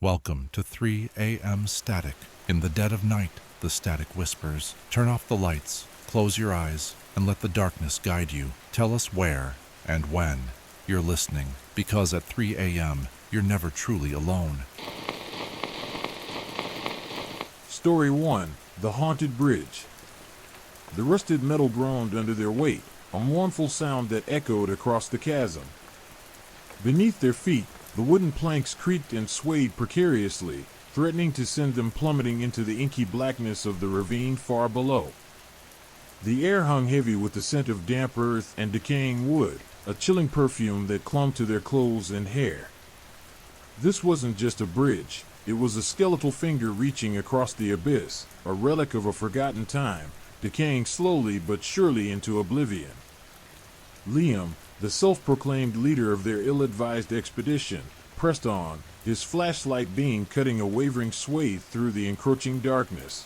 Welcome to 3 a.m. Static. In the dead of night, the static whispers. Turn off the lights, close your eyes, and let the darkness guide you. Tell us where and when you're listening, because at 3 a.m., you're never truly alone. Story 1. The Haunted Bridge. The rusted metal groaned under their weight, a mournful sound that echoed across the chasm. Beneath their feet, the wooden planks creaked and swayed precariously, threatening to send them plummeting into the inky blackness of the ravine far below. The air hung heavy with the scent of damp earth and decaying wood, a chilling perfume that clung to their clothes and hair. This wasn't just a bridge, it was a skeletal finger reaching across the abyss, a relic of a forgotten time, decaying slowly but surely into oblivion. Liam, the self-proclaimed leader of their ill-advised expedition, pressed on, his flashlight beam cutting a wavering swathe through the encroaching darkness.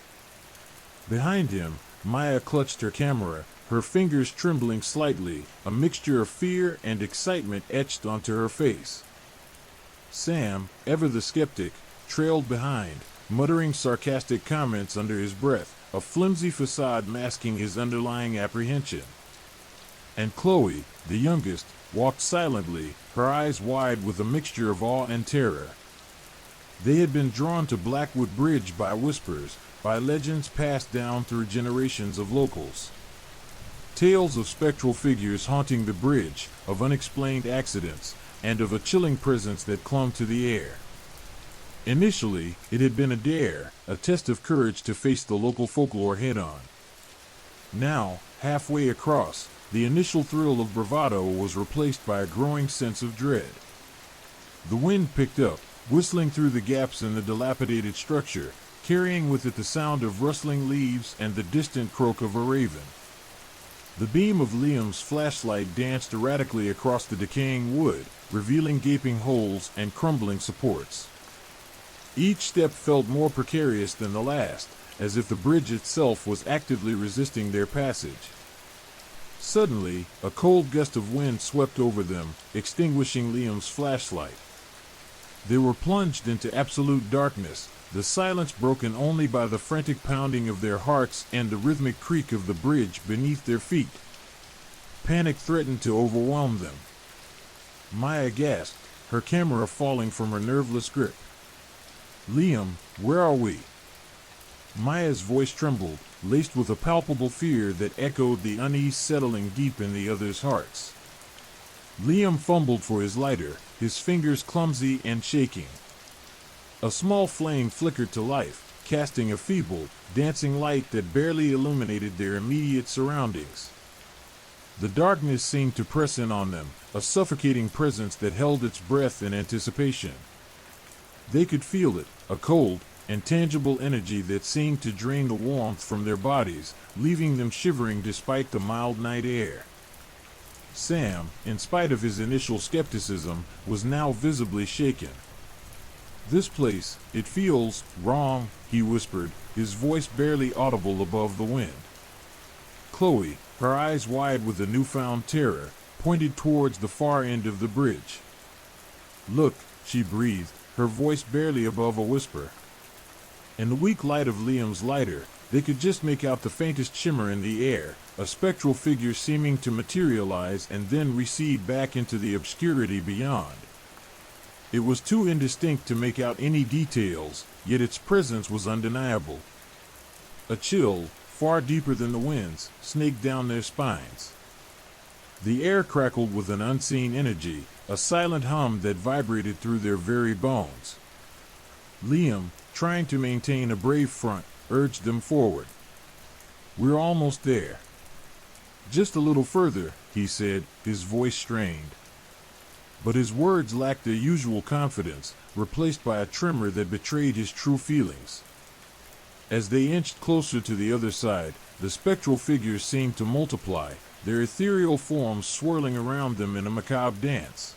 Behind him, Maya clutched her camera, her fingers trembling slightly, a mixture of fear and excitement etched onto her face. Sam, ever the skeptic, trailed behind, muttering sarcastic comments under his breath, a flimsy facade masking his underlying apprehension. And Chloe, the youngest, walked silently, her eyes wide with a mixture of awe and terror. They had been drawn to Blackwood Bridge by whispers, by legends passed down through generations of locals. Tales of spectral figures haunting the bridge, of unexplained accidents, and of a chilling presence that clung to the air. Initially, it had been a dare, a test of courage to face the local folklore head-on. Now, halfway across, the initial thrill of bravado was replaced by a growing sense of dread. The wind picked up, whistling through the gaps in the dilapidated structure, carrying with it the sound of rustling leaves and the distant croak of a raven. The beam of Liam's flashlight danced erratically across the decaying wood, revealing gaping holes and crumbling supports. Each step felt more precarious than the last, as if the bridge itself was actively resisting their passage. Suddenly, a cold gust of wind swept over them, extinguishing Liam's flashlight. They were plunged into absolute darkness, the silence broken only by the frantic pounding of their hearts and the rhythmic creak of the bridge beneath their feet. Panic threatened to overwhelm them. Maya gasped, her camera falling from her nerveless grip. "Liam, where are we?" Maya's voice trembled, laced with a palpable fear that echoed the unease settling deep in the others' hearts. Liam fumbled for his lighter, his fingers clumsy and shaking. A small flame flickered to life, casting a feeble, dancing light that barely illuminated their immediate surroundings. The darkness seemed to press in on them, a suffocating presence that held its breath in anticipation. They could feel it, a cold, intangible energy that seemed to drain the warmth from their bodies, leaving them shivering despite the mild night air. Sam, in spite of his initial skepticism, was now visibly shaken. "This place, it feels wrong," he whispered, his voice barely audible above the wind. Chloe, her eyes wide with a newfound terror, pointed towards the far end of the bridge. "Look," she breathed, her voice barely above a whisper. In the weak light of Liam's lighter, they could just make out the faintest shimmer in the air, a spectral figure seeming to materialize and then recede back into the obscurity beyond. It was too indistinct to make out any details, yet its presence was undeniable. A chill, far deeper than the winds, snaked down their spines. The air crackled with an unseen energy, a silent hum that vibrated through their very bones. Liam, trying to maintain a brave front, urged them forward. "We're almost there." "Just a little further," he said, his voice strained. But his words lacked their usual confidence, replaced by a tremor that betrayed his true feelings. As they inched closer to the other side, the spectral figures seemed to multiply, their ethereal forms swirling around them in a macabre dance.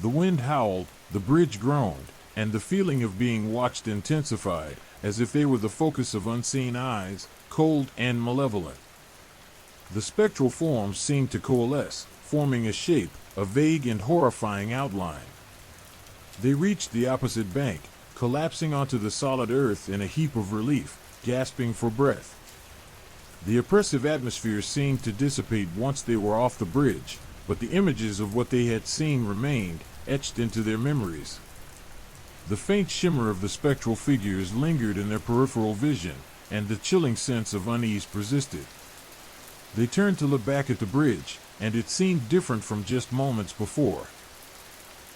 The wind howled, the bridge groaned, and the feeling of being watched intensified, as if they were the focus of unseen eyes, cold and malevolent. The spectral forms seemed to coalesce, forming a shape, a vague and horrifying outline. They reached the opposite bank, collapsing onto the solid earth in a heap of relief, gasping for breath. The oppressive atmosphere seemed to dissipate once they were off the bridge, but the images of what they had seen remained, etched into their memories. The faint shimmer of the spectral figures lingered in their peripheral vision, and the chilling sense of unease persisted. They turned to look back at the bridge, and it seemed different from just moments before.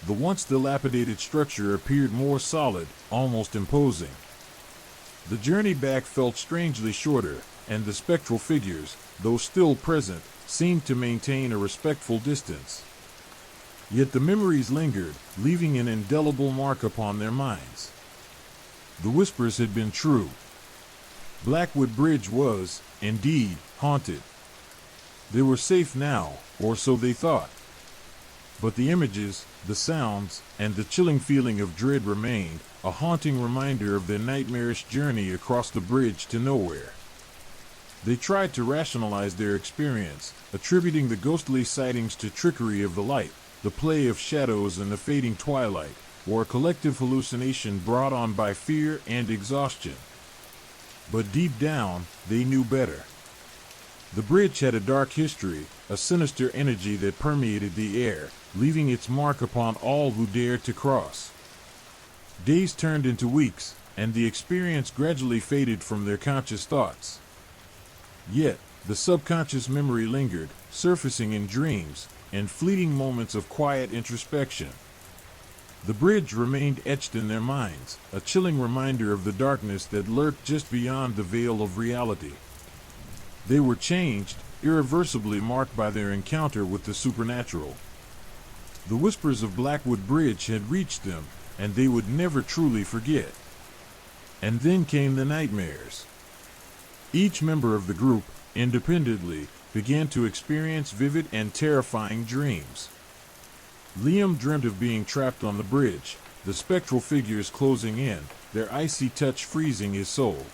The once dilapidated structure appeared more solid, almost imposing. The journey back felt strangely shorter, and the spectral figures, though still present, seemed to maintain a respectful distance. Yet the memories lingered, leaving an indelible mark upon their minds. The whispers had been true. Blackwood Bridge was, indeed, haunted. They were safe now, or so they thought. But the images, the sounds, and the chilling feeling of dread remained, a haunting reminder of their nightmarish journey across the bridge to nowhere. They tried to rationalize their experience, attributing the ghostly sightings to trickery of the light, the play of shadows in the fading twilight, or a collective hallucination brought on by fear and exhaustion. But deep down, they knew better. The bridge had a dark history, a sinister energy that permeated the air, leaving its mark upon all who dared to cross. Days turned into weeks, and the experience gradually faded from their conscious thoughts. Yet, the subconscious memory lingered, surfacing in dreams and fleeting moments of quiet introspection. The bridge remained etched in their minds, a chilling reminder of the darkness that lurked just beyond the veil of reality. They were changed, irreversibly marked by their encounter with the supernatural. The whispers of Blackwood Bridge had reached them, and they would never truly forget. And then came the nightmares. Each member of the group, independently, began to experience vivid and terrifying dreams. Liam dreamt of being trapped on the bridge, the spectral figures closing in, their icy touch freezing his soul.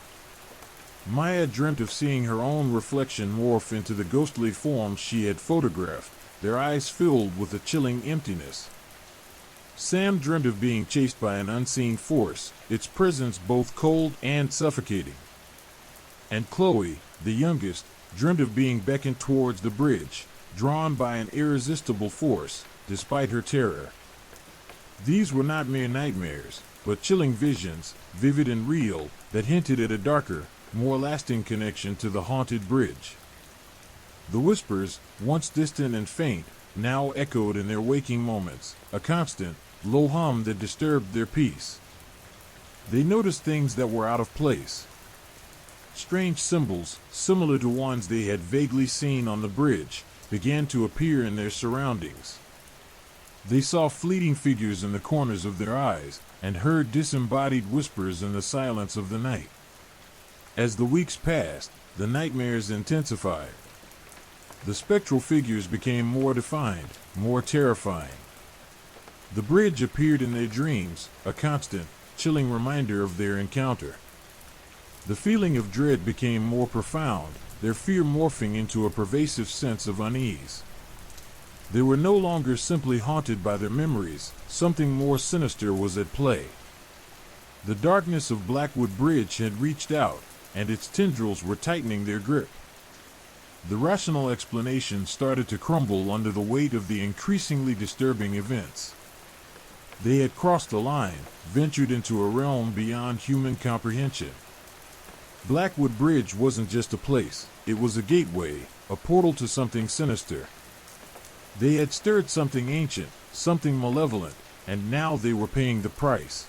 Maya dreamt of seeing her own reflection morph into the ghostly forms she had photographed, their eyes filled with a chilling emptiness. Sam dreamt of being chased by an unseen force, its presence both cold and suffocating. And Chloe, the youngest, dreamt of being beckoned towards the bridge, drawn by an irresistible force, despite her terror. These were not mere nightmares, but chilling visions, vivid and real, that hinted at a darker, more lasting connection to the haunted bridge. The whispers, once distant and faint, now echoed in their waking moments, a constant, low hum that disturbed their peace. They noticed things that were out of place. Strange symbols, similar to ones they had vaguely seen on the bridge, began to appear in their surroundings. They saw fleeting figures in the corners of their eyes, and heard disembodied whispers in the silence of the night. As the weeks passed, the nightmares intensified. The spectral figures became more defined, more terrifying. The bridge appeared in their dreams, a constant, chilling reminder of their encounter. The feeling of dread became more profound, their fear morphing into a pervasive sense of unease. They were no longer simply haunted by their memories, something more sinister was at play. The darkness of Blackwood Bridge had reached out, and its tendrils were tightening their grip. The rational explanation started to crumble under the weight of the increasingly disturbing events. They had crossed the line, ventured into a realm beyond human comprehension. Blackwood Bridge wasn't just a place, it was a gateway, a portal to something sinister. They had stirred something ancient, something malevolent, and now they were paying the price.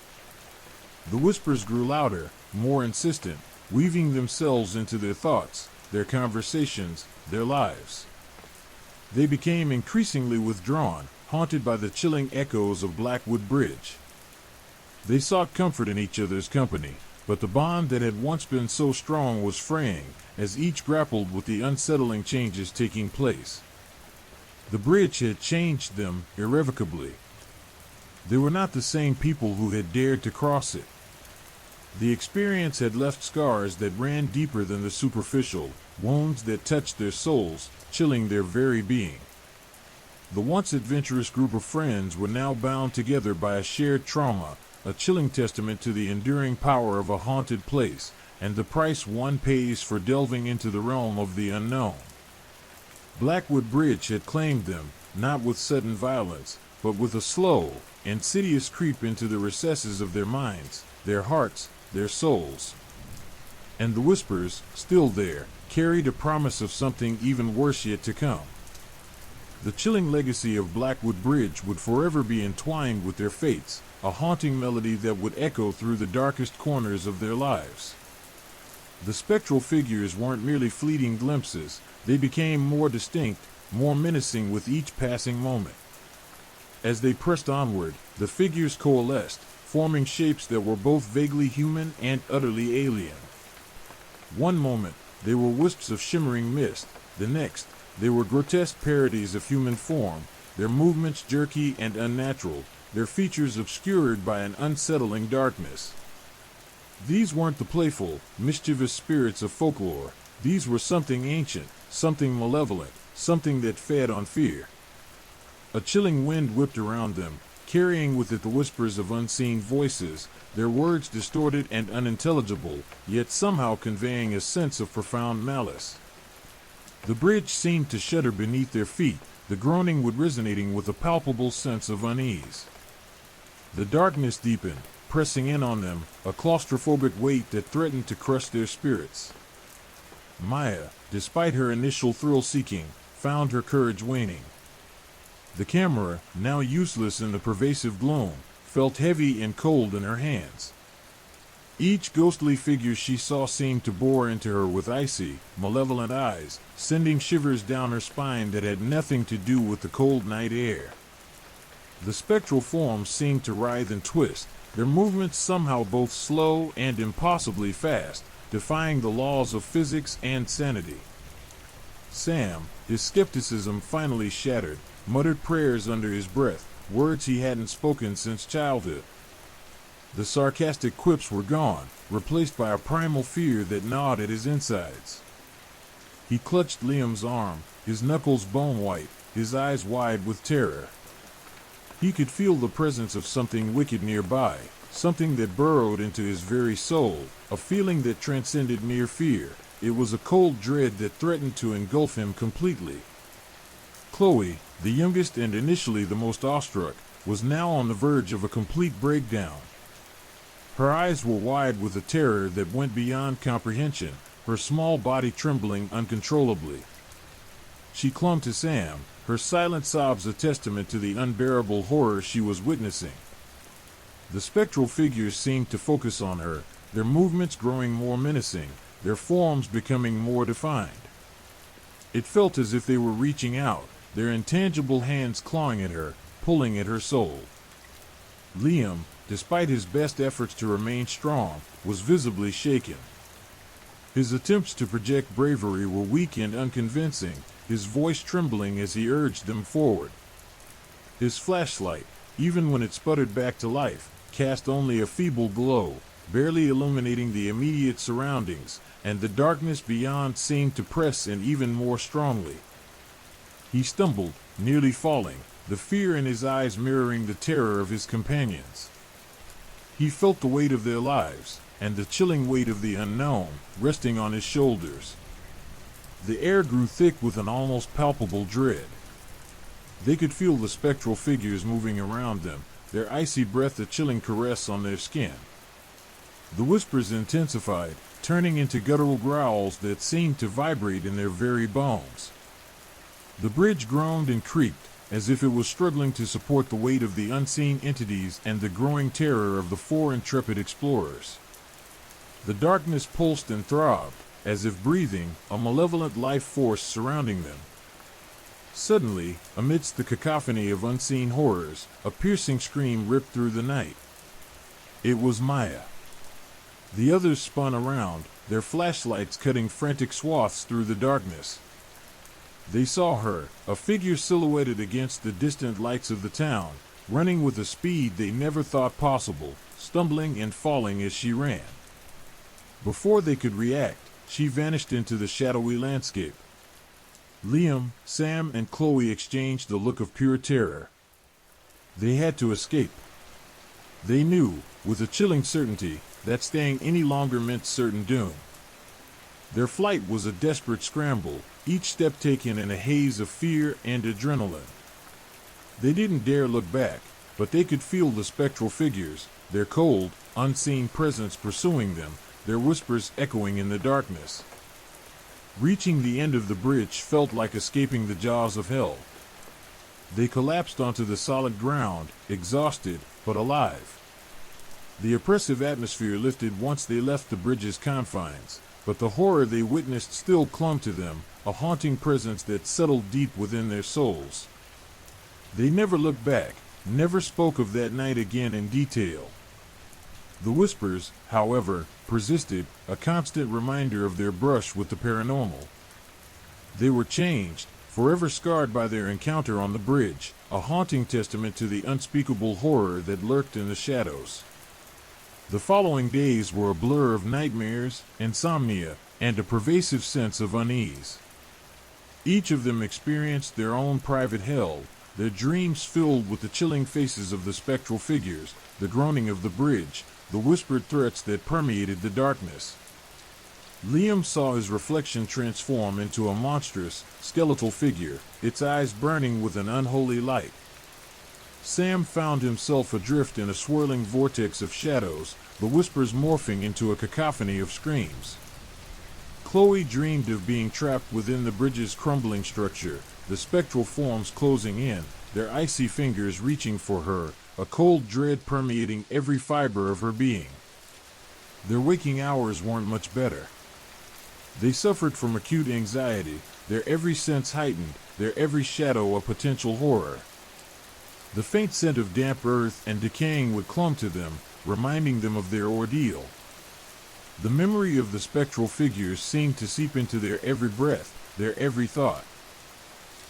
The whispers grew louder, more insistent, weaving themselves into their thoughts, their conversations, their lives. They became increasingly withdrawn, haunted by the chilling echoes of Blackwood Bridge. They sought comfort in each other's company, but the bond that had once been so strong was fraying, as each grappled with the unsettling changes taking place. The bridge had changed them irrevocably. They were not the same people who had dared to cross it. The experience had left scars that ran deeper than the superficial, wounds that touched their souls, chilling their very being. The once adventurous group of friends were now bound together by a shared trauma, a chilling testament to the enduring power of a haunted place, and the price one pays for delving into the realm of the unknown. Blackwood Bridge had claimed them, not with sudden violence, but with a slow, insidious creep into the recesses of their minds, their hearts, their souls. And the whispers, still there, carried a promise of something even worse yet to come. The chilling legacy of Blackwood Bridge would forever be entwined with their fates, a haunting melody that would echo through the darkest corners of their lives. The spectral figures weren't merely fleeting glimpses, they became more distinct, more menacing with each passing moment. As they pressed onward, the figures coalesced, forming shapes that were both vaguely human and utterly alien. One moment, they were wisps of shimmering mist, the next, they were grotesque parodies of human form, their movements jerky and unnatural, their features obscured by an unsettling darkness. These weren't the playful, mischievous spirits of folklore. These were something ancient, something malevolent, something that fed on fear. A chilling wind whipped around them, carrying with it the whispers of unseen voices, their words distorted and unintelligible, yet somehow conveying a sense of profound malice. The bridge seemed to shudder beneath their feet, the groaning would resonating with a palpable sense of unease. The darkness deepened, pressing in on them, a claustrophobic weight that threatened to crush their spirits. Maya, despite her initial thrill-seeking, found her courage waning. The camera, now useless in the pervasive gloom, felt heavy and cold in her hands. Each ghostly figure she saw seemed to bore into her with icy, malevolent eyes, sending shivers down her spine that had nothing to do with the cold night air. The spectral forms seemed to writhe and twist, their movements somehow both slow and impossibly fast, defying the laws of physics and sanity. Sam, his skepticism finally shattered, muttered prayers under his breath, words he hadn't spoken since childhood. The sarcastic quips were gone, replaced by a primal fear that gnawed at his insides. He clutched Liam's arm, his knuckles bone-white, his eyes wide with terror. He could feel the presence of something wicked nearby, something that burrowed into his very soul, a feeling that transcended mere fear. It was a cold dread that threatened to engulf him completely. Chloe, the youngest and initially the most awestruck, was now on the verge of a complete breakdown. Her eyes were wide with a terror that went beyond comprehension, her small body trembling uncontrollably. She clung to Sam, her silent sobs a testament to the unbearable horror she was witnessing. The spectral figures seemed to focus on her, their movements growing more menacing, their forms becoming more defined. It felt as if they were reaching out, their intangible hands clawing at her, pulling at her soul. Liam, despite his best efforts to remain strong, was visibly shaken. His attempts to project bravery were weak and unconvincing, his voice trembling as he urged them forward. His flashlight, even when it sputtered back to life, cast only a feeble glow, barely illuminating the immediate surroundings, and the darkness beyond seemed to press in even more strongly. He stumbled, nearly falling, the fear in his eyes mirroring the terror of his companions. He felt the weight of their lives, and the chilling weight of the unknown, resting on his shoulders. The air grew thick with an almost palpable dread. They could feel the spectral figures moving around them, their icy breath a chilling caress on their skin. The whispers intensified, turning into guttural growls that seemed to vibrate in their very bones. The bridge groaned and creaked, as if it was struggling to support the weight of the unseen entities and the growing terror of the four intrepid explorers. The darkness pulsed and throbbed, as if breathing, a malevolent life force surrounding them. Suddenly, amidst the cacophony of unseen horrors, a piercing scream ripped through the night. It was Maya. The others spun around, their flashlights cutting frantic swaths through the darkness. They saw her, a figure silhouetted against the distant lights of the town, running with a speed they never thought possible, stumbling and falling as she ran. Before they could react, she vanished into the shadowy landscape. Liam, Sam, and Chloe exchanged a look of pure terror. They had to escape. They knew, with a chilling certainty, that staying any longer meant certain doom. Their flight was a desperate scramble, each step taken in a haze of fear and adrenaline. They didn't dare look back, but they could feel the spectral figures, their cold, unseen presence pursuing them, their whispers echoing in the darkness. Reaching the end of the bridge felt like escaping the jaws of hell. They collapsed onto the solid ground, exhausted, but alive. The oppressive atmosphere lifted once they left the bridge's confines, but the horror they witnessed still clung to them, a haunting presence that settled deep within their souls. They never looked back, never spoke of that night again in detail. The whispers, however, persisted, a constant reminder of their brush with the paranormal. They were changed, forever scarred by their encounter on the bridge, a haunting testament to the unspeakable horror that lurked in the shadows. The following days were a blur of nightmares, insomnia, and a pervasive sense of unease. Each of them experienced their own private hell, their dreams filled with the chilling faces of the spectral figures, the groaning of the bridge, the whispered threats that permeated the darkness. Liam saw his reflection transform into a monstrous, skeletal figure, its eyes burning with an unholy light. Sam found himself adrift in a swirling vortex of shadows, the whispers morphing into a cacophony of screams. Chloe dreamed of being trapped within the bridge's crumbling structure, the spectral forms closing in, their icy fingers reaching for her, a cold dread permeating every fiber of her being. Their waking hours weren't much better. They suffered from acute anxiety, their every sense heightened, their every shadow a potential horror. The faint scent of damp earth and decaying wood clung to them, reminding them of their ordeal. The memory of the spectral figures seemed to seep into their every breath, their every thought.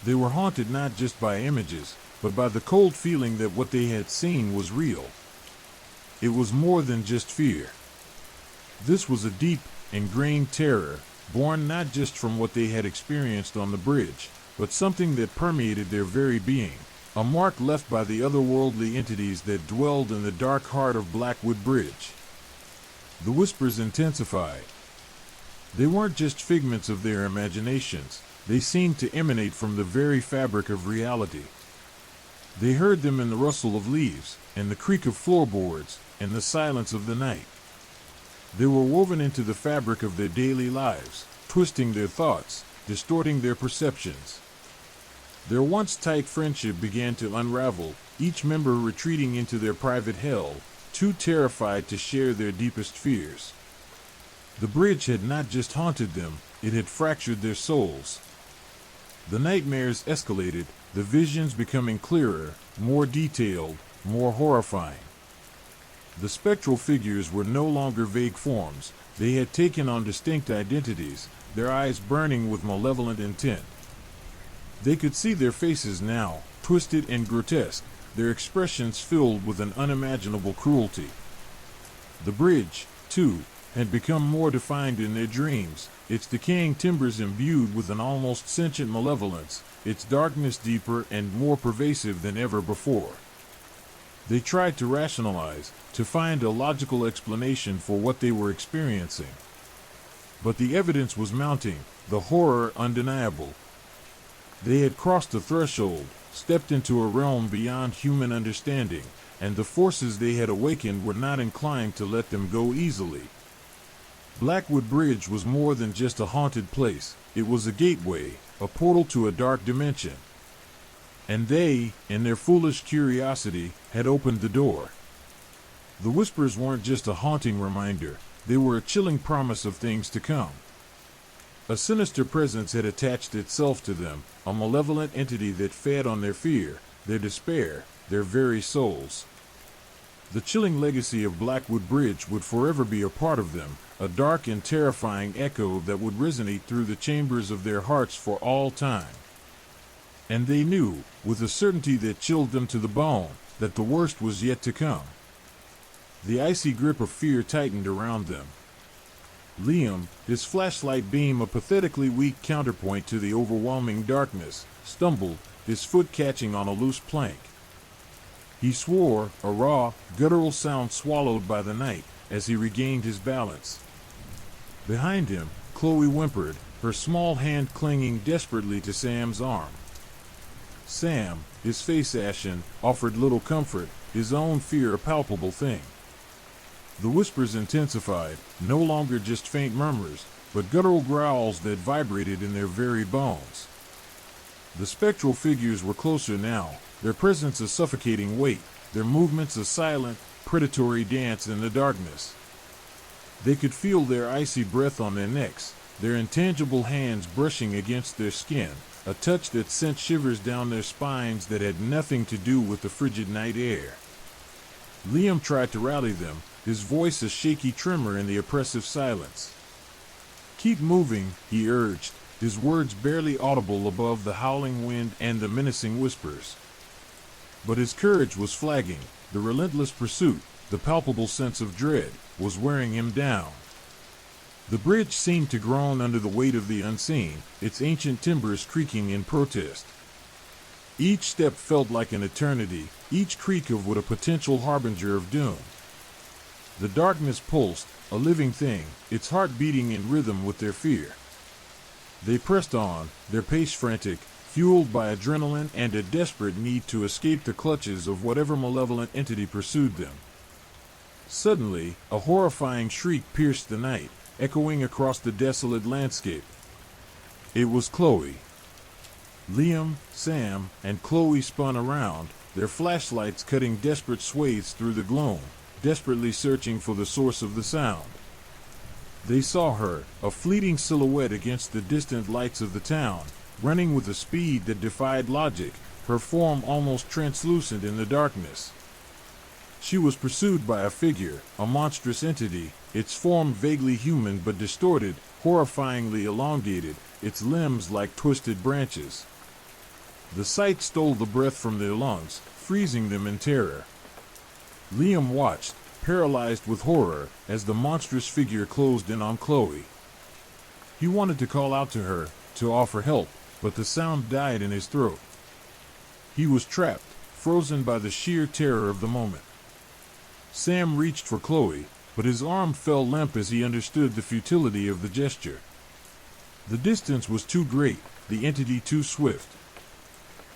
They were haunted not just by images, but by the cold feeling that what they had seen was real. It was more than just fear. This was a deep, ingrained terror, born not just from what they had experienced on the bridge, but something that permeated their very being, a mark left by the otherworldly entities that dwelled in the dark heart of Blackwood Bridge. The whispers intensified. They weren't just figments of their imaginations, they seemed to emanate from the very fabric of reality. They heard them in the rustle of leaves, and the creak of floorboards, and the silence of the night. They were woven into the fabric of their daily lives, twisting their thoughts, distorting their perceptions. Their once tight friendship began to unravel, each member retreating into their private hell, too terrified to share their deepest fears. The bridge had not just haunted them, it had fractured their souls. The nightmares escalated, the visions becoming clearer, more detailed, more horrifying. The spectral figures were no longer vague forms, they had taken on distinct identities, their eyes burning with malevolent intent. They could see their faces now, twisted and grotesque, their expressions filled with an unimaginable cruelty. The bridge, too, had become more defined in their dreams, its decaying timbers imbued with an almost sentient malevolence, its darkness deeper and more pervasive than ever before. They tried to rationalize, to find a logical explanation for what they were experiencing. But the evidence was mounting, the horror undeniable. They had crossed a threshold, stepped into a realm beyond human understanding, and the forces they had awakened were not inclined to let them go easily. Blackwood Bridge was more than just a haunted place, it was a gateway, a portal to a dark dimension. And they, in their foolish curiosity, had opened the door. The whispers weren't just a haunting reminder, they were a chilling promise of things to come. A sinister presence had attached itself to them, a malevolent entity that fed on their fear, their despair, their very souls. The chilling legacy of Blackwood Bridge would forever be a part of them, a dark and terrifying echo that would resonate through the chambers of their hearts for all time. And they knew, with a certainty that chilled them to the bone, that the worst was yet to come. The icy grip of fear tightened around them. Liam, his flashlight beam a pathetically weak counterpoint to the overwhelming darkness, stumbled, his foot catching on a loose plank. He swore, a raw, guttural sound swallowed by the night, as he regained his balance. Behind him, Chloe whimpered, her small hand clinging desperately to Sam's arm. Sam, his face ashen, offered little comfort, his own fear a palpable thing. The whispers intensified, no longer just faint murmurs, but guttural growls that vibrated in their very bones. The spectral figures were closer now, their presence a suffocating weight, their movements a silent, predatory dance in the darkness. They could feel their icy breath on their necks, their intangible hands brushing against their skin, a touch that sent shivers down their spines that had nothing to do with the frigid night air. Liam tried to rally them, his voice a shaky tremor in the oppressive silence. "Keep moving," he urged, his words barely audible above the howling wind and the menacing whispers. But his courage was flagging, the relentless pursuit, the palpable sense of dread, was wearing him down. The bridge seemed to groan under the weight of the unseen, its ancient timbers creaking in protest. Each step felt like an eternity, each creak of what a potential harbinger of doom. The darkness pulsed, a living thing, its heart beating in rhythm with their fear. They pressed on, their pace frantic, fueled by adrenaline and a desperate need to escape the clutches of whatever malevolent entity pursued them. Suddenly, a horrifying shriek pierced the night, echoing across the desolate landscape. It was Chloe. Liam, Sam, and Chloe spun around, their flashlights cutting desperate swathes through the gloom, desperately searching for the source of the sound. They saw her, a fleeting silhouette against the distant lights of the town, running with a speed that defied logic, her form almost translucent in the darkness. She was pursued by a figure, a monstrous entity, its form vaguely human but distorted, horrifyingly elongated, its limbs like twisted branches. The sight stole the breath from their lungs, freezing them in terror. Liam watched, paralyzed with horror, as the monstrous figure closed in on Chloe. He wanted to call out to her, to offer help, but the sound died in his throat. He was trapped, frozen by the sheer terror of the moment. Sam reached for Chloe, but his arm fell limp as he understood the futility of the gesture. The distance was too great, the entity too swift.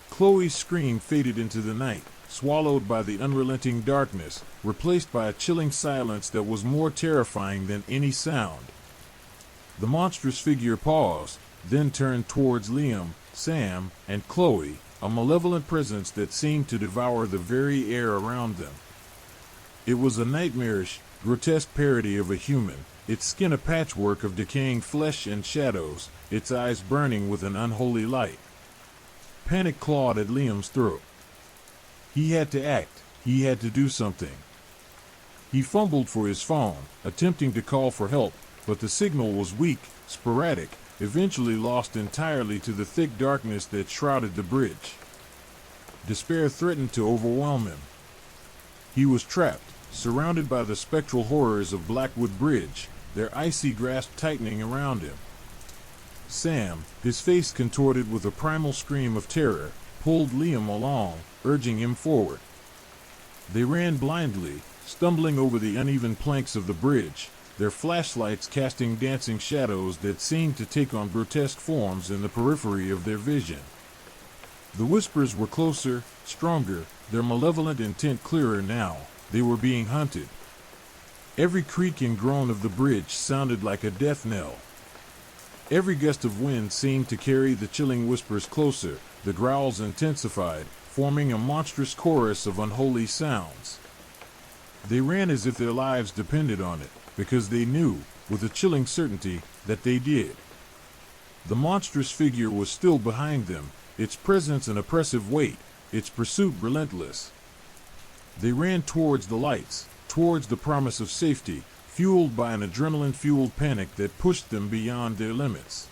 Chloe's scream faded into the night, swallowed by the unrelenting darkness, replaced by a chilling silence that was more terrifying than any sound. The monstrous figure paused, then turned towards Liam, Sam, and Chloe, a malevolent presence that seemed to devour the very air around them. It was a nightmarish, grotesque parody of a human, its skin a patchwork of decaying flesh and shadows, its eyes burning with an unholy light. Panic clawed at Liam's throat. He had to act, he had to do something. He fumbled for his phone, attempting to call for help, but the signal was weak, sporadic, eventually lost entirely to the thick darkness that shrouded the bridge. Despair threatened to overwhelm him. He was trapped, surrounded by the spectral horrors of Blackwood Bridge, their icy grasp tightening around him. Sam, his face contorted with a primal scream of terror, pulled Liam along, urging him forward. They ran blindly, stumbling over the uneven planks of the bridge, their flashlights casting dancing shadows that seemed to take on grotesque forms in the periphery of their vision. The whispers were closer, stronger, their malevolent intent clearer now. They were being hunted. Every creak and groan of the bridge sounded like a death knell. Every gust of wind seemed to carry the chilling whispers closer, the growls intensified, forming a monstrous chorus of unholy sounds. They ran as if their lives depended on it, because they knew, with a chilling certainty, that they did. The monstrous figure was still behind them, its presence an oppressive weight, its pursuit relentless. They ran towards the lights, towards the promise of safety, fueled by an adrenaline-fueled panic that pushed them beyond their limits.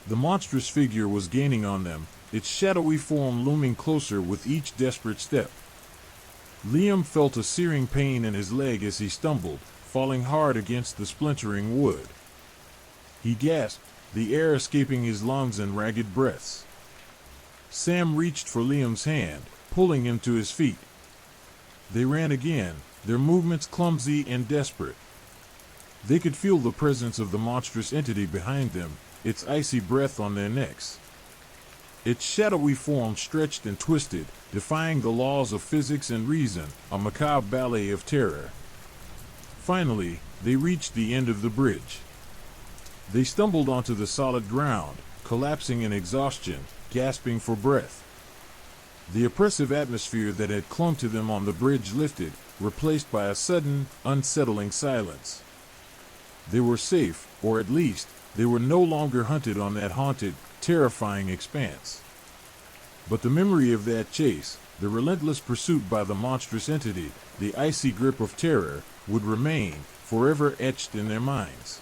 The monstrous figure was gaining on them, its shadowy form looming closer with each desperate step. Liam felt a searing pain in his leg as he stumbled, falling hard against the splintering wood. He gasped, the air escaping his lungs in ragged breaths. Sam reached for Liam's hand, pulling him to his feet. They ran again, their movements clumsy and desperate. They could feel the presence of the monstrous entity behind them, its icy breath on their necks. Its shadowy form stretched and twisted, defying the laws of physics and reason, a macabre ballet of terror. Finally, they reached the end of the bridge. They stumbled onto the solid ground, collapsing in exhaustion, gasping for breath. The oppressive atmosphere that had clung to them on the bridge lifted, replaced by a sudden, unsettling silence. They were safe, or at least, they were no longer hunted on that haunted, terrifying expanse. But the memory of that chase, the relentless pursuit by the monstrous entity, the icy grip of terror, would remain, forever etched in their minds.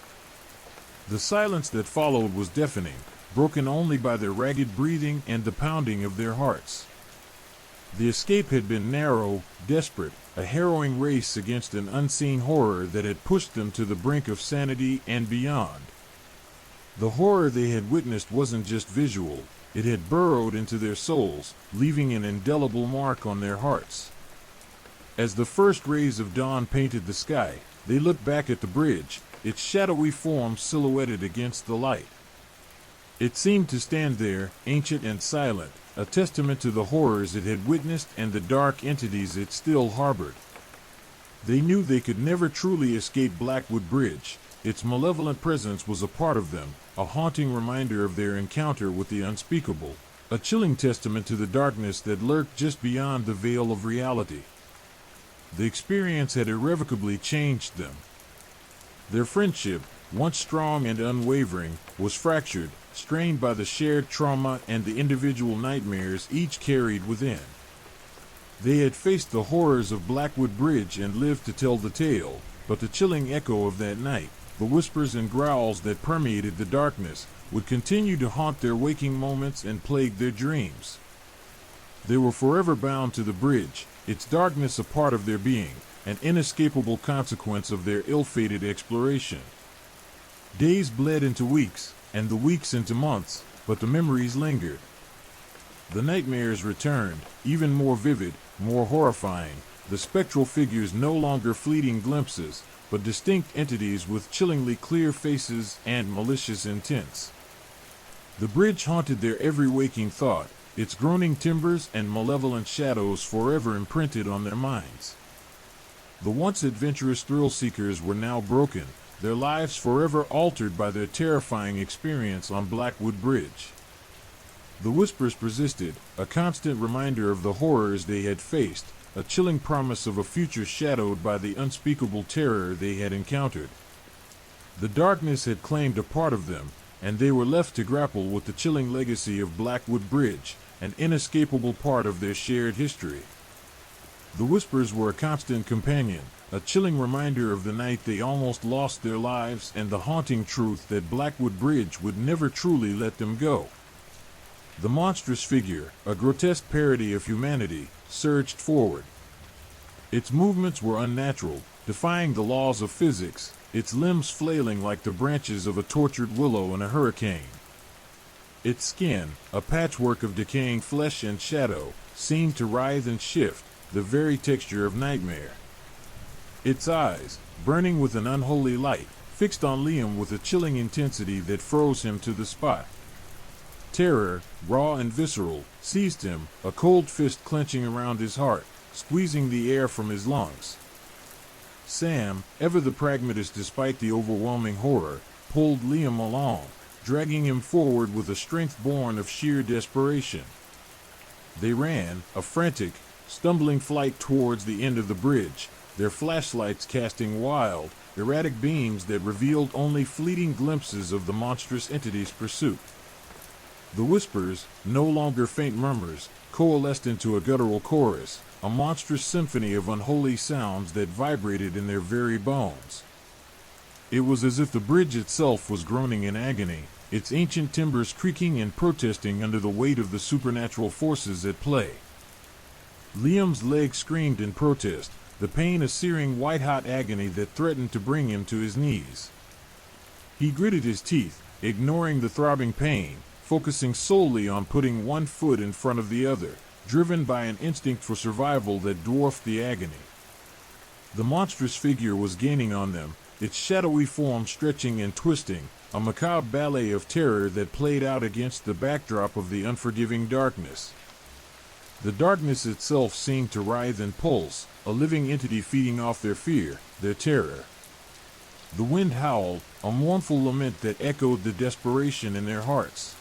The silence that followed was deafening, broken only by their ragged breathing and the pounding of their hearts. The escape had been narrow, desperate, a harrowing race against an unseen horror that had pushed them to the brink of sanity and beyond. The horror they had witnessed wasn't just visual, it had burrowed into their souls, leaving an indelible mark on their hearts. As the first rays of dawn painted the sky, they looked back at the bridge, its shadowy form silhouetted against the light. It seemed to stand there, ancient and silent, a testament to the horrors it had witnessed and the dark entities it still harbored. They knew they could never truly escape Blackwood Bridge. Its malevolent presence was a part of them, a haunting reminder of their encounter with the unspeakable, a chilling testament to the darkness that lurked just beyond the veil of reality. The experience had irrevocably changed them. Their friendship, once strong and unwavering, was fractured, strained by the shared trauma and the individual nightmares each carried within. They had faced the horrors of Blackwood Bridge and lived to tell the tale, but the chilling echo of that night, the whispers and growls that permeated the darkness, would continue to haunt their waking moments and plague their dreams. They were forever bound to the bridge, its darkness a part of their being, an inescapable consequence of their ill-fated exploration. Days bled into weeks, and the weeks into months, but the memories lingered. The nightmares returned, even more vivid, more horrifying, the spectral figures no longer fleeting glimpses, but distinct entities with chillingly clear faces and malicious intents. The bridge haunted their every waking thought, its groaning timbers and malevolent shadows forever imprinted on their minds. The once adventurous thrill-seekers were now broken, their lives forever altered by their terrifying experience on Blackwood Bridge. The whispers persisted, a constant reminder of the horrors they had faced, a chilling promise of a future shadowed by the unspeakable terror they had encountered. The darkness had claimed a part of them, and they were left to grapple with the chilling legacy of Blackwood Bridge, an inescapable part of their shared history. The whispers were a constant companion, a chilling reminder of the night they almost lost their lives and the haunting truth that Blackwood Bridge would never truly let them go. The monstrous figure, a grotesque parody of humanity, surged forward. Its movements were unnatural, defying the laws of physics, its limbs flailing like the branches of a tortured willow in a hurricane. Its skin, a patchwork of decaying flesh and shadow, seemed to writhe and shift, the very texture of nightmare. Its eyes, burning with an unholy light, fixed on Liam with a chilling intensity that froze him to the spot. Terror, raw and visceral, seized him, a cold fist clenching around his heart, squeezing the air from his lungs. Sam, ever the pragmatist despite the overwhelming horror, pulled Liam along, dragging him forward with a strength born of sheer desperation. They ran, a frantic, stumbling flight towards the end of the bridge, their flashlights casting wild, erratic beams that revealed only fleeting glimpses of the monstrous entity's pursuit. The whispers, no longer faint murmurs, coalesced into a guttural chorus, a monstrous symphony of unholy sounds that vibrated in their very bones. It was as if the bridge itself was groaning in agony, its ancient timbers creaking and protesting under the weight of the supernatural forces at play. Liam's leg screamed in protest, the pain a searing white-hot agony that threatened to bring him to his knees. He gritted his teeth, ignoring the throbbing pain, focusing solely on putting one foot in front of the other, driven by an instinct for survival that dwarfed the agony. The monstrous figure was gaining on them, its shadowy form stretching and twisting, a macabre ballet of terror that played out against the backdrop of the unforgiving darkness. The darkness itself seemed to writhe and pulse, a living entity feeding off their fear, their terror. The wind howled, a mournful lament that echoed the desperation in their hearts.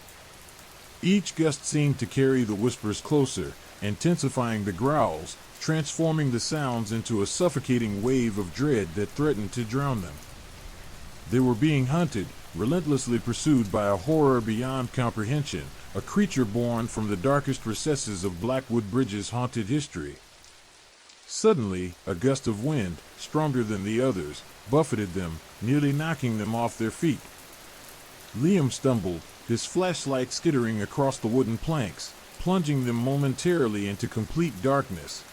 Each gust seemed to carry the whispers closer, intensifying the growls, transforming the sounds into a suffocating wave of dread that threatened to drown them. They were being hunted, relentlessly pursued by a horror beyond comprehension, a creature born from the darkest recesses of Blackwood Bridge's haunted history. Suddenly, a gust of wind, stronger than the others, buffeted them, nearly knocking them off their feet. Liam stumbled, his flashlight skittering across the wooden planks, plunging them momentarily into complete darkness.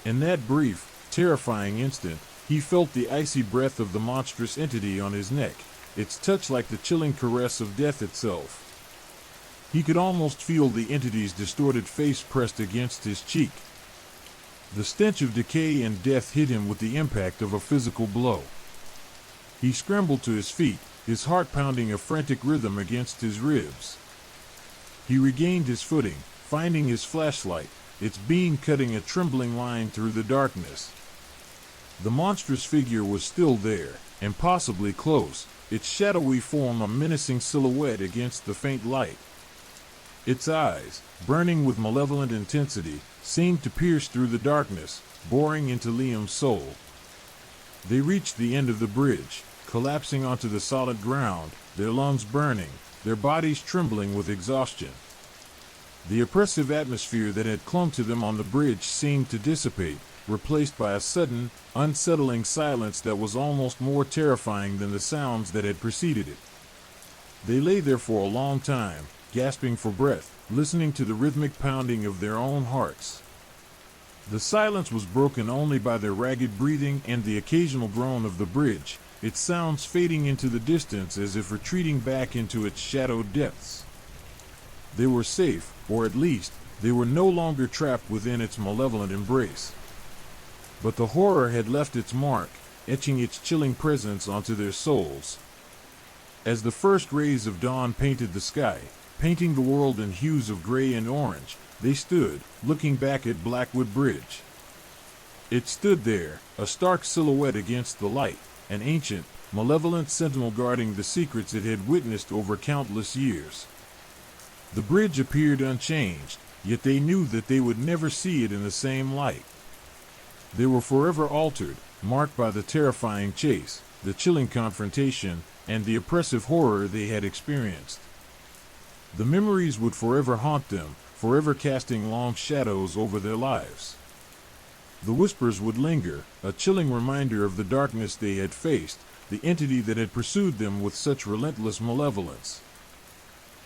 In that brief, terrifying instant, he felt the icy breath of the monstrous entity on his neck, its touch like the chilling caress of death itself. He could almost feel the entity's distorted face pressed against his cheek. The stench of decay and death hit him with the impact of a physical blow. He scrambled to his feet, his heart pounding a frantic rhythm against his ribs. He regained his footing, finding his flashlight, its beam cutting a trembling line through the darkness. The monstrous figure was still there, impossibly close, its shadowy form a menacing silhouette against the faint light. Its eyes, burning with malevolent intensity, seemed to pierce through the darkness, boring into Liam's soul. They reached the end of the bridge, collapsing onto the solid ground, their lungs burning, their bodies trembling with exhaustion. The oppressive atmosphere that had clung to them on the bridge seemed to dissipate, replaced by a sudden, unsettling silence that was almost more terrifying than the sounds that had preceded it. They lay there for a long time, gasping for breath, listening to the rhythmic pounding of their own hearts. The silence was broken only by their ragged breathing and the occasional groan of the bridge, its sounds fading into the distance as if retreating back into its shadowed depths. They were safe, or at least, they were no longer trapped within its malevolent embrace. But the horror had left its mark, etching its chilling presence onto their souls. As the first rays of dawn painted the sky, painting the world in hues of gray and orange, they stood, looking back at Blackwood Bridge. It stood there, a stark silhouette against the light, an ancient, malevolent sentinel guarding the secrets it had witnessed over countless years. The bridge appeared unchanged, yet they knew that they would never see it in the same light. They were forever altered, marked by the terrifying chase, the chilling confrontation, and the oppressive horror they had experienced. The memories would forever haunt them, forever casting long shadows over their lives. The whispers would linger, a chilling reminder of the darkness they had faced, the entity that had pursued them with such relentless malevolence.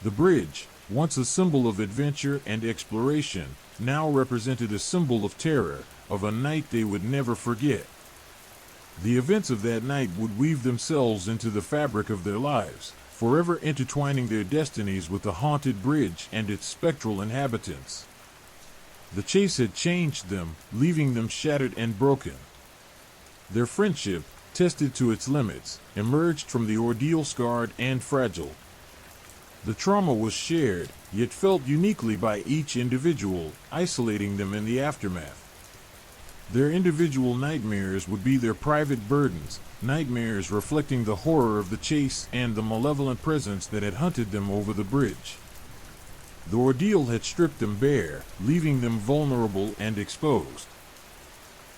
The bridge, once a symbol of adventure and exploration, now represented a symbol of terror, of a night they would never forget. The events of that night would weave themselves into the fabric of their lives, forever intertwining their destinies with the haunted bridge and its spectral inhabitants. The chase had changed them, leaving them shattered and broken. Their friendship, tested to its limits, emerged from the ordeal scarred and fragile. The trauma was shared, yet felt uniquely by each individual, isolating them in the aftermath. Their individual nightmares would be their private burdens, nightmares reflecting the horror of the chase and the malevolent presence that had hunted them over the bridge. The ordeal had stripped them bare, leaving them vulnerable and exposed.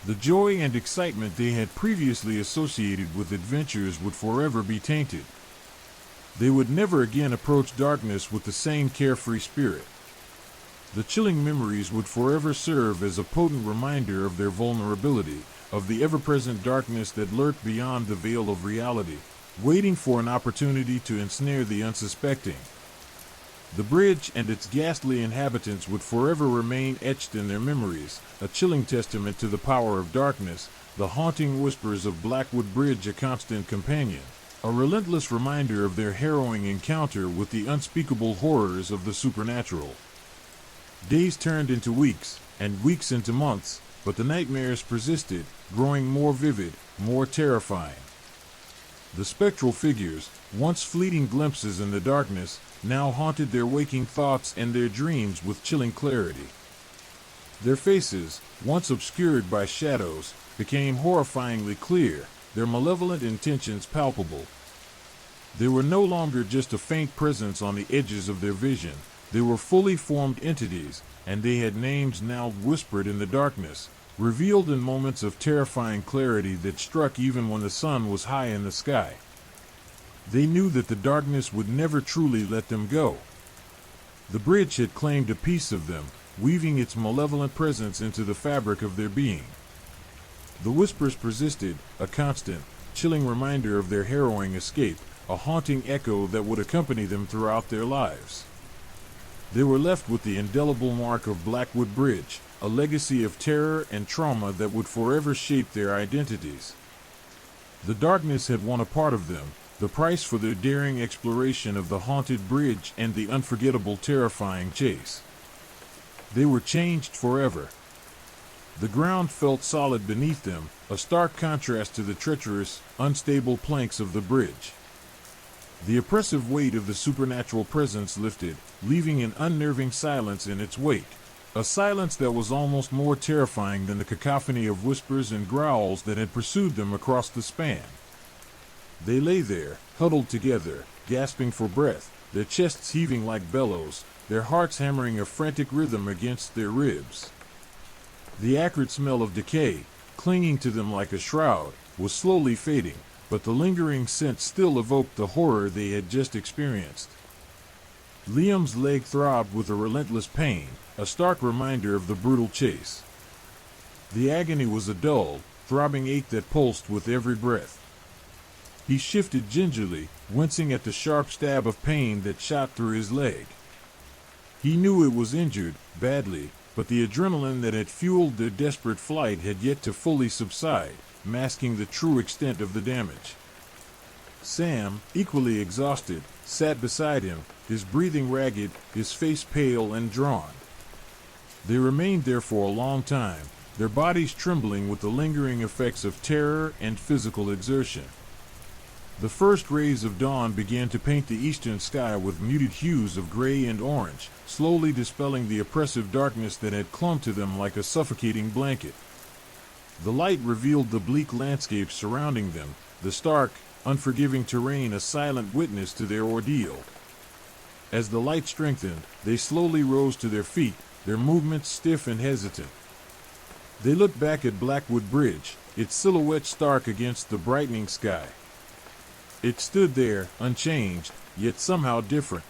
The joy and excitement they had previously associated with adventures would forever be tainted. They would never again approach darkness with the same carefree spirit. The chilling memories would forever serve as a potent reminder of their vulnerability, of the ever-present darkness that lurked beyond the veil of reality, waiting for an opportunity to ensnare the unsuspecting. The bridge and its ghastly inhabitants would forever remain etched in their memories, a chilling testament to the power of darkness, the haunting whispers of Blackwood Bridge a constant companion, a relentless reminder of their harrowing encounter with the unspeakable horrors of the supernatural. Days turned into weeks, and weeks into months, but the nightmares persisted, growing more vivid, more terrifying. The spectral figures, once fleeting glimpses in the darkness, now haunted their waking thoughts and their dreams with chilling clarity. Their faces, once obscured by shadows, became horrifyingly clear, their malevolent intentions palpable. They were no longer just a faint presence on the edges of their vision, they were fully formed entities, and they had names now whispered in the darkness, revealed in moments of terrifying clarity that struck even when the sun was high in the sky. They knew that the darkness would never truly let them go. The bridge had claimed a piece of them, weaving its malevolent presence into the fabric of their being. The whispers persisted, a constant, chilling reminder of their harrowing escape, a haunting echo that would accompany them throughout their lives. They were left with the indelible mark of Blackwood Bridge, a legacy of terror and trauma that would forever shape their identities. The darkness had won a part of them, the price for their daring exploration of the haunted bridge and the unforgettable, terrifying chase. They were changed forever. The ground felt solid beneath them, a stark contrast to the treacherous, unstable planks of the bridge. The oppressive weight of the supernatural presence lifted, leaving an unnerving silence in its wake, a silence that was almost more terrifying than the cacophony of whispers and growls that had pursued them across the span. They lay there, huddled together, gasping for breath, their chests heaving like bellows, their hearts hammering a frantic rhythm against their ribs. The acrid smell of decay, clinging to them like a shroud, was slowly fading, but the lingering scent still evoked the horror they had just experienced. Liam's leg throbbed with a relentless pain, a stark reminder of the brutal chase. The agony was a dull, throbbing ache that pulsed with every breath. He shifted gingerly, wincing at the sharp stab of pain that shot through his leg. He knew it was injured, badly, but the adrenaline that had fueled their desperate flight had yet to fully subside, masking the true extent of the damage. Sam, equally exhausted, sat beside him, his breathing ragged, his face pale and drawn. They remained there for a long time, their bodies trembling with the lingering effects of terror and physical exertion. The first rays of dawn began to paint the eastern sky with muted hues of gray and orange, slowly dispelling the oppressive darkness that had clung to them like a suffocating blanket. The light revealed the bleak landscape surrounding them, the stark, unforgiving terrain a silent witness to their ordeal. As the light strengthened, they slowly rose to their feet, their movements stiff and hesitant. They looked back at Blackwood Bridge, its silhouette stark against the brightening sky. It stood there, unchanged, yet somehow different.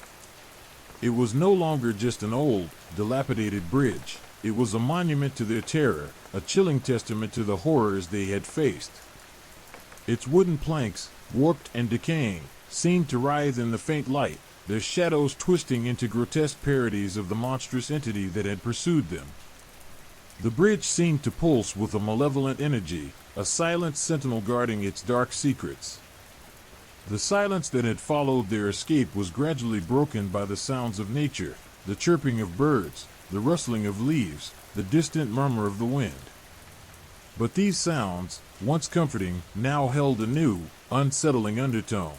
It was no longer just an old, dilapidated bridge. It was a monument to their terror, a chilling testament to the horrors they had faced. Its wooden planks, warped and decaying, seemed to writhe in the faint light, their shadows twisting into grotesque parodies of the monstrous entity that had pursued them. The bridge seemed to pulse with a malevolent energy, a silent sentinel guarding its dark secrets. The silence that had followed their escape was gradually broken by the sounds of nature, the chirping of birds, the rustling of leaves, the distant murmur of the wind. But these sounds, once comforting, now held a new, unsettling undertone.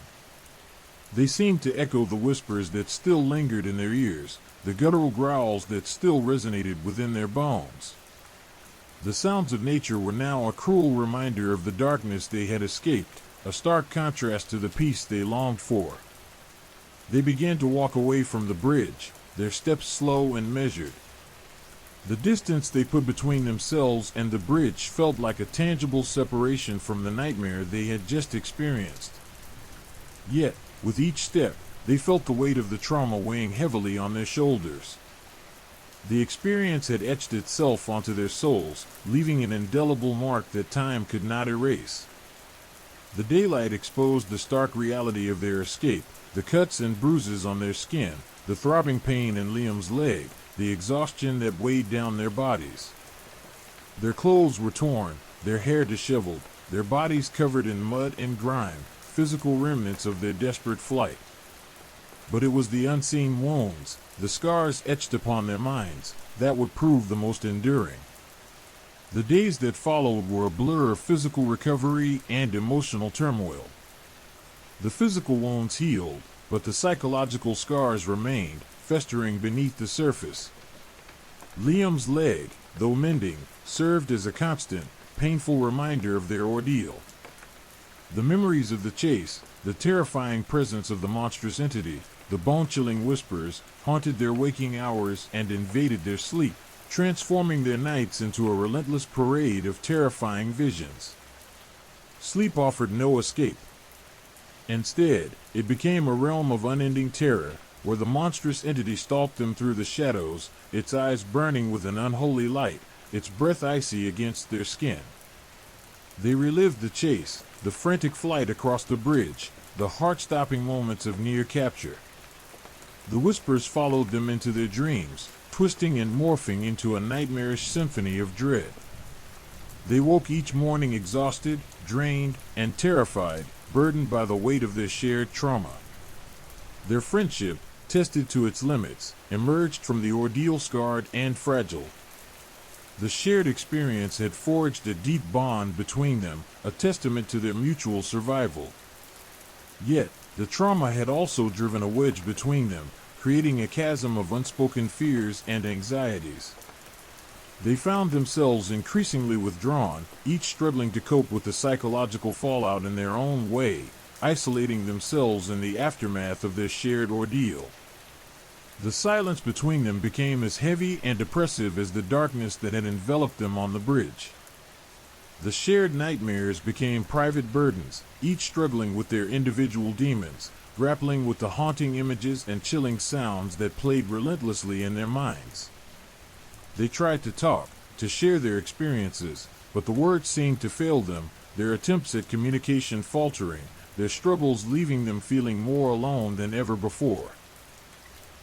They seemed to echo the whispers that still lingered in their ears, the guttural growls that still resonated within their bones. The sounds of nature were now a cruel reminder of the darkness they had escaped, a stark contrast to the peace they longed for. They began to walk away from the bridge, their steps slow and measured. The distance they put between themselves and the bridge felt like a tangible separation from the nightmare they had just experienced. Yet, with each step, they felt the weight of the trauma weighing heavily on their shoulders. The experience had etched itself onto their souls, leaving an indelible mark that time could not erase. The daylight exposed the stark reality of their escape, the cuts and bruises on their skin, the throbbing pain in Liam's leg, the exhaustion that weighed down their bodies. Their clothes were torn, their hair disheveled, their bodies covered in mud and grime, physical remnants of their desperate flight. But it was the unseen wounds, the scars etched upon their minds, that would prove the most enduring. The days that followed were a blur of physical recovery and emotional turmoil. The physical wounds healed, but the psychological scars remained, festering beneath the surface. Liam's leg, though mending, served as a constant, painful reminder of their ordeal. The memories of the chase, the terrifying presence of the monstrous entity, the bone-chilling whispers, haunted their waking hours and invaded their sleep, transforming their nights into a relentless parade of terrifying visions. Sleep offered no escape. Instead, it became a realm of unending terror, where the monstrous entity stalked them through the shadows, its eyes burning with an unholy light, its breath icy against their skin. They relived the chase, the frantic flight across the bridge, the heart-stopping moments of near capture. The whispers followed them into their dreams, twisting and morphing into a nightmarish symphony of dread. They woke each morning exhausted, drained, and terrified, burdened by the weight of their shared trauma. Their friendship, tested to its limits, emerged from the ordeal scarred and fragile. The shared experience had forged a deep bond between them, a testament to their mutual survival. Yet, the trauma had also driven a wedge between them, creating a chasm of unspoken fears and anxieties. They found themselves increasingly withdrawn, each struggling to cope with the psychological fallout in their own way, isolating themselves in the aftermath of their shared ordeal. The silence between them became as heavy and oppressive as the darkness that had enveloped them on the bridge. The shared nightmares became private burdens, each struggling with their individual demons, grappling with the haunting images and chilling sounds that played relentlessly in their minds. They tried to talk, to share their experiences, but the words seemed to fail them, their attempts at communication faltering, their struggles leaving them feeling more alone than ever before.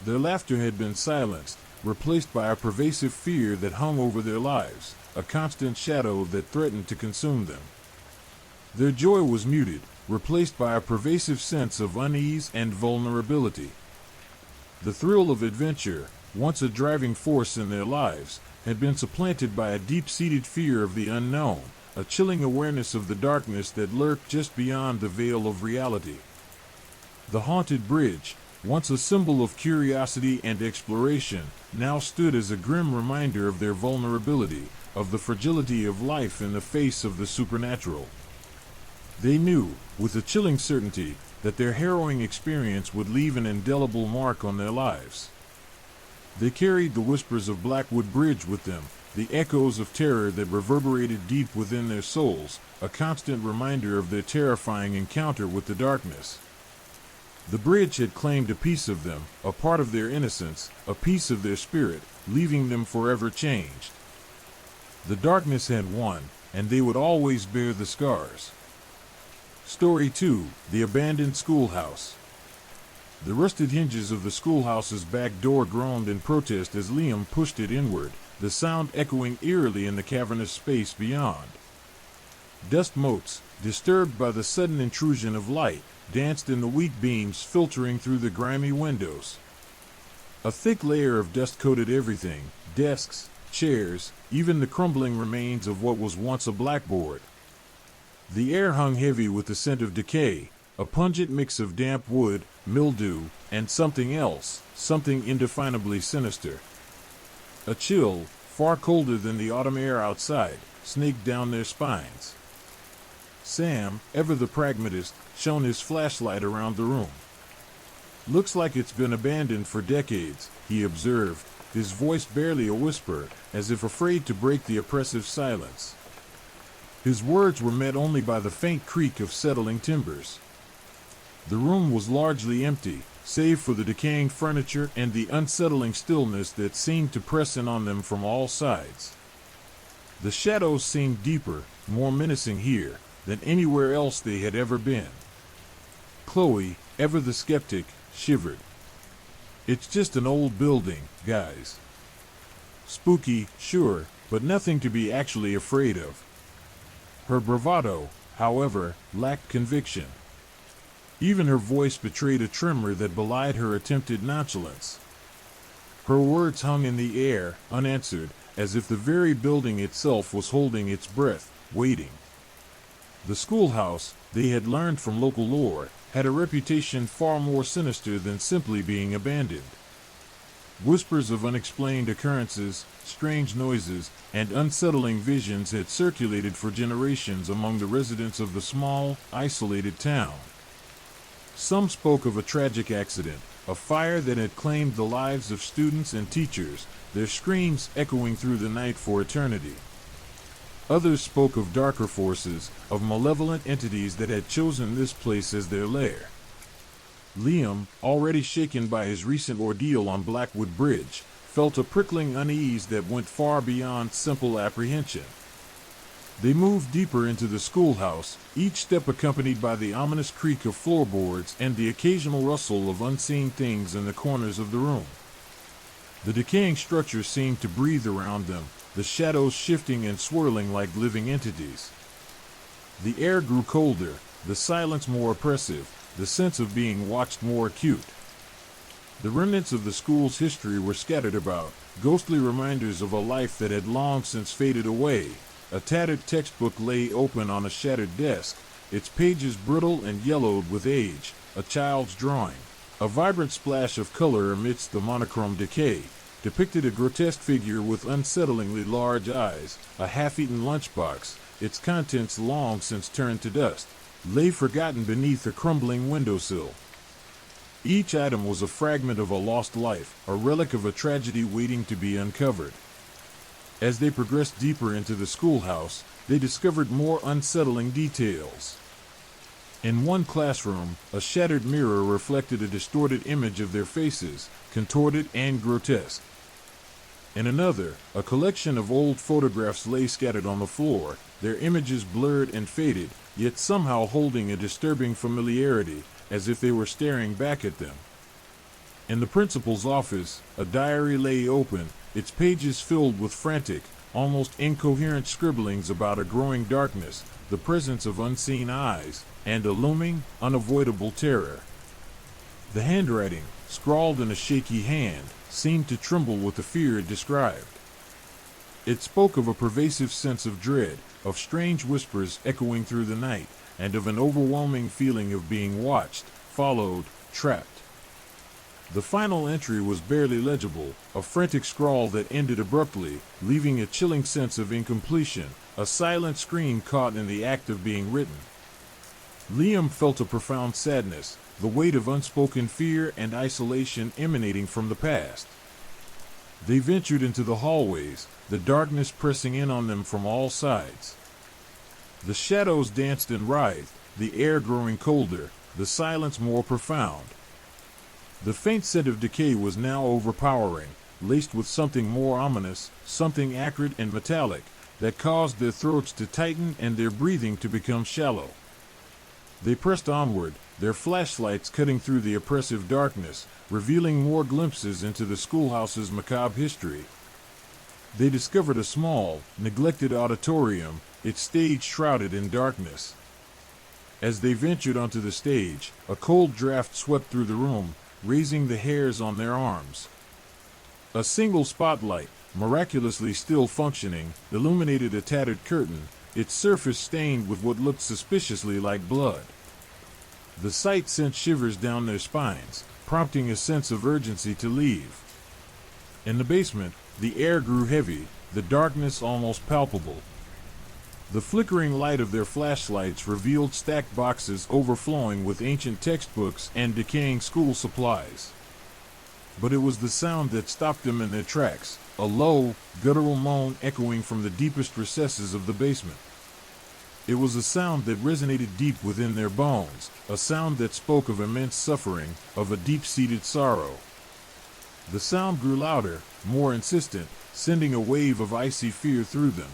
Their laughter had been silenced, replaced by a pervasive fear that hung over their lives, a constant shadow that threatened to consume them. Their joy was muted, replaced by a pervasive sense of unease and vulnerability. The thrill of adventure, once a driving force in their lives, had been supplanted by a deep-seated fear of the unknown, a chilling awareness of the darkness that lurked just beyond the veil of reality. The haunted bridge, once a symbol of curiosity and exploration, now stood as a grim reminder of their vulnerability, of the fragility of life in the face of the supernatural. They knew, with a chilling certainty, that their harrowing experience would leave an indelible mark on their lives. They carried the whispers of Blackwood Bridge with them, the echoes of terror that reverberated deep within their souls, a constant reminder of their terrifying encounter with the darkness. The bridge had claimed a piece of them, a part of their innocence, a piece of their spirit, leaving them forever changed. The darkness had won, and they would always bear the scars. Story 2: The Abandoned Schoolhouse. The rusted hinges of the schoolhouse's back door groaned in protest as Liam pushed it inward, the sound echoing eerily in the cavernous space beyond. Dust motes, disturbed by the sudden intrusion of light, danced in the weak beams filtering through the grimy windows. A thick layer of dust coated everything, desks, chairs, even the crumbling remains of what was once a blackboard. The air hung heavy with the scent of decay, a pungent mix of damp wood, mildew, and something else, something indefinably sinister. A chill, far colder than the autumn air outside, snaked down their spines. Sam, ever the pragmatist, shone his flashlight around the room. "Looks like it's been abandoned for decades," he observed, his voice barely a whisper, as if afraid to break the oppressive silence. His words were met only by the faint creak of settling timbers. The room was largely empty, save for the decaying furniture and the unsettling stillness that seemed to press in on them from all sides. The shadows seemed deeper, more menacing here, than anywhere else they had ever been. Chloe, ever the skeptic, shivered. It's just an old building, guys. Spooky, sure, but nothing to be actually afraid of. Her bravado, however, lacked conviction. Even her voice betrayed a tremor that belied her attempted nonchalance. Her words hung in the air, unanswered, as if the very building itself was holding its breath, waiting. The schoolhouse, they had learned from local lore, had a reputation far more sinister than simply being abandoned. Whispers of unexplained occurrences, strange noises, and unsettling visions had circulated for generations among the residents of the small, isolated town. Some spoke of a tragic accident, a fire that had claimed the lives of students and teachers, their screams echoing through the night for eternity. Others spoke of darker forces, of malevolent entities that had chosen this place as their lair. Liam, already shaken by his recent ordeal on Blackwood Bridge, felt a prickling unease that went far beyond simple apprehension. They moved deeper into the schoolhouse, each step accompanied by the ominous creak of floorboards and the occasional rustle of unseen things in the corners of the room. The decaying structure seemed to breathe around them, the shadows shifting and swirling like living entities. The air grew colder, the silence more oppressive, the sense of being watched more acute. The remnants of the school's history were scattered about, ghostly reminders of a life that had long since faded away. A tattered textbook lay open on a shattered desk, its pages brittle and yellowed with age, a child's drawing. A vibrant splash of color amidst the monochrome decay depicted a grotesque figure with unsettlingly large eyes, a half-eaten lunchbox, its contents long since turned to dust, lay forgotten beneath a crumbling windowsill. Each item was a fragment of a lost life, a relic of a tragedy waiting to be uncovered. As they progressed deeper into the schoolhouse, they discovered more unsettling details. In one classroom, a shattered mirror reflected a distorted image of their faces, contorted and grotesque. In another, a collection of old photographs lay scattered on the floor, their images blurred and faded, yet somehow holding a disturbing familiarity, as if they were staring back at them. In the principal's office, a diary lay open, its pages filled with frantic, almost incoherent scribblings about a growing darkness, the presence of unseen eyes, and a looming, unavoidable terror. The handwriting, scrawled in a shaky hand, seemed to tremble with the fear it described. It spoke of a pervasive sense of dread, of strange whispers echoing through the night, and of an overwhelming feeling of being watched, followed, trapped. The final entry was barely legible, a frantic scrawl that ended abruptly, leaving a chilling sense of incompletion, a silent scream caught in the act of being written. Liam felt a profound sadness, the weight of unspoken fear and isolation emanating from the past. They ventured into the hallways, the darkness pressing in on them from all sides. The shadows danced and writhed, the air growing colder, the silence more profound. The faint scent of decay was now overpowering, laced with something more ominous, something acrid and metallic, that caused their throats to tighten and their breathing to become shallow. They pressed onward, their flashlights cutting through the oppressive darkness, revealing more glimpses into the schoolhouse's macabre history. They discovered a small, neglected auditorium, its stage shrouded in darkness. As they ventured onto the stage, a cold draft swept through the room, raising the hairs on their arms. A single spotlight, miraculously still functioning, illuminated a tattered curtain, its surface stained with what looked suspiciously like blood. The sight sent shivers down their spines, prompting a sense of urgency to leave. In the basement, the air grew heavy, the darkness almost palpable. The flickering light of their flashlights revealed stacked boxes overflowing with ancient textbooks and decaying school supplies. But it was the sound that stopped them in their tracks, a low, guttural moan echoing from the deepest recesses of the basement. It was a sound that resonated deep within their bones, a sound that spoke of immense suffering, of a deep-seated sorrow. The sound grew louder, more insistent, sending a wave of icy fear through them.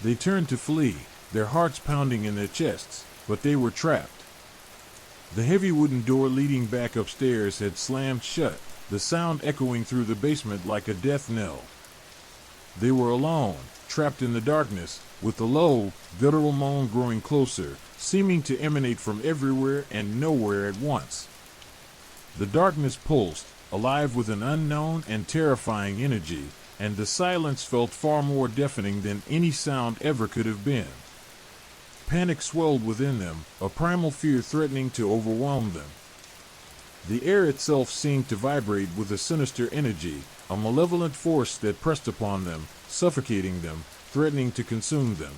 They turned to flee, their hearts pounding in their chests, but they were trapped. The heavy wooden door leading back upstairs had slammed shut, the sound echoing through the basement like a death knell. They were alone, trapped in the darkness, with the low, guttural moan growing closer, seeming to emanate from everywhere and nowhere at once. The darkness pulsed, alive with an unknown and terrifying energy, and the silence felt far more deafening than any sound ever could have been. Panic swelled within them, a primal fear threatening to overwhelm them. The air itself seemed to vibrate with a sinister energy, a malevolent force that pressed upon them, suffocating them, threatening to consume them.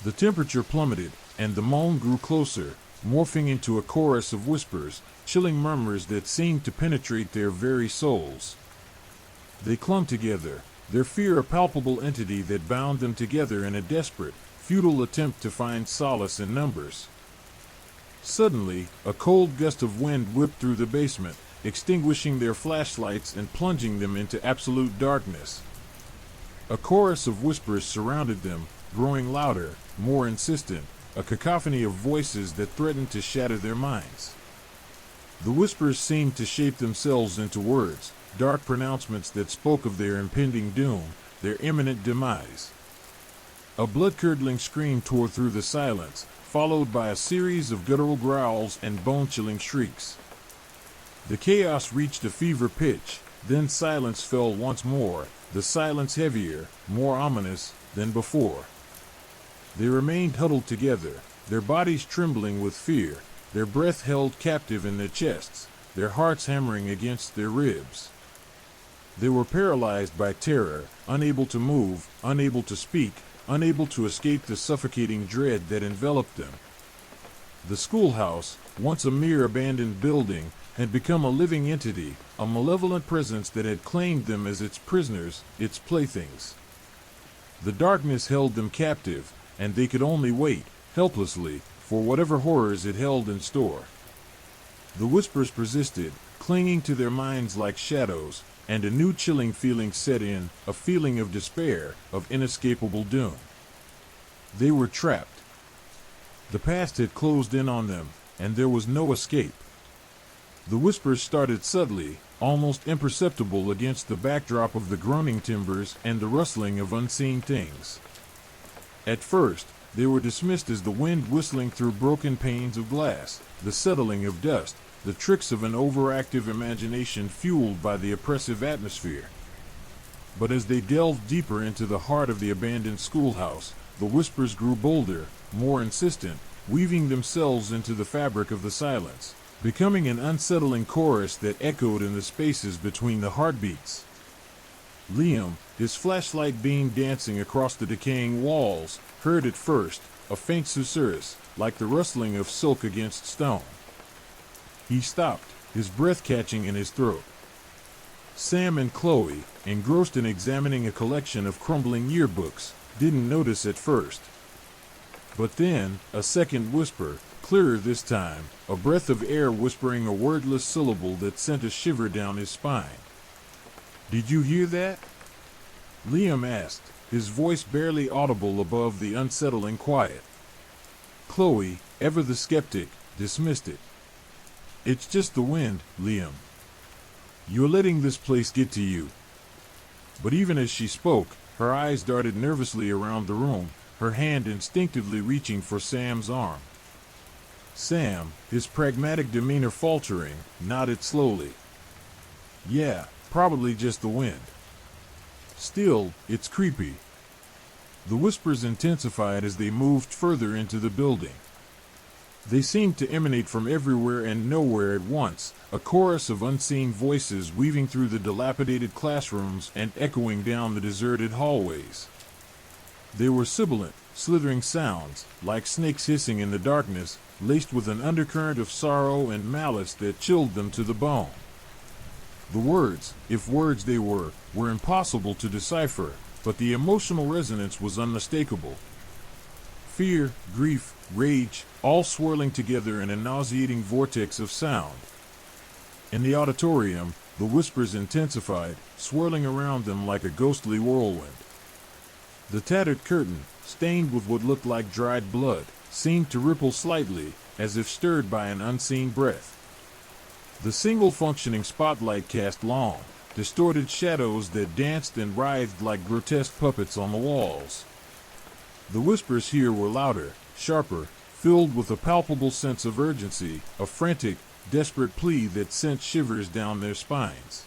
The temperature plummeted, and the moan grew closer, morphing into a chorus of whispers, chilling murmurs that seemed to penetrate their very souls. They clung together, their fear a palpable entity that bound them together in a desperate, futile attempt to find solace in numbers. Suddenly, a cold gust of wind whipped through the basement, extinguishing their flashlights and plunging them into absolute darkness. A chorus of whispers surrounded them, growing louder, more insistent, a cacophony of voices that threatened to shatter their minds. The whispers seemed to shape themselves into words, dark pronouncements that spoke of their impending doom, their imminent demise. A blood-curdling scream tore through the silence, followed by a series of guttural growls and bone-chilling shrieks. The chaos reached a fever pitch, then silence fell once more, the silence heavier, more ominous than before. They remained huddled together, their bodies trembling with fear, their breath held captive in their chests, their hearts hammering against their ribs. They were paralyzed by terror, unable to move, unable to speak, unable to escape the suffocating dread that enveloped them. The schoolhouse, once a mere abandoned building, had become a living entity, a malevolent presence that had claimed them as its prisoners, its playthings. The darkness held them captive, and they could only wait, helplessly, for whatever horrors it held in store. The whispers persisted, clinging to their minds like shadows, and a new chilling feeling set in, a feeling of despair, of inescapable doom. They were trapped. The past had closed in on them, and there was no escape. The whispers started subtly, almost imperceptible against the backdrop of the groaning timbers and the rustling of unseen things. At first, they were dismissed as the wind whistling through broken panes of glass, the settling of dust, the tricks of an overactive imagination fueled by the oppressive atmosphere. But as they delved deeper into the heart of the abandoned schoolhouse, the whispers grew bolder, more insistent, weaving themselves into the fabric of the silence, becoming an unsettling chorus that echoed in the spaces between the heartbeats. Liam, his flashlight beam dancing across the decaying walls, heard at first a faint susurrus, like the rustling of silk against stone. He stopped, his breath catching in his throat. Sam and Chloe, engrossed in examining a collection of crumbling yearbooks, didn't notice at first. But then, a second whisper, clearer this time, a breath of air whispering a wordless syllable that sent a shiver down his spine. "Did you hear that?" Liam asked, his voice barely audible above the unsettling quiet. Chloe, ever the skeptic, dismissed it. "It's just the wind, Liam. You're letting this place get to you." But even as she spoke, her eyes darted nervously around the room, her hand instinctively reaching for Sam's arm. Sam, his pragmatic demeanor faltering, nodded slowly. "Yeah, probably just the wind. Still, it's creepy." The whispers intensified as they moved further into the building. They seemed to emanate from everywhere and nowhere at once, a chorus of unseen voices weaving through the dilapidated classrooms and echoing down the deserted hallways. They were sibilant, slithering sounds, like snakes hissing in the darkness, laced with an undercurrent of sorrow and malice that chilled them to the bone. The words, if words they were impossible to decipher, but the emotional resonance was unmistakable. Fear, grief, rage, all swirling together in a nauseating vortex of sound. In the auditorium, the whispers intensified, swirling around them like a ghostly whirlwind. The tattered curtain, stained with what looked like dried blood, seemed to ripple slightly, as if stirred by an unseen breath. The single functioning spotlight cast long, distorted shadows that danced and writhed like grotesque puppets on the walls. The whispers here were louder, sharper, filled with a palpable sense of urgency, a frantic, desperate plea that sent shivers down their spines.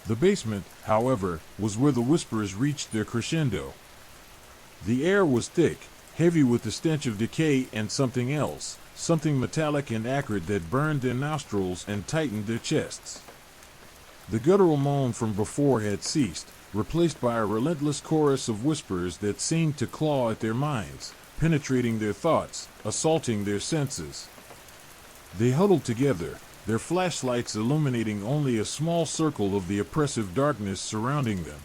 The basement, however, was where the whispers reached their crescendo. The air was thick, heavy with the stench of decay and something else, something metallic and acrid that burned their nostrils and tightened their chests. The guttural moan from before had ceased, replaced by a relentless chorus of whispers that seemed to claw at their minds, penetrating their thoughts, assaulting their senses. They huddled together, their flashlights illuminating only a small circle of the oppressive darkness surrounding them.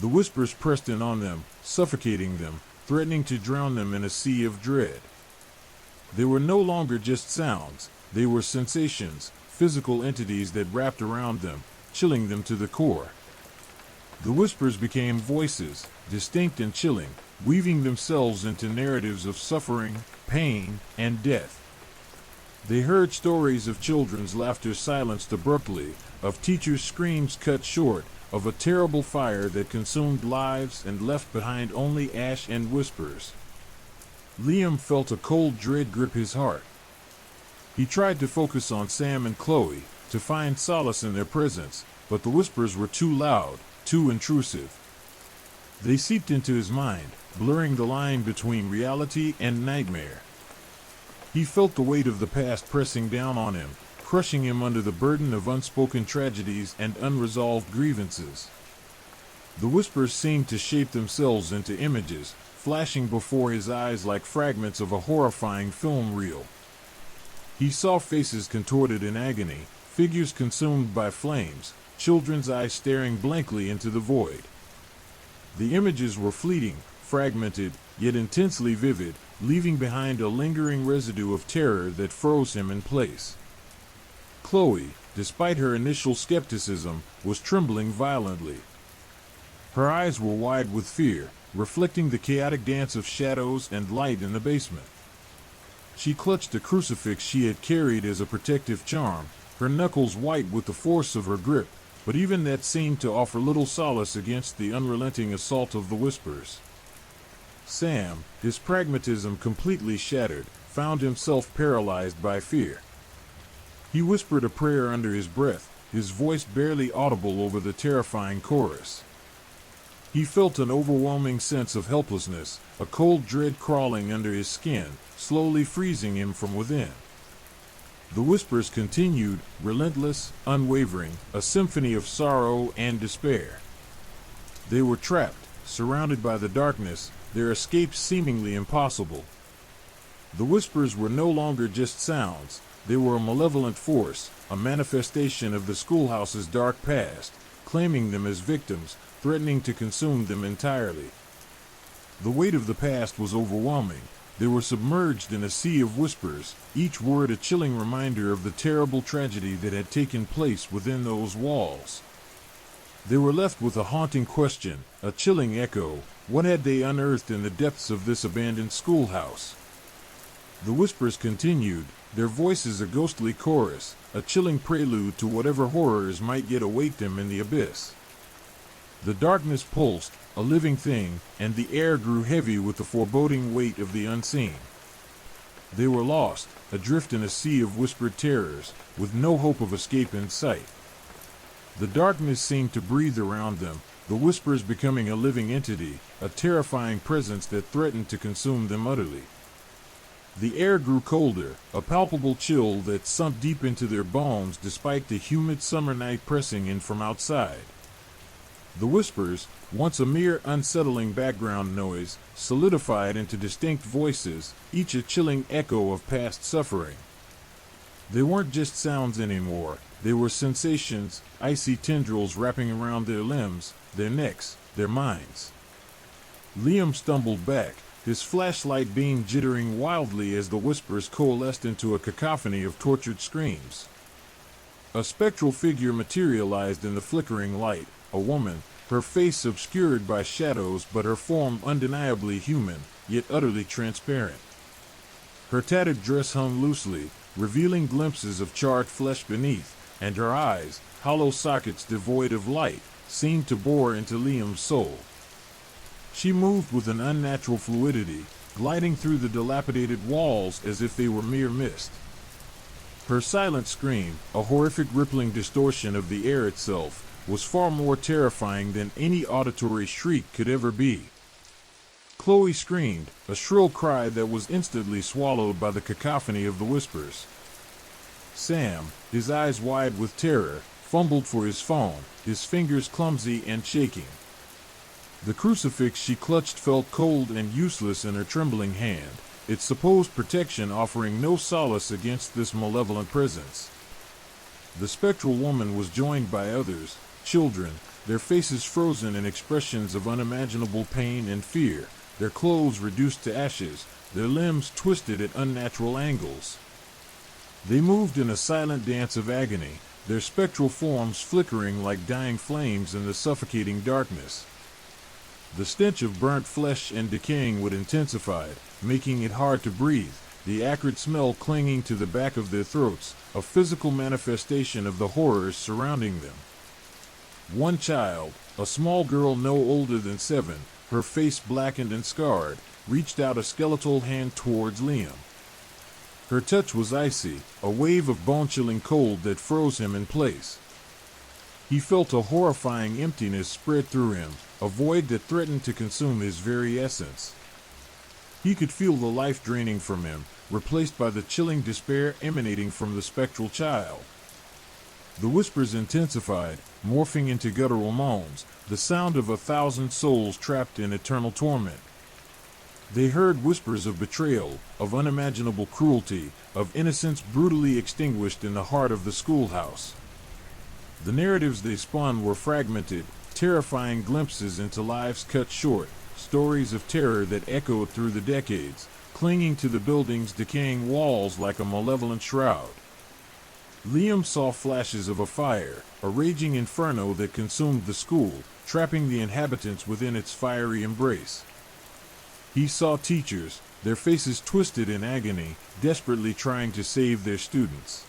The whispers pressed in on them, suffocating them, threatening to drown them in a sea of dread. They were no longer just sounds, they were sensations, physical entities that wrapped around them, chilling them to the core. The whispers became voices, distinct and chilling, weaving themselves into narratives of suffering, pain, and death. They heard stories of children's laughter silenced abruptly, of teachers' screams cut short, of a terrible fire that consumed lives and left behind only ash and whispers. Liam felt a cold dread grip his heart. He tried to focus on Sam and Chloe, to find solace in their presence, but the whispers were too loud, too intrusive. They seeped into his mind, blurring the line between reality and nightmare. He felt the weight of the past pressing down on him, crushing him under the burden of unspoken tragedies and unresolved grievances. The whispers seemed to shape themselves into images, flashing before his eyes like fragments of a horrifying film reel. He saw faces contorted in agony, figures consumed by flames, children's eyes staring blankly into the void. The images were fleeting, fragmented, yet intensely vivid, leaving behind a lingering residue of terror that froze him in place. Chloe, despite her initial skepticism, was trembling violently. Her eyes were wide with fear, reflecting the chaotic dance of shadows and light in the basement. She clutched a crucifix she had carried as a protective charm, her knuckles white with the force of her grip, but even that seemed to offer little solace against the unrelenting assault of the whispers. Sam, his pragmatism completely shattered, found himself paralyzed by fear. He whispered a prayer under his breath, his voice barely audible over the terrifying chorus. He felt an overwhelming sense of helplessness, a cold dread crawling under his skin, slowly freezing him from within. The whispers continued, relentless, unwavering, a symphony of sorrow and despair. They were trapped, surrounded by the darkness, their escape seemingly impossible. The whispers were no longer just sounds, they were a malevolent force, a manifestation of the schoolhouse's dark past, claiming them as victims, threatening to consume them entirely. The weight of the past was overwhelming. They were submerged in a sea of whispers, each word a chilling reminder of the terrible tragedy that had taken place within those walls. They were left with a haunting question, a chilling echo. What had they unearthed in the depths of this abandoned schoolhouse? The whispers continued, their voices a ghostly chorus, a chilling prelude to whatever horrors might yet await them in the abyss. The darkness pulsed, a living thing, and the air grew heavy with the foreboding weight of the unseen. They were lost, adrift in a sea of whispered terrors, with no hope of escape in sight. The darkness seemed to breathe around them, the whispers becoming a living entity, a terrifying presence that threatened to consume them utterly. The air grew colder, a palpable chill that sunk deep into their bones despite the humid summer night pressing in from outside. The whispers, once a mere unsettling background noise, solidified into distinct voices, each a chilling echo of past suffering. They weren't just sounds anymore, they were sensations, icy tendrils wrapping around their limbs, their necks, their minds. Liam stumbled back, his flashlight beam jittering wildly as the whispers coalesced into a cacophony of tortured screams. A spectral figure materialized in the flickering light, a woman, her face obscured by shadows but her form undeniably human, yet utterly transparent. Her tattered dress hung loosely, revealing glimpses of charred flesh beneath, and her eyes, hollow sockets devoid of light, seemed to bore into Liam's soul. She moved with an unnatural fluidity, gliding through the dilapidated walls as if they were mere mist. Her silent scream, a horrific rippling distortion of the air itself, was far more terrifying than any auditory shriek could ever be. Chloe screamed, a shrill cry that was instantly swallowed by the cacophony of the whispers. Sam, his eyes wide with terror, fumbled for his phone, his fingers clumsy and shaking. The crucifix she clutched felt cold and useless in her trembling hand, its supposed protection offering no solace against this malevolent presence. The spectral woman was joined by others, children, their faces frozen in expressions of unimaginable pain and fear, their clothes reduced to ashes, their limbs twisted at unnatural angles. They moved in a silent dance of agony, their spectral forms flickering like dying flames in the suffocating darkness. The stench of burnt flesh and decaying wood intensified, making it hard to breathe, the acrid smell clinging to the back of their throats, a physical manifestation of the horrors surrounding them. One child, a small girl no older than 7, her face blackened and scarred, reached out a skeletal hand towards Liam. Her touch was icy, a wave of bone-chilling cold that froze him in place. He felt a horrifying emptiness spread through him, a void that threatened to consume his very essence. He could feel the life draining from him, replaced by the chilling despair emanating from the spectral child. The whispers intensified, morphing into guttural moans, the sound of 1,000 souls trapped in eternal torment. They heard whispers of betrayal, of unimaginable cruelty, of innocence brutally extinguished in the heart of the schoolhouse. The narratives they spun were fragmented, terrifying glimpses into lives cut short, stories of terror that echoed through the decades, clinging to the building's decaying walls like a malevolent shroud. Liam saw flashes of a fire, a raging inferno that consumed the school, trapping the inhabitants within its fiery embrace. He saw teachers, their faces twisted in agony, desperately trying to save their students.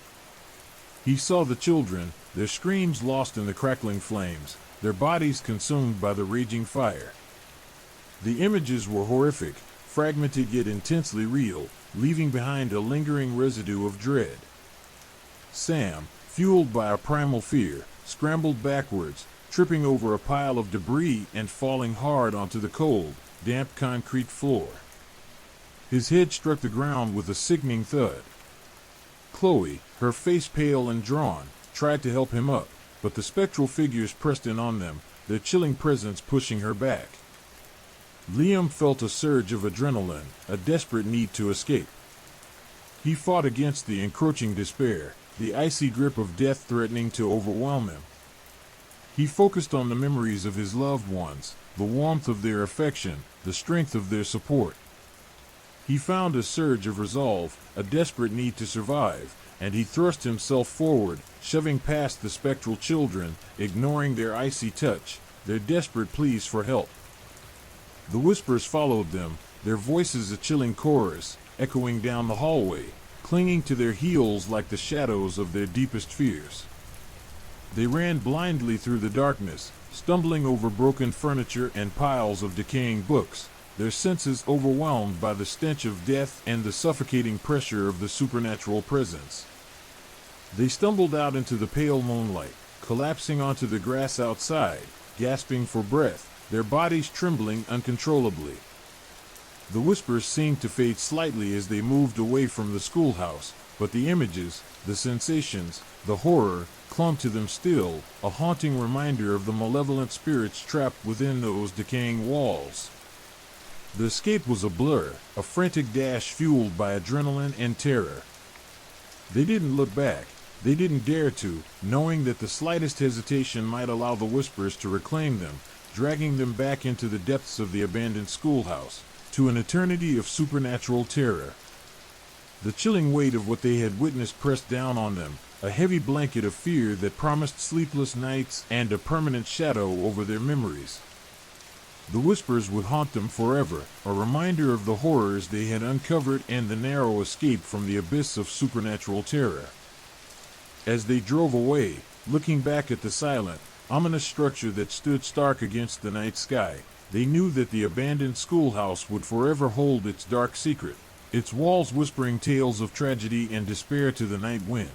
He saw the children, their screams lost in the crackling flames, their bodies consumed by the raging fire. The images were horrific, fragmented yet intensely real, leaving behind a lingering residue of dread. Sam, fueled by a primal fear, scrambled backwards, tripping over a pile of debris and falling hard onto the cold, damp concrete floor. His head struck the ground with a sickening thud. Chloe, her face pale and drawn, tried to help him up, but the spectral figures pressed in on them, their chilling presence pushing her back. Liam felt a surge of adrenaline, a desperate need to escape. He fought against the encroaching despair, the icy grip of death threatening to overwhelm him. He focused on the memories of his loved ones, the warmth of their affection, the strength of their support. He found a surge of resolve, a desperate need to survive, and he thrust himself forward, shoving past the spectral children, ignoring their icy touch, their desperate pleas for help. The whispers followed them, their voices a chilling chorus, echoing down the hallway, clinging to their heels like the shadows of their deepest fears. They ran blindly through the darkness, stumbling over broken furniture and piles of decaying books, their senses overwhelmed by the stench of death and the suffocating pressure of the supernatural presence. They stumbled out into the pale moonlight, collapsing onto the grass outside, gasping for breath, their bodies trembling uncontrollably. The whispers seemed to fade slightly as they moved away from the schoolhouse, but the images, the sensations, the horror, clung to them still, a haunting reminder of the malevolent spirits trapped within those decaying walls. The escape was a blur, a frantic dash fueled by adrenaline and terror. They didn't look back. They didn't dare to, knowing that the slightest hesitation might allow the whispers to reclaim them, dragging them back into the depths of the abandoned schoolhouse, to an eternity of supernatural terror. The chilling weight of what they had witnessed pressed down on them, a heavy blanket of fear that promised sleepless nights and a permanent shadow over their memories. The whispers would haunt them forever, a reminder of the horrors they had uncovered and the narrow escape from the abyss of supernatural terror. As they drove away, looking back at the silent, ominous structure that stood stark against the night sky, they knew that the abandoned schoolhouse would forever hold its dark secret, its walls whispering tales of tragedy and despair to the night wind.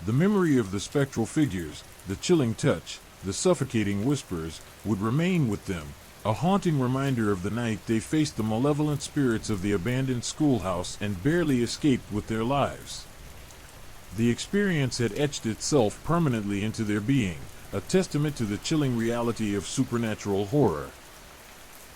The memory of the spectral figures, the chilling touch, the suffocating whispers, would remain with them, a haunting reminder of the night they faced the malevolent spirits of the abandoned schoolhouse and barely escaped with their lives. The experience had etched itself permanently into their being, a testament to the chilling reality of supernatural horror.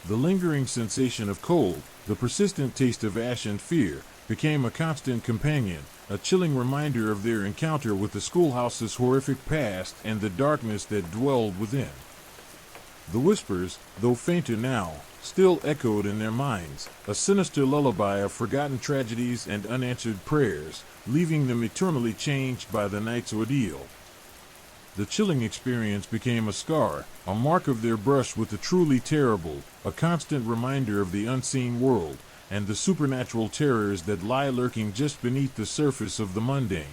The lingering sensation of cold, the persistent taste of ash and fear, became a constant companion, a chilling reminder of their encounter with the schoolhouse's horrific past and the darkness that dwelled within. The whispers, though fainter now, still echoed in their minds, a sinister lullaby of forgotten tragedies and unanswered prayers, leaving them eternally changed by the night's ordeal. The chilling experience became a scar, a mark of their brush with the truly terrible, a constant reminder of the unseen world, and the supernatural terrors that lie lurking just beneath the surface of the mundane.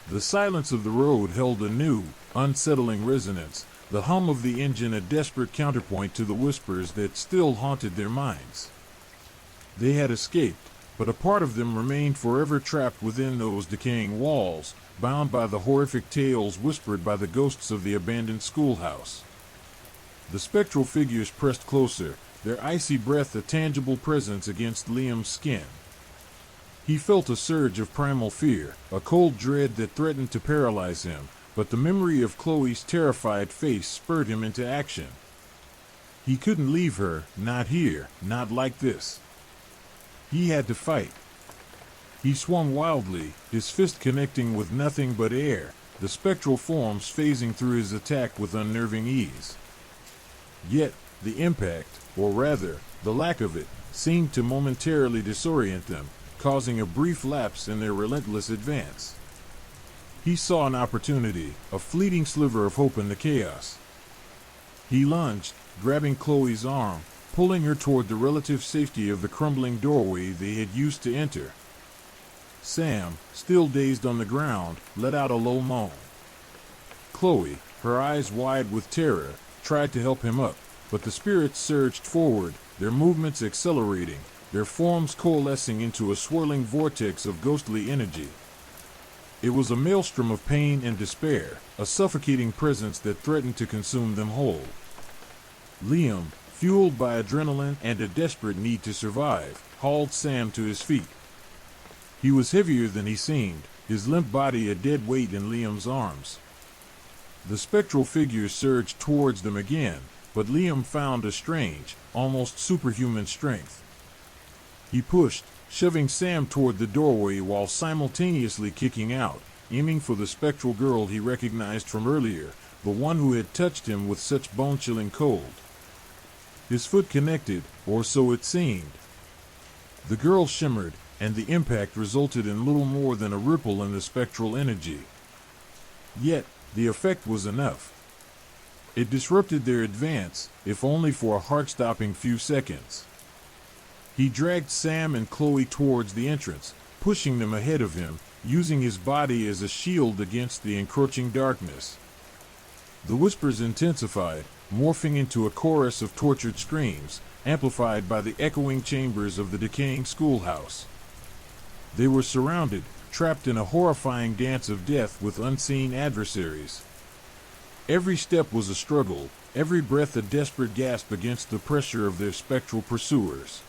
The silence of the road held a new, unsettling resonance, the hum of the engine a desperate counterpoint to the whispers that still haunted their minds. They had escaped, but a part of them remained forever trapped within those decaying walls, bound by the horrific tales whispered by the ghosts of the abandoned schoolhouse. The spectral figures pressed closer, their icy breath a tangible presence against Liam's skin. He felt a surge of primal fear, a cold dread that threatened to paralyze him, but the memory of Chloe's terrified face spurred him into action. He couldn't leave her, not here, not like this. He had to fight. He swung wildly, his fist connecting with nothing but air, the spectral forms phasing through his attack with unnerving ease. Yet, the impact, or rather, the lack of it, seemed to momentarily disorient them, causing a brief lapse in their relentless advance. He saw an opportunity, a fleeting sliver of hope in the chaos. He lunged, grabbing Chloe's arm, pulling her toward the relative safety of the crumbling doorway they had used to enter. Sam, still dazed on the ground, let out a low moan. Chloe, her eyes wide with terror, tried to help him up, but the spirits surged forward, their movements accelerating, their forms coalescing into a swirling vortex of ghostly energy. It was a maelstrom of pain and despair, a suffocating presence that threatened to consume them whole. Liam, fueled by adrenaline and a desperate need to survive, hauled Sam to his feet. He was heavier than he seemed, his limp body a dead weight in Liam's arms. The spectral figures surged towards them again, but Liam found a strange, almost superhuman strength. He pushed, shoving Sam toward the doorway while simultaneously kicking out, aiming for the spectral girl he recognized from earlier, the one who had touched him with such bone-chilling cold. His foot connected, or so it seemed. The girl shimmered, and the impact resulted in little more than a ripple in the spectral energy. Yet, the effect was enough. It disrupted their advance, if only for a heart-stopping few seconds. He dragged Sam and Chloe towards the entrance, pushing them ahead of him, using his body as a shield against the encroaching darkness. The whispers intensified, morphing into a chorus of tortured screams, amplified by the echoing chambers of the decaying schoolhouse. They were surrounded, trapped in a horrifying dance of death with unseen adversaries. Every step was a struggle, every breath a desperate gasp against the pressure of their spectral pursuers.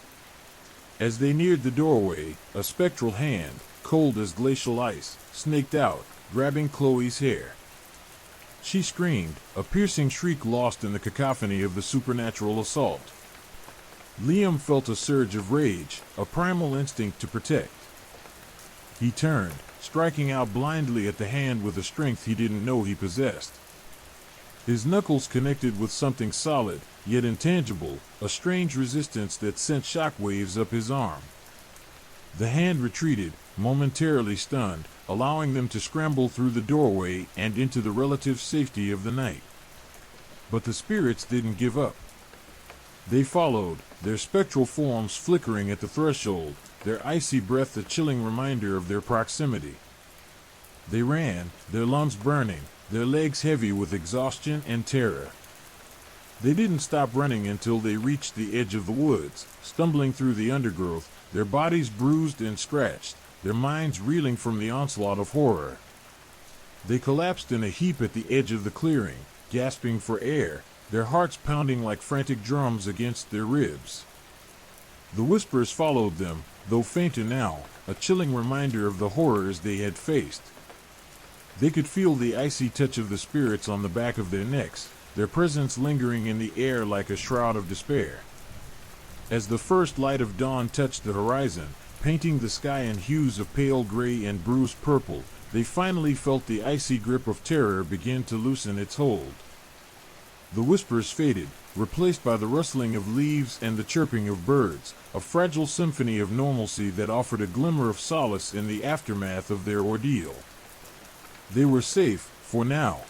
As they neared the doorway, a spectral hand, cold as glacial ice, snaked out, grabbing Chloe's hair. She screamed, a piercing shriek lost in the cacophony of the supernatural assault. Liam felt a surge of rage, a primal instinct to protect. He turned, striking out blindly at the hand with a strength he didn't know he possessed. His knuckles connected with something solid, yet intangible, a strange resistance that sent shockwaves up his arm. The hand retreated, momentarily stunned, allowing them to scramble through the doorway and into the relative safety of the night. But the spirits didn't give up. They followed, their spectral forms flickering at the threshold, their icy breath a chilling reminder of their proximity. They ran, their lungs burning, their legs heavy with exhaustion and terror. They didn't stop running until they reached the edge of the woods, stumbling through the undergrowth, their bodies bruised and scratched, their minds reeling from the onslaught of horror. They collapsed in a heap at the edge of the clearing, gasping for air, their hearts pounding like frantic drums against their ribs. The whispers followed them, though fainter now, a chilling reminder of the horrors they had faced. They could feel the icy touch of the spirits on the back of their necks, their presence lingering in the air like a shroud of despair. As the first light of dawn touched the horizon, painting the sky in hues of pale gray and bruised purple, they finally felt the icy grip of terror begin to loosen its hold. The whispers faded, replaced by the rustling of leaves and the chirping of birds, a fragile symphony of normalcy that offered a glimmer of solace in the aftermath of their ordeal. They were safe, for now.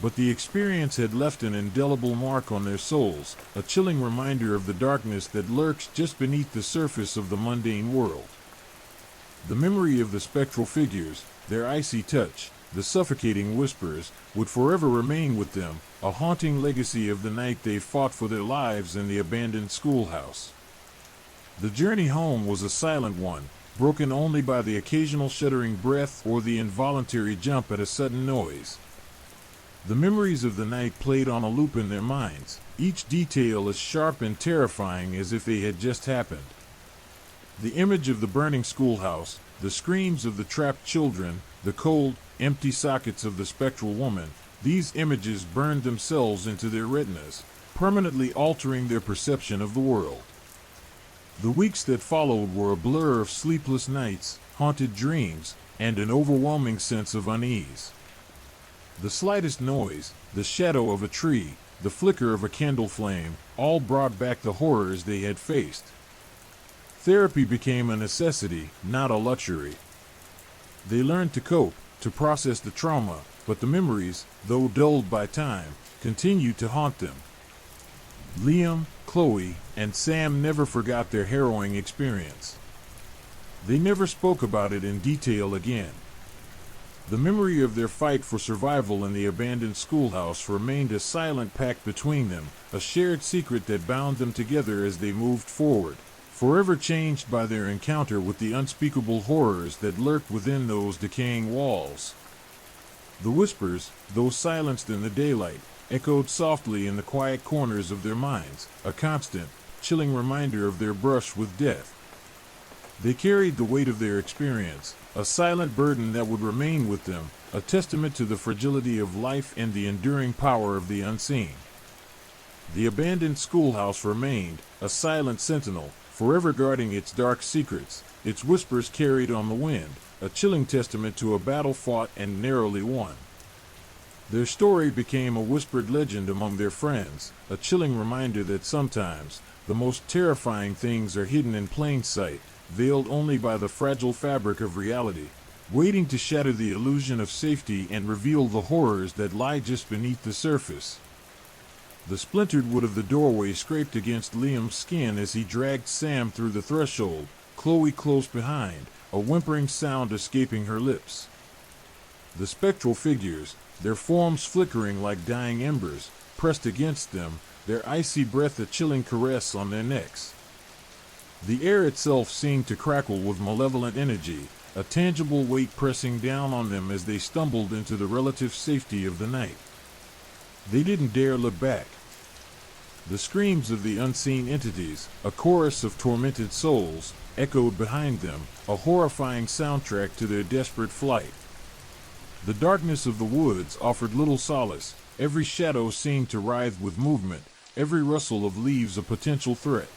But the experience had left an indelible mark on their souls, a chilling reminder of the darkness that lurks just beneath the surface of the mundane world. The memory of the spectral figures, their icy touch, the suffocating whispers, would forever remain with them, a haunting legacy of the night they fought for their lives in the abandoned schoolhouse. The journey home was a silent one, broken only by the occasional shuddering breath or the involuntary jump at a sudden noise. The memories of the night played on a loop in their minds, each detail as sharp and terrifying as if they had just happened. The image of the burning schoolhouse, the screams of the trapped children, the cold, empty sockets of the spectral woman, these images burned themselves into their retinas, permanently altering their perception of the world. The weeks that followed were a blur of sleepless nights, haunted dreams, and an overwhelming sense of unease. The slightest noise, the shadow of a tree, the flicker of a candle flame, all brought back the horrors they had faced. Therapy became a necessity, not a luxury. They learned to cope, to process the trauma, but the memories, though dulled by time, continued to haunt them. Liam, Chloe, and Sam never forgot their harrowing experience. They never spoke about it in detail again. The memory of their fight for survival in the abandoned schoolhouse remained a silent pact between them, a shared secret that bound them together as they moved forward, forever changed by their encounter with the unspeakable horrors that lurked within those decaying walls. The whispers, though silenced in the daylight, echoed softly in the quiet corners of their minds, a constant, chilling reminder of their brush with death. They carried the weight of their experience, a silent burden that would remain with them, a testament to the fragility of life and the enduring power of the unseen. The abandoned schoolhouse remained, a silent sentinel, forever guarding its dark secrets, its whispers carried on the wind, a chilling testament to a battle fought and narrowly won. Their story became a whispered legend among their friends, a chilling reminder that sometimes the most terrifying things are hidden in plain sight, veiled only by the fragile fabric of reality, waiting to shatter the illusion of safety and reveal the horrors that lie just beneath the surface. The splintered wood of the doorway scraped against Liam's skin as he dragged Sam through the threshold, Chloe close behind, a whimpering sound escaping her lips. The spectral figures, their forms flickering like dying embers, pressed against them, their icy breath a chilling caress on their necks. The air itself seemed to crackle with malevolent energy, a tangible weight pressing down on them as they stumbled into the relative safety of the night. They didn't dare look back. The screams of the unseen entities, a chorus of tormented souls, echoed behind them, a horrifying soundtrack to their desperate flight. The darkness of the woods offered little solace, every shadow seemed to writhe with movement, every rustle of leaves a potential threat.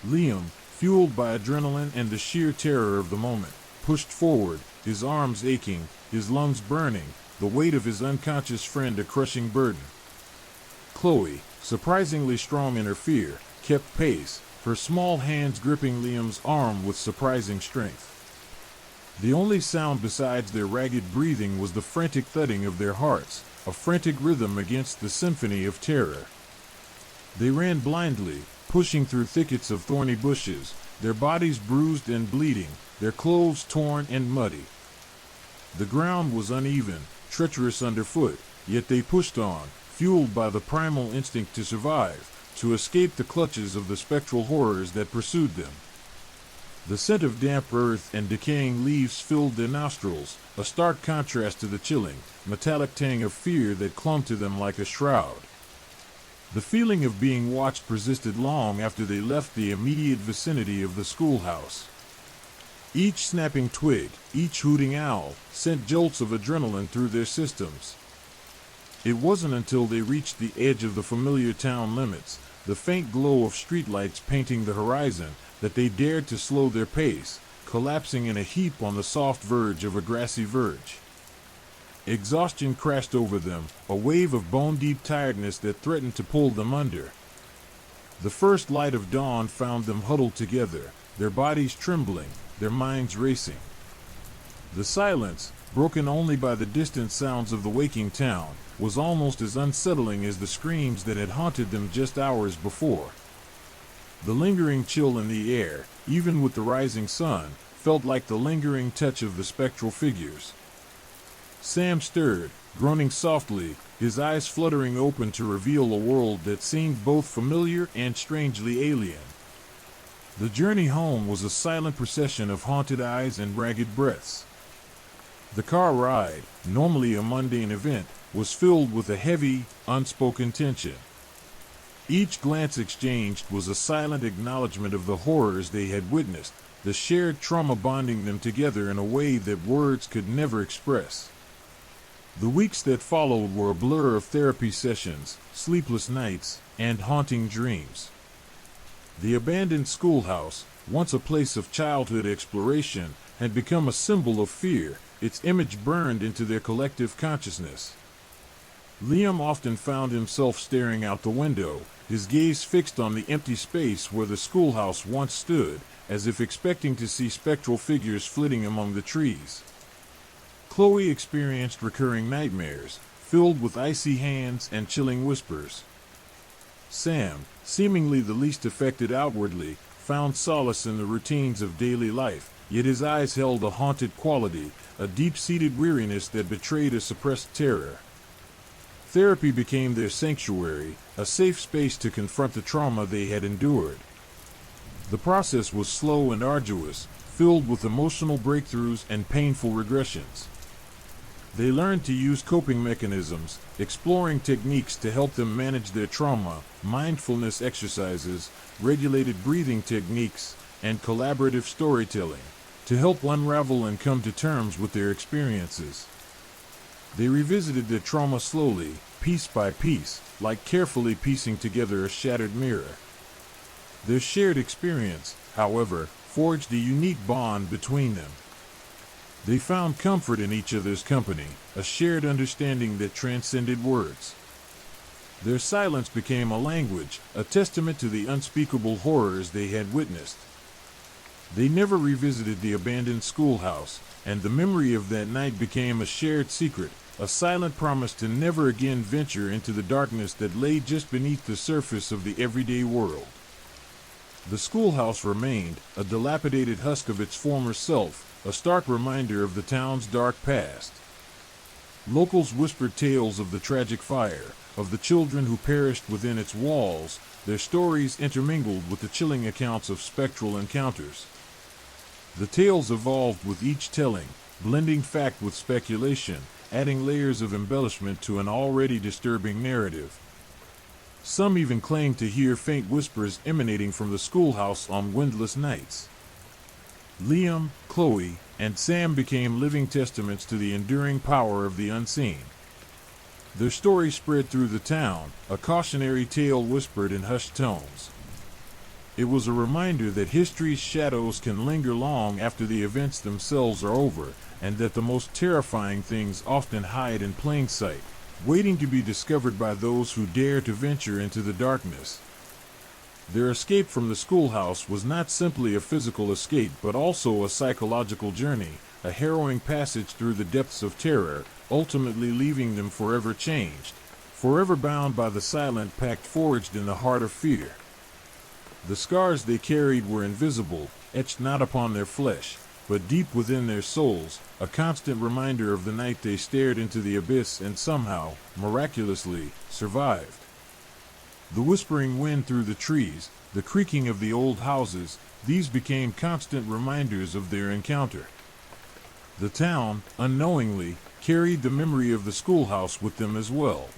Liam, fueled by adrenaline and the sheer terror of the moment, pushed forward, his arms aching, his lungs burning, the weight of his unconscious friend a crushing burden. Chloe, surprisingly strong in her fear, kept pace, her small hands gripping Liam's arm with surprising strength. The only sound besides their ragged breathing was the frantic thudding of their hearts, a frantic rhythm against the symphony of terror. They ran blindly, pushing through thickets of thorny bushes, their bodies bruised and bleeding, their clothes torn and muddy. The ground was uneven, treacherous underfoot, yet they pushed on, fueled by the primal instinct to survive, to escape the clutches of the spectral horrors that pursued them. The scent of damp earth and decaying leaves filled their nostrils, a stark contrast to the chilling, metallic tang of fear that clung to them like a shroud. The feeling of being watched persisted long after they left the immediate vicinity of the schoolhouse. Each snapping twig, each hooting owl, sent jolts of adrenaline through their systems. It wasn't until they reached the edge of the familiar town limits, the faint glow of streetlights painting the horizon, that they dared to slow their pace, collapsing in a heap on the soft verge of a grassy verge. Exhaustion crashed over them, a wave of bone-deep tiredness that threatened to pull them under. The first light of dawn found them huddled together, their bodies trembling, their minds racing. The silence, broken only by the distant sounds of the waking town, was almost as unsettling as the screams that had haunted them just hours before. The lingering chill in the air, even with the rising sun, felt like the lingering touch of the spectral figures. Sam stirred, groaning softly, his eyes fluttering open to reveal a world that seemed both familiar and strangely alien. The journey home was a silent procession of haunted eyes and ragged breaths. The car ride, normally a mundane event, was filled with a heavy, unspoken tension. Each glance exchanged was a silent acknowledgement of the horrors they had witnessed, the shared trauma bonding them together in a way that words could never express. The weeks that followed were a blur of therapy sessions, sleepless nights, and haunting dreams. The abandoned schoolhouse, once a place of childhood exploration, had become a symbol of fear, its image burned into their collective consciousness. Liam often found himself staring out the window, his gaze fixed on the empty space where the schoolhouse once stood, as if expecting to see spectral figures flitting among the trees. Chloe experienced recurring nightmares, filled with icy hands and chilling whispers. Sam, seemingly the least affected outwardly, found solace in the routines of daily life, yet his eyes held a haunted quality, a deep-seated weariness that betrayed a suppressed terror. Therapy became their sanctuary, a safe space to confront the trauma they had endured. The process was slow and arduous, filled with emotional breakthroughs and painful regressions. They learned to use coping mechanisms, exploring techniques to help them manage their trauma, mindfulness exercises, regulated breathing techniques, and collaborative storytelling, to help unravel and come to terms with their experiences. They revisited their trauma slowly, piece by piece, like carefully piecing together a shattered mirror. Their shared experience, however, forged a unique bond between them. They found comfort in each other's company, a shared understanding that transcended words. Their silence became a language, a testament to the unspeakable horrors they had witnessed. They never revisited the abandoned schoolhouse, and the memory of that night became a shared secret, a silent promise to never again venture into the darkness that lay just beneath the surface of the everyday world. The schoolhouse remained, a dilapidated husk of its former self, a stark reminder of the town's dark past. Locals whispered tales of the tragic fire, of the children who perished within its walls, their stories intermingled with the chilling accounts of spectral encounters. The tales evolved with each telling, blending fact with speculation, adding layers of embellishment to an already disturbing narrative. Some even claimed to hear faint whispers emanating from the schoolhouse on windless nights. Liam, Chloe, and Sam became living testaments to the enduring power of the unseen. Their story spread through the town, a cautionary tale whispered in hushed tones. It was a reminder that history's shadows can linger long after the events themselves are over, and that the most terrifying things often hide in plain sight, waiting to be discovered by those who dare to venture into the darkness. Their escape from the schoolhouse was not simply a physical escape but also a psychological journey, a harrowing passage through the depths of terror, ultimately leaving them forever changed, forever bound by the silent pact forged in the heart of fear. The scars they carried were invisible, etched not upon their flesh, but deep within their souls, a constant reminder of the night they stared into the abyss and somehow, miraculously, survived. The whispering wind through the trees, the creaking of the old houses, these became constant reminders of their encounter. The town, unknowingly, carried the memory of the schoolhouse with them as well.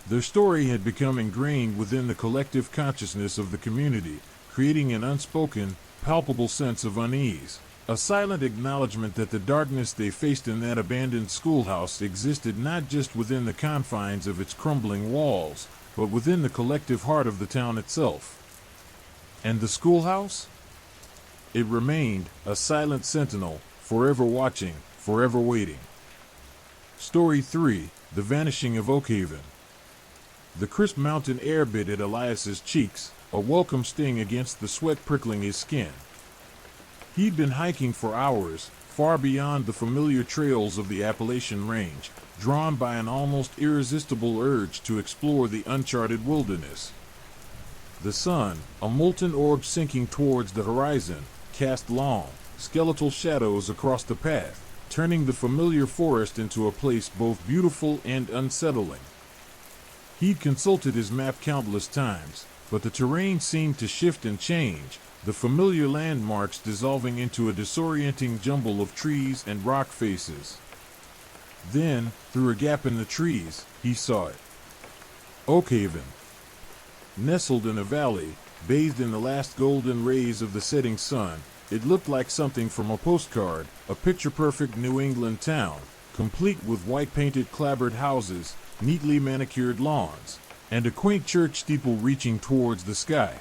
Their story had become ingrained within the collective consciousness of the community, creating an unspoken, palpable sense of unease, a silent acknowledgement that the darkness they faced in that abandoned schoolhouse existed not just within the confines of its crumbling walls, but within the collective heart of the town itself. And the schoolhouse? It remained a silent sentinel, forever watching, forever waiting. Story 3: The Vanishing of Oakhaven. The crisp mountain air bit at Elias's cheeks, a welcome sting against the sweat prickling his skin. He'd been hiking for hours, far beyond the familiar trails of the Appalachian Range, drawn by an almost irresistible urge to explore the uncharted wilderness. The sun, a molten orb sinking towards the horizon, cast long, skeletal shadows across the path, turning the familiar forest into a place both beautiful and unsettling. He'd consulted his map countless times, but the terrain seemed to shift and change, the familiar landmarks dissolving into a disorienting jumble of trees and rock faces. Then, through a gap in the trees, he saw it. Oakhaven. Nestled in a valley, bathed in the last golden rays of the setting sun, it looked like something from a postcard, a picture-perfect New England town, complete with white-painted clapboard houses, neatly manicured lawns, and a quaint church steeple reaching towards the sky.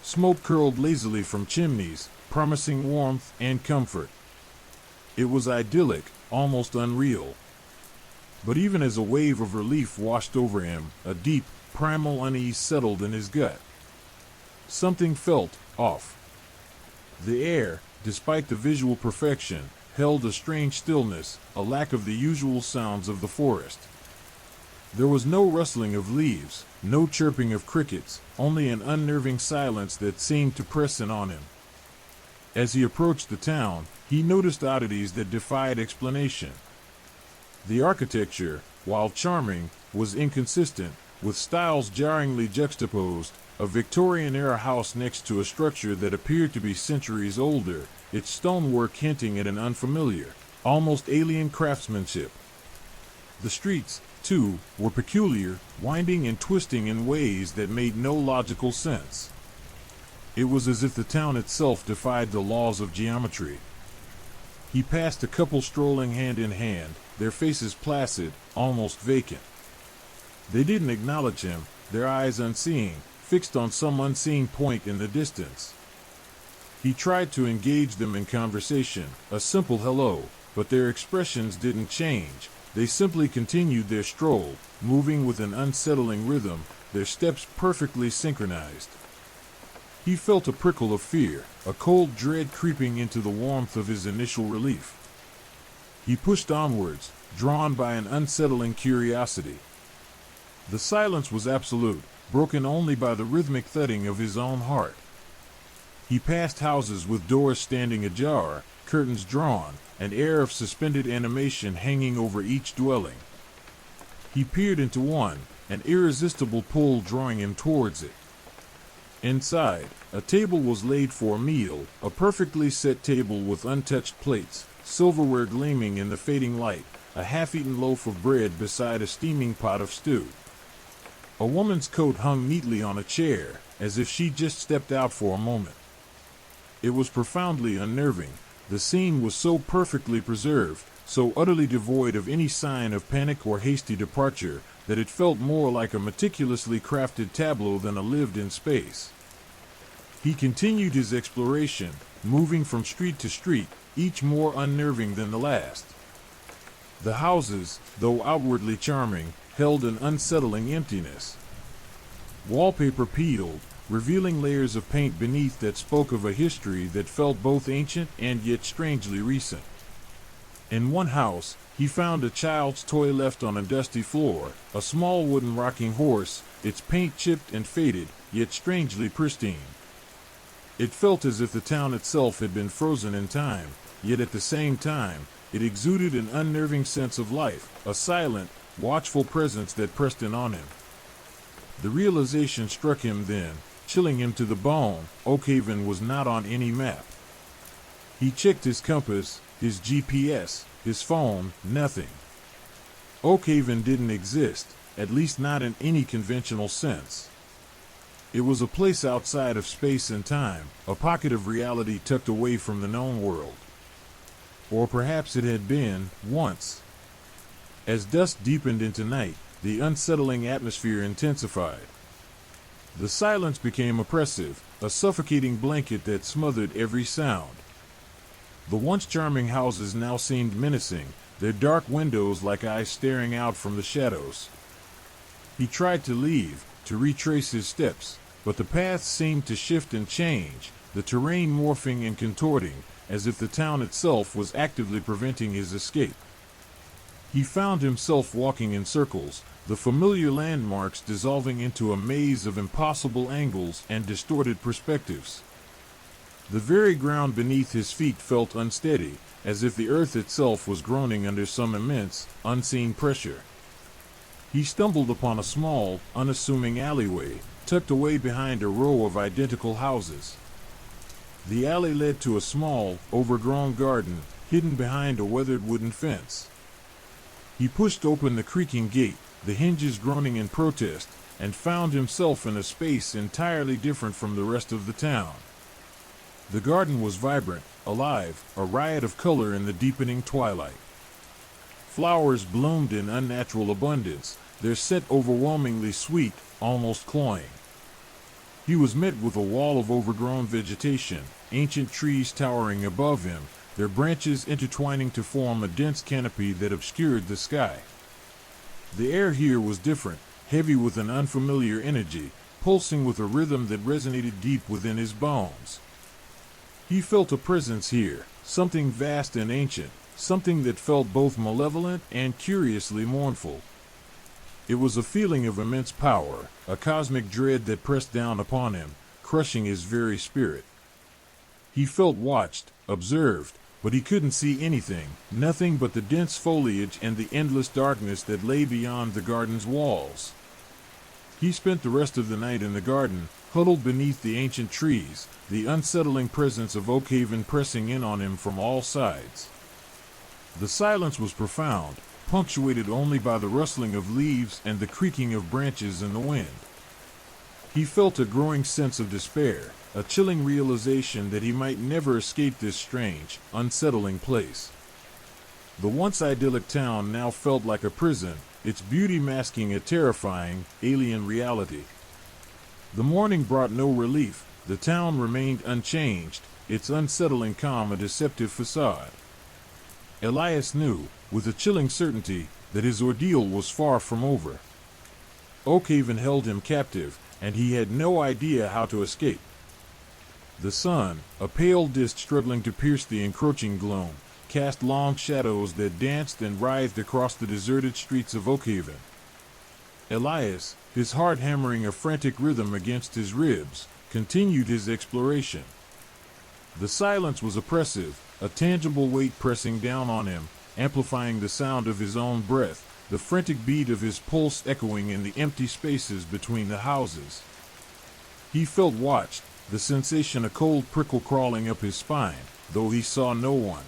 Smoke curled lazily from chimneys, promising warmth and comfort. It was idyllic, almost unreal. But even as a wave of relief washed over him, a deep, primal unease settled in his gut. Something felt off. The air, despite the visual perfection, held a strange stillness, a lack of the usual sounds of the forest. There was no rustling of leaves, no chirping of crickets, only an unnerving silence that seemed to press in on him. As he approached the town, he noticed oddities that defied explanation. The architecture, while charming, was inconsistent, with styles jarringly juxtaposed, a Victorian-era house next to a structure that appeared to be centuries older, its stonework hinting at an unfamiliar, almost alien craftsmanship. The streets, too, were peculiar, winding and twisting in ways that made no logical sense. It was as if the town itself defied the laws of geometry. He passed a couple strolling hand in hand, their faces placid, almost vacant. They didn't acknowledge him, their eyes unseeing, fixed on some unseen point in the distance. He tried to engage them in conversation, a simple hello, but their expressions didn't change. They simply continued their stroll, moving with an unsettling rhythm, their steps perfectly synchronized. He felt a prickle of fear, a cold dread creeping into the warmth of his initial relief. He pushed onwards, drawn by an unsettling curiosity. The silence was absolute, broken only by the rhythmic thudding of his own heart. He passed houses with doors standing ajar, curtains drawn, an air of suspended animation hanging over each dwelling. He peered into one, an irresistible pull drawing him towards it. Inside, a table was laid for a meal, a perfectly set table with untouched plates, silverware gleaming in the fading light, a half-eaten loaf of bread beside a steaming pot of stew. A woman's coat hung neatly on a chair, as if she'd just stepped out for a moment. It was profoundly unnerving. The scene was so perfectly preserved, so utterly devoid of any sign of panic or hasty departure, that it felt more like a meticulously crafted tableau than a lived-in space. He continued his exploration, moving from street to street, each more unnerving than the last. The houses, though outwardly charming, held an unsettling emptiness. Wallpaper peeled, revealing layers of paint beneath that spoke of a history that felt both ancient and yet strangely recent. In one house, he found a child's toy left on a dusty floor, a small wooden rocking horse, its paint chipped and faded, yet strangely pristine. It felt as if the town itself had been frozen in time, yet at the same time, it exuded an unnerving sense of life, a silent, watchful presence that pressed in on him. The realization struck him then, chilling him to the bone. Oakhaven was not on any map. He checked his compass, his GPS, his phone, nothing. Oakhaven didn't exist, at least not in any conventional sense. It was a place outside of space and time, a pocket of reality tucked away from the known world. Or perhaps it had been, once. As dusk deepened into night, the unsettling atmosphere intensified. The silence became oppressive, a suffocating blanket that smothered every sound. The once charming houses now seemed menacing, their dark windows like eyes staring out from the shadows. He tried to leave, to retrace his steps, but the paths seemed to shift and change, the terrain morphing and contorting, as if the town itself was actively preventing his escape. He found himself walking in circles, the familiar landmarks dissolving into a maze of impossible angles and distorted perspectives. The very ground beneath his feet felt unsteady, as if the earth itself was groaning under some immense, unseen pressure. He stumbled upon a small, unassuming alleyway, tucked away behind a row of identical houses. The alley led to a small, overgrown garden, hidden behind a weathered wooden fence. He pushed open the creaking gate, the hinges groaning in protest, and found himself in a space entirely different from the rest of the town. The garden was vibrant, alive, a riot of color in the deepening twilight. Flowers bloomed in unnatural abundance, their scent overwhelmingly sweet, almost cloying. He was met with a wall of overgrown vegetation, ancient trees towering above him, their branches intertwining to form a dense canopy that obscured the sky. The air here was different, heavy with an unfamiliar energy, pulsing with a rhythm that resonated deep within his bones. He felt a presence here, something vast and ancient, something that felt both malevolent and curiously mournful. It was a feeling of immense power, a cosmic dread that pressed down upon him, crushing his very spirit. He felt watched, observed, but he couldn't see anything, nothing but the dense foliage and the endless darkness that lay beyond the garden's walls. He spent the rest of the night in the garden, huddled beneath the ancient trees, the unsettling presence of Oakhaven pressing in on him from all sides. The silence was profound, punctuated only by the rustling of leaves and the creaking of branches in the wind. He felt a growing sense of despair, a chilling realization that he might never escape this strange, unsettling place. The once idyllic town now felt like a prison, its beauty masking a terrifying, alien reality. The morning brought no relief, the town remained unchanged, its unsettling calm a deceptive facade. Elias knew, with a chilling certainty, that his ordeal was far from over. Oakhaven held him captive, and he had no idea how to escape. The sun, a pale disk struggling to pierce the encroaching gloom, cast long shadows that danced and writhed across the deserted streets of Oakhaven. Elias, his heart hammering a frantic rhythm against his ribs, continued his exploration. The silence was oppressive, a tangible weight pressing down on him, amplifying the sound of his own breath, the frantic beat of his pulse echoing in the empty spaces between the houses. He felt watched, the sensation a cold prickle crawling up his spine, though he saw no one.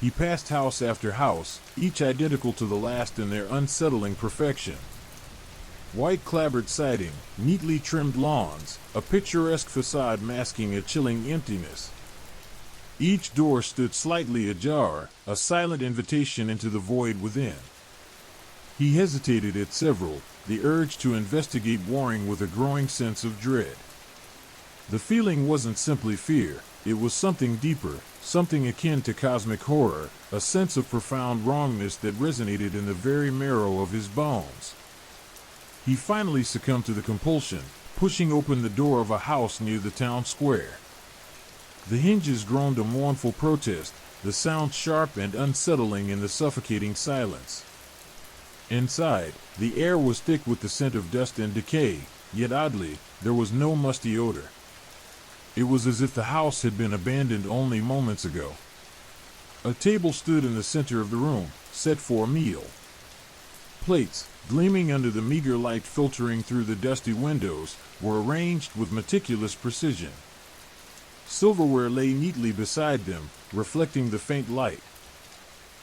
He passed house after house, each identical to the last in their unsettling perfection. White clapboard siding, neatly trimmed lawns, a picturesque facade masking a chilling emptiness. Each door stood slightly ajar, a silent invitation into the void within. He hesitated at several, the urge to investigate warring with a growing sense of dread. The feeling wasn't simply fear, it was something deeper, something akin to cosmic horror, a sense of profound wrongness that resonated in the very marrow of his bones. He finally succumbed to the compulsion, pushing open the door of a house near the town square. The hinges groaned a mournful protest, the sound sharp and unsettling in the suffocating silence. Inside, the air was thick with the scent of dust and decay, yet oddly, there was no musty odor. It was as if the house had been abandoned only moments ago. A table stood in the center of the room, set for a meal. Plates, gleaming under the meager light filtering through the dusty windows, were arranged with meticulous precision. Silverware lay neatly beside them, reflecting the faint light.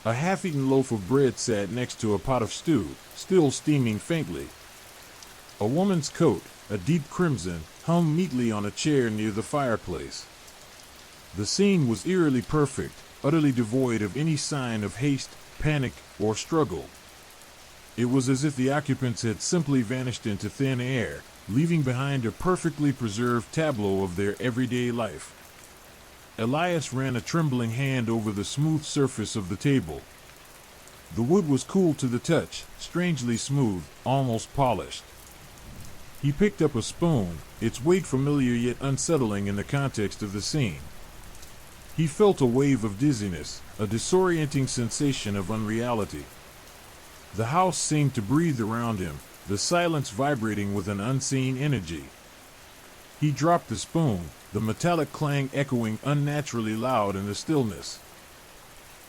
A half-eaten loaf of bread sat next to a pot of stew, still steaming faintly. A woman's coat, a deep crimson, hung neatly on a chair near the fireplace. The scene was eerily perfect, utterly devoid of any sign of haste, panic, or struggle. It was as if the occupants had simply vanished into thin air, leaving behind a perfectly preserved tableau of their everyday life. Elias ran a trembling hand over the smooth surface of the table. The wood was cool to the touch, strangely smooth, almost polished. He picked up a spoon, its weight familiar yet unsettling in the context of the scene. He felt a wave of dizziness, a disorienting sensation of unreality. The house seemed to breathe around him, the silence vibrating with an unseen energy. He dropped the spoon, the metallic clang echoing unnaturally loud in the stillness.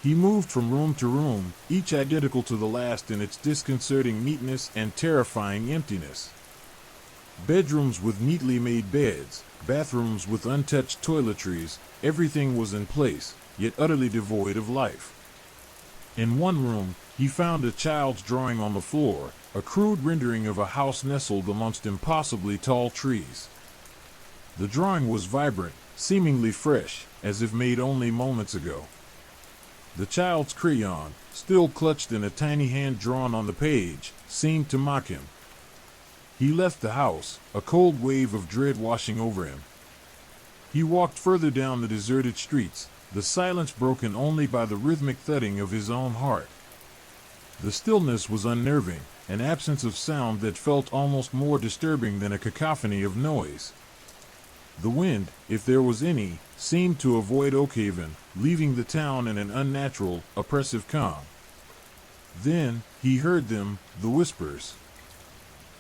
He moved from room to room, each identical to the last in its disconcerting neatness and terrifying emptiness. Bedrooms with neatly made beds, bathrooms with untouched toiletries, everything was in place, yet utterly devoid of life. In one room, he found a child's drawing on the floor, a crude rendering of a house nestled amongst impossibly tall trees. The drawing was vibrant, seemingly fresh, as if made only moments ago. The child's crayon, still clutched in a tiny hand drawn on the page, seemed to mock him. He left the house, a cold wave of dread washing over him. He walked further down the deserted streets, the silence broken only by the rhythmic thudding of his own heart. The stillness was unnerving, an absence of sound that felt almost more disturbing than a cacophony of noise. The wind, if there was any, seemed to avoid Oakhaven, leaving the town in an unnatural, oppressive calm. Then, he heard them, the whispers.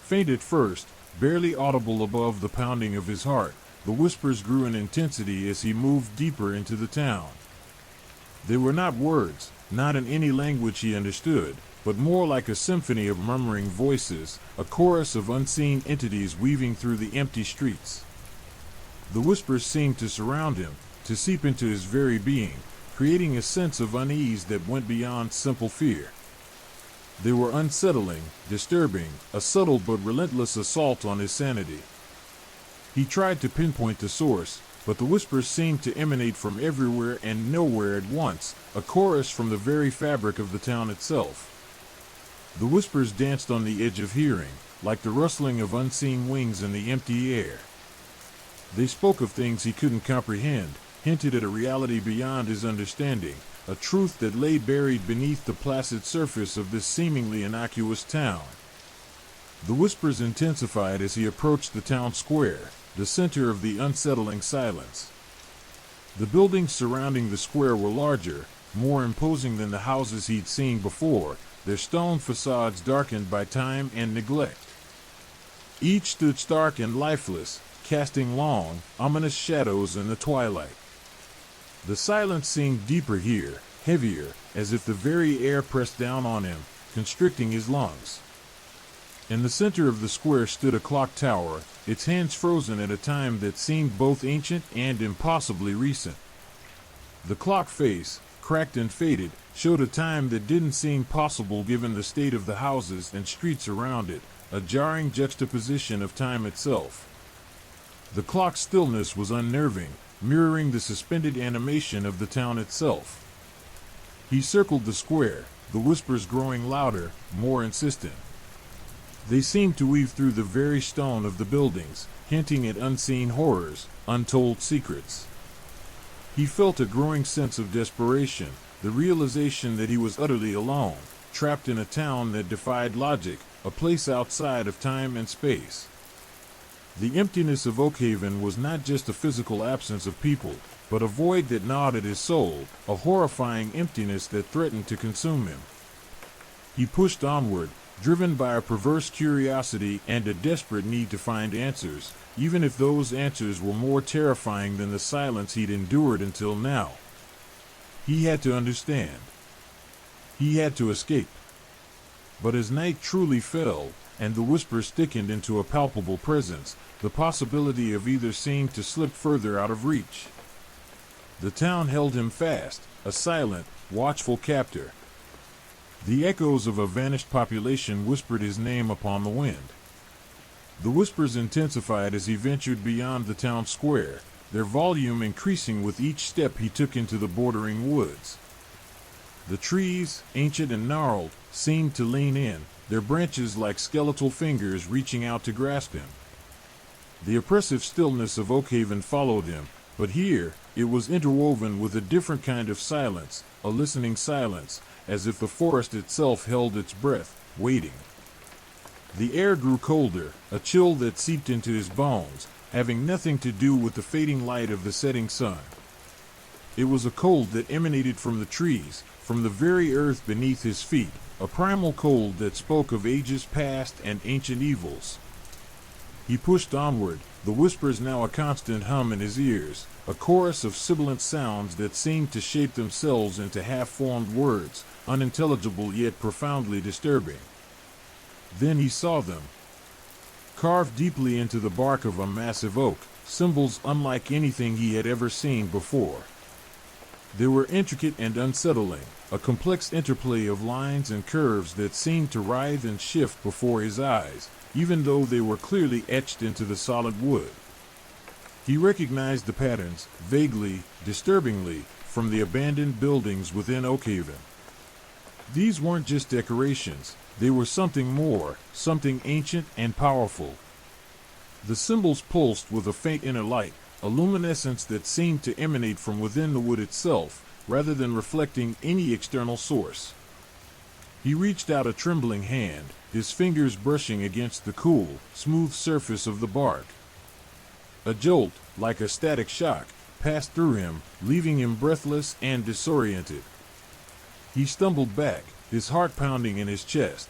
Faint at first, barely audible above the pounding of his heart, the whispers grew in intensity as he moved deeper into the town. They were not words, not in any language he understood, but more like a symphony of murmuring voices, a chorus of unseen entities weaving through the empty streets. The whispers seemed to surround him, to seep into his very being, creating a sense of unease that went beyond simple fear. They were unsettling, disturbing, a subtle but relentless assault on his sanity. He tried to pinpoint the source, but the whispers seemed to emanate from everywhere and nowhere at once, a chorus from the very fabric of the town itself. The whispers danced on the edge of hearing, like the rustling of unseen wings in the empty air. They spoke of things he couldn't comprehend, hinted at a reality beyond his understanding, a truth that lay buried beneath the placid surface of this seemingly innocuous town. The whispers intensified as he approached the town square, the center of the unsettling silence. The buildings surrounding the square were larger, more imposing than the houses he'd seen before, their stone facades darkened by time and neglect. Each stood stark and lifeless, casting long, ominous shadows in the twilight. The silence seemed deeper here, heavier, as if the very air pressed down on him, constricting his lungs. In the center of the square stood a clock tower, its hands frozen at a time that seemed both ancient and impossibly recent. The clock face, cracked and faded, showed a time that didn't seem possible given the state of the houses and streets around it, a jarring juxtaposition of time itself. The clock's stillness was unnerving, mirroring the suspended animation of the town itself. He circled the square, the whispers growing louder, more insistent. They seemed to weave through the very stone of the buildings, hinting at unseen horrors, untold secrets. He felt a growing sense of desperation, the realization that he was utterly alone, trapped in a town that defied logic, a place outside of time and space. The emptiness of Oakhaven was not just a physical absence of people, but a void that gnawed at his soul, a horrifying emptiness that threatened to consume him. He pushed onward, driven by a perverse curiosity and a desperate need to find answers, even if those answers were more terrifying than the silence he'd endured until now. He had to understand. He had to escape. But as night truly fell, and the whispers thickened into a palpable presence, the possibility of either seemed to slip further out of reach. The town held him fast, a silent, watchful captor. The echoes of a vanished population whispered his name upon the wind. The whispers intensified as he ventured beyond the town square, their volume increasing with each step he took into the bordering woods. The trees, ancient and gnarled, seemed to lean in, their branches like skeletal fingers reaching out to grasp him. The oppressive stillness of Oakhaven followed him, but here it was interwoven with a different kind of silence, a listening silence, as if the forest itself held its breath, waiting. The air grew colder, a chill that seeped into his bones, having nothing to do with the fading light of the setting sun. It was a cold that emanated from the trees, from the very earth beneath his feet, a primal cold that spoke of ages past and ancient evils. He pushed onward, the whispers now a constant hum in his ears, a chorus of sibilant sounds that seemed to shape themselves into half-formed words, unintelligible yet profoundly disturbing. Then he saw them. Carved deeply into the bark of a massive oak, symbols unlike anything he had ever seen before. They were intricate and unsettling, a complex interplay of lines and curves that seemed to writhe and shift before his eyes, even though they were clearly etched into the solid wood. He recognized the patterns, vaguely, disturbingly, from the abandoned buildings within Oakhaven. These weren't just decorations, they were something more, something ancient and powerful. The symbols pulsed with a faint inner light, a luminescence that seemed to emanate from within the wood itself, rather than reflecting any external source. He reached out a trembling hand, his fingers brushing against the cool, smooth surface of the bark. A jolt, like a static shock, passed through him, leaving him breathless and disoriented. He stumbled back, his heart pounding in his chest.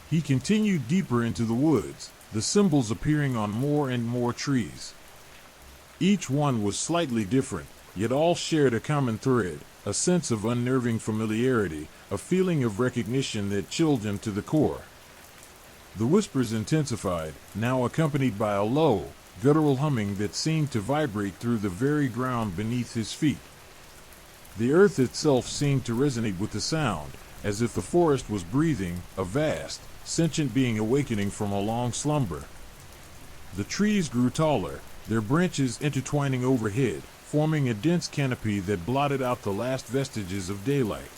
He continued deeper into the woods, the symbols appearing on more and more trees. Each one was slightly different, yet all shared a common thread, a sense of unnerving familiarity, a feeling of recognition that chilled him to the core. The whispers intensified, now accompanied by a low, guttural humming that seemed to vibrate through the very ground beneath his feet. The earth itself seemed to resonate with the sound, as if the forest was breathing, a vast, sentient being awakening from a long slumber. The trees grew taller, their branches intertwining overhead, forming a dense canopy that blotted out the last vestiges of daylight.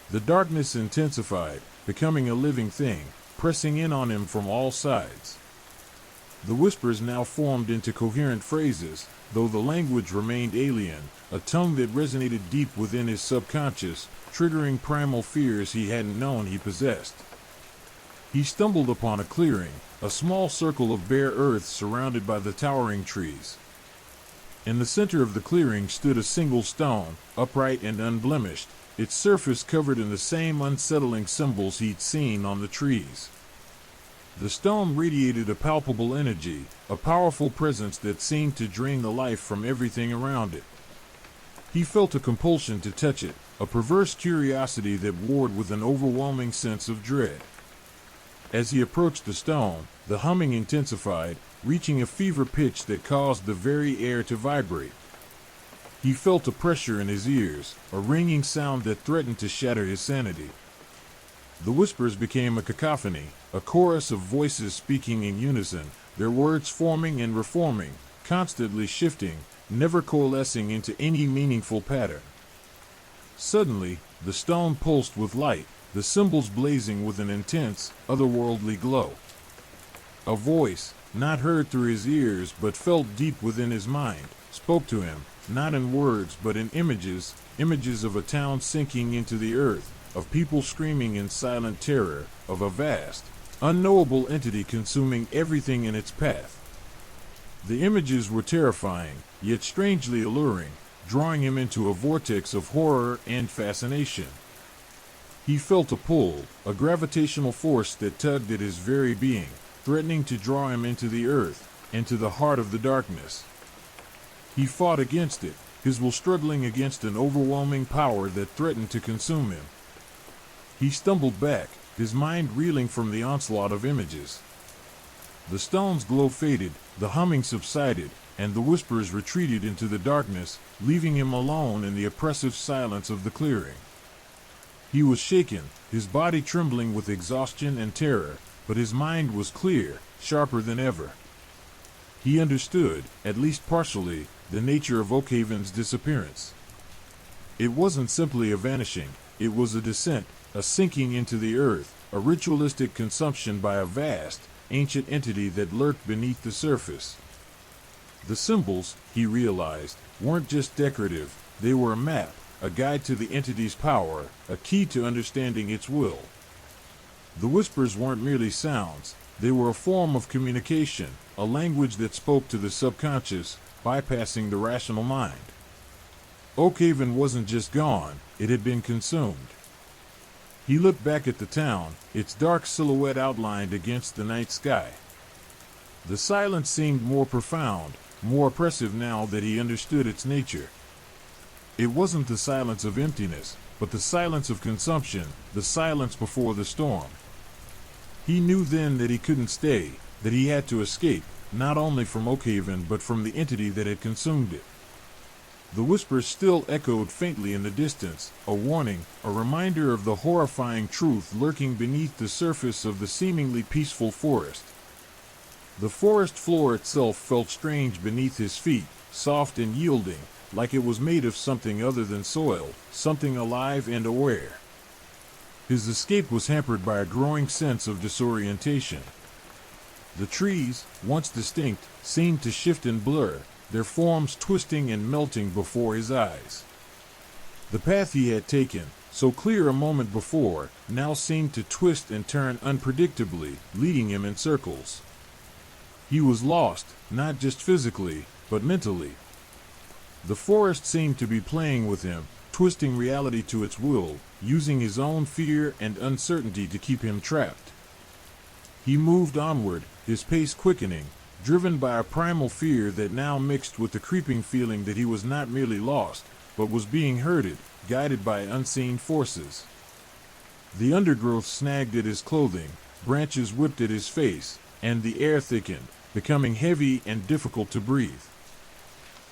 The darkness intensified, becoming a living thing, pressing in on him from all sides. The whispers now formed into coherent phrases, though the language remained alien, a tongue that resonated deep within his subconscious, triggering primal fears he hadn't known he possessed. He stumbled upon a clearing, a small circle of bare earth surrounded by the towering trees. In the center of the clearing stood a single stone, upright and unblemished, its surface covered in the same unsettling symbols he'd seen on the trees. The stone radiated a palpable energy, a powerful presence that seemed to drain the life from everything around it. He felt a compulsion to touch it, a perverse curiosity that warred with an overwhelming sense of dread. As he approached the stone, the humming intensified, reaching a fever pitch that caused the very air to vibrate. He felt a pressure in his ears, a ringing sound that threatened to shatter his sanity. The whispers became a cacophony, a chorus of voices speaking in unison, their words forming and reforming, constantly shifting, never coalescing into any meaningful pattern. Suddenly, the stone pulsed with light, the symbols blazing with an intense, otherworldly glow. A voice, not heard through his ears but felt deep within his mind, spoke to him, not in words but in images, images of a town sinking into the earth, of people screaming in silent terror, of a vast, unknowable entity consuming everything in its path. The images were terrifying, yet strangely alluring, drawing him into a vortex of horror and fascination. He felt a pull, a gravitational force that tugged at his very being, threatening to draw him into the earth, into the heart of the darkness. He fought against it, his will struggling against an overwhelming power that threatened to consume him. He stumbled back, his mind reeling from the onslaught of images. The stone's glow faded, the humming subsided, and the whispers retreated into the darkness, leaving him alone in the oppressive silence of the clearing. He was shaken, his body trembling with exhaustion and terror, but his mind was clear, sharper than ever. He understood, at least partially, the nature of Oakhaven's disappearance. It wasn't simply a vanishing, it was a descent, a sinking into the earth, a ritualistic consumption by a vast, ancient entity that lurked beneath the surface. The symbols, he realized, weren't just decorative, they were a map, a guide to the entity's power, a key to understanding its will. The whispers weren't merely sounds, they were a form of communication, a language that spoke to the subconscious, bypassing the rational mind. Oakhaven wasn't just gone, it had been consumed. He looked back at the town, its dark silhouette outlined against the night sky. The silence seemed more profound, more oppressive now that he understood its nature. It wasn't the silence of emptiness, but the silence of consumption, the silence before the storm. He knew then that he couldn't stay, that he had to escape, not only from Oakhaven but from the entity that had consumed it. The whispers still echoed faintly in the distance, a warning, a reminder of the horrifying truth lurking beneath the surface of the seemingly peaceful forest. The forest floor itself felt strange beneath his feet, soft and yielding, like it was made of something other than soil, something alive and aware. His escape was hampered by a growing sense of disorientation. The trees, once distinct, seemed to shift and blur, their forms twisting and melting before his eyes. The path he had taken, so clear a moment before, now seemed to twist and turn unpredictably, leading him in circles. He was lost, not just physically, but mentally. The forest seemed to be playing with him, twisting reality to its will, using his own fear and uncertainty to keep him trapped. He moved onward, his pace quickening, driven by a primal fear that now mixed with the creeping feeling that he was not merely lost, but was being herded, guided by unseen forces. The undergrowth snagged at his clothing, branches whipped at his face, and the air thickened, becoming heavy and difficult to breathe.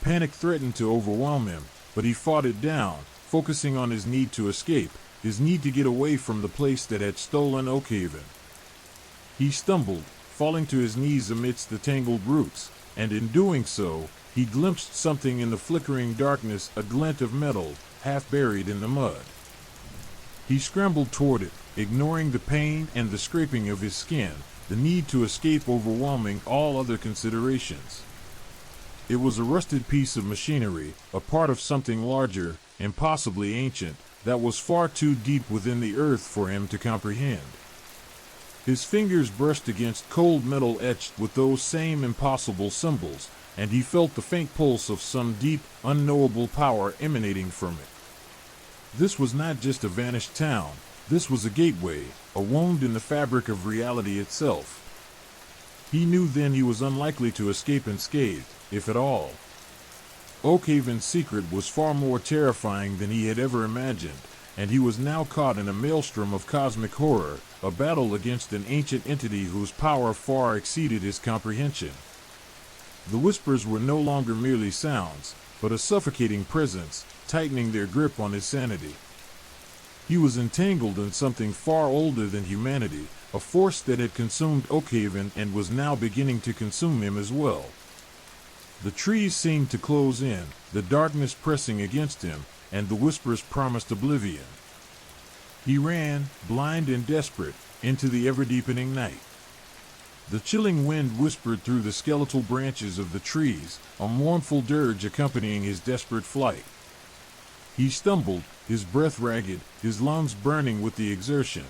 Panic threatened to overwhelm him, but he fought it down, focusing on his need to escape, his need to get away from the place that had stolen Oakhaven. He stumbled, falling to his knees amidst the tangled roots, and in doing so, he glimpsed something in the flickering darkness, a glint of metal, half buried in the mud. He scrambled toward it, ignoring the pain and the scraping of his skin, the need to escape overwhelming all other considerations. It was a rusted piece of machinery, a part of something larger, impossibly ancient, that was far too deep within the earth for him to comprehend. His fingers brushed against cold metal etched with those same impossible symbols, and he felt the faint pulse of some deep, unknowable power emanating from it. This was not just a vanished town, this was a gateway, a wound in the fabric of reality itself. He knew then he was unlikely to escape unscathed, if at all. Oakhaven's secret was far more terrifying than he had ever imagined, and he was now caught in a maelstrom of cosmic horror, a battle against an ancient entity whose power far exceeded his comprehension. The whispers were no longer merely sounds, but a suffocating presence, tightening their grip on his sanity. He was entangled in something far older than humanity, a force that had consumed Oakhaven and was now beginning to consume him as well. The trees seemed to close in, the darkness pressing against him, and the whispers promised oblivion. He ran, blind and desperate, into the ever-deepening night. The chilling wind whispered through the skeletal branches of the trees, a mournful dirge accompanying his desperate flight. He stumbled, his breath ragged, his lungs burning with the exertion.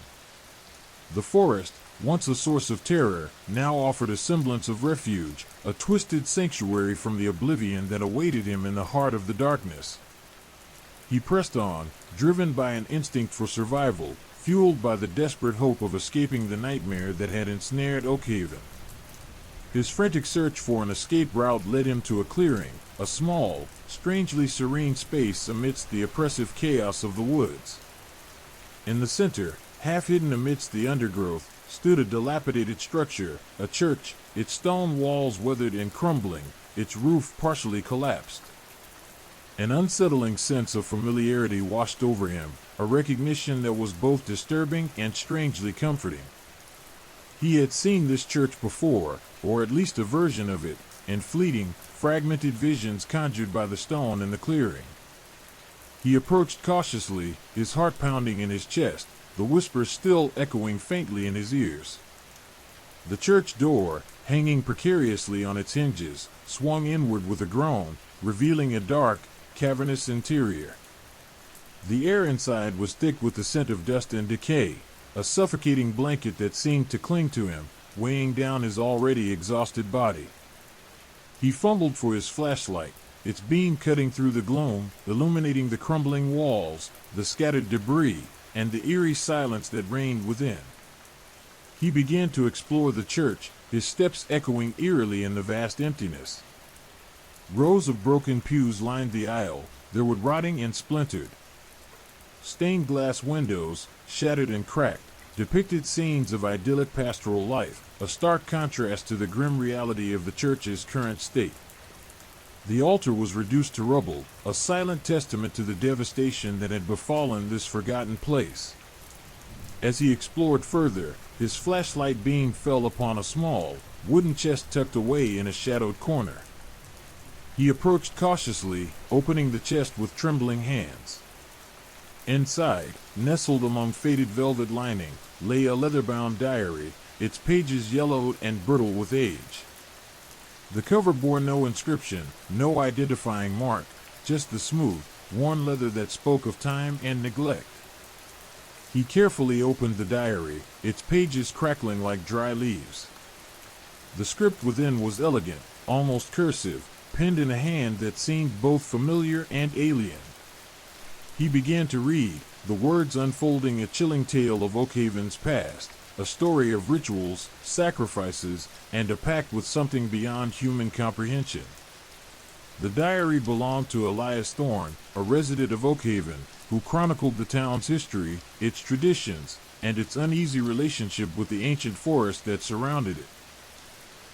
The forest, once a source of terror, now offered a semblance of refuge, a twisted sanctuary from the oblivion that awaited him in the heart of the darkness. He pressed on, driven by an instinct for survival, fueled by the desperate hope of escaping the nightmare that had ensnared Oakhaven. His frantic search for an escape route led him to a clearing, a small, strangely serene space amidst the oppressive chaos of the woods. In the center, half hidden amidst the undergrowth, stood a dilapidated structure, a church, its stone walls weathered and crumbling, its roof partially collapsed. An unsettling sense of familiarity washed over him, a recognition that was both disturbing and strangely comforting. He had seen this church before, or at least a version of it, in fleeting, fragmented visions conjured by the stone in the clearing. He approached cautiously, his heart pounding in his chest, the whispers still echoing faintly in his ears. The church door, hanging precariously on its hinges, swung inward with a groan, revealing a dark, cavernous interior. The air inside was thick with the scent of dust and decay, a suffocating blanket that seemed to cling to him, weighing down his already exhausted body. He fumbled for his flashlight, its beam cutting through the gloom, illuminating the crumbling walls, the scattered debris, and the eerie silence that reigned within. He began to explore the church, his steps echoing eerily in the vast emptiness. Rows of broken pews lined the aisle, their wood rotting and splintered. Stained glass windows, shattered and cracked, depicted scenes of idyllic pastoral life, a stark contrast to the grim reality of the church's current state. The altar was reduced to rubble, a silent testament to the devastation that had befallen this forgotten place. As he explored further, his flashlight beam fell upon a small, wooden chest tucked away in a shadowed corner. He approached cautiously, opening the chest with trembling hands. Inside, nestled among faded velvet lining, lay a leather-bound diary, its pages yellowed and brittle with age. The cover bore no inscription, no identifying mark, just the smooth, worn leather that spoke of time and neglect. He carefully opened the diary, its pages crackling like dry leaves. The script within was elegant, almost cursive, penned in a hand that seemed both familiar and alien. He began to read, the words unfolding a chilling tale of Oakhaven's past, a story of rituals, sacrifices, and a pact with something beyond human comprehension. The diary belonged to Elias Thorne, a resident of Oakhaven, who chronicled the town's history, its traditions, and its uneasy relationship with the ancient forest that surrounded it.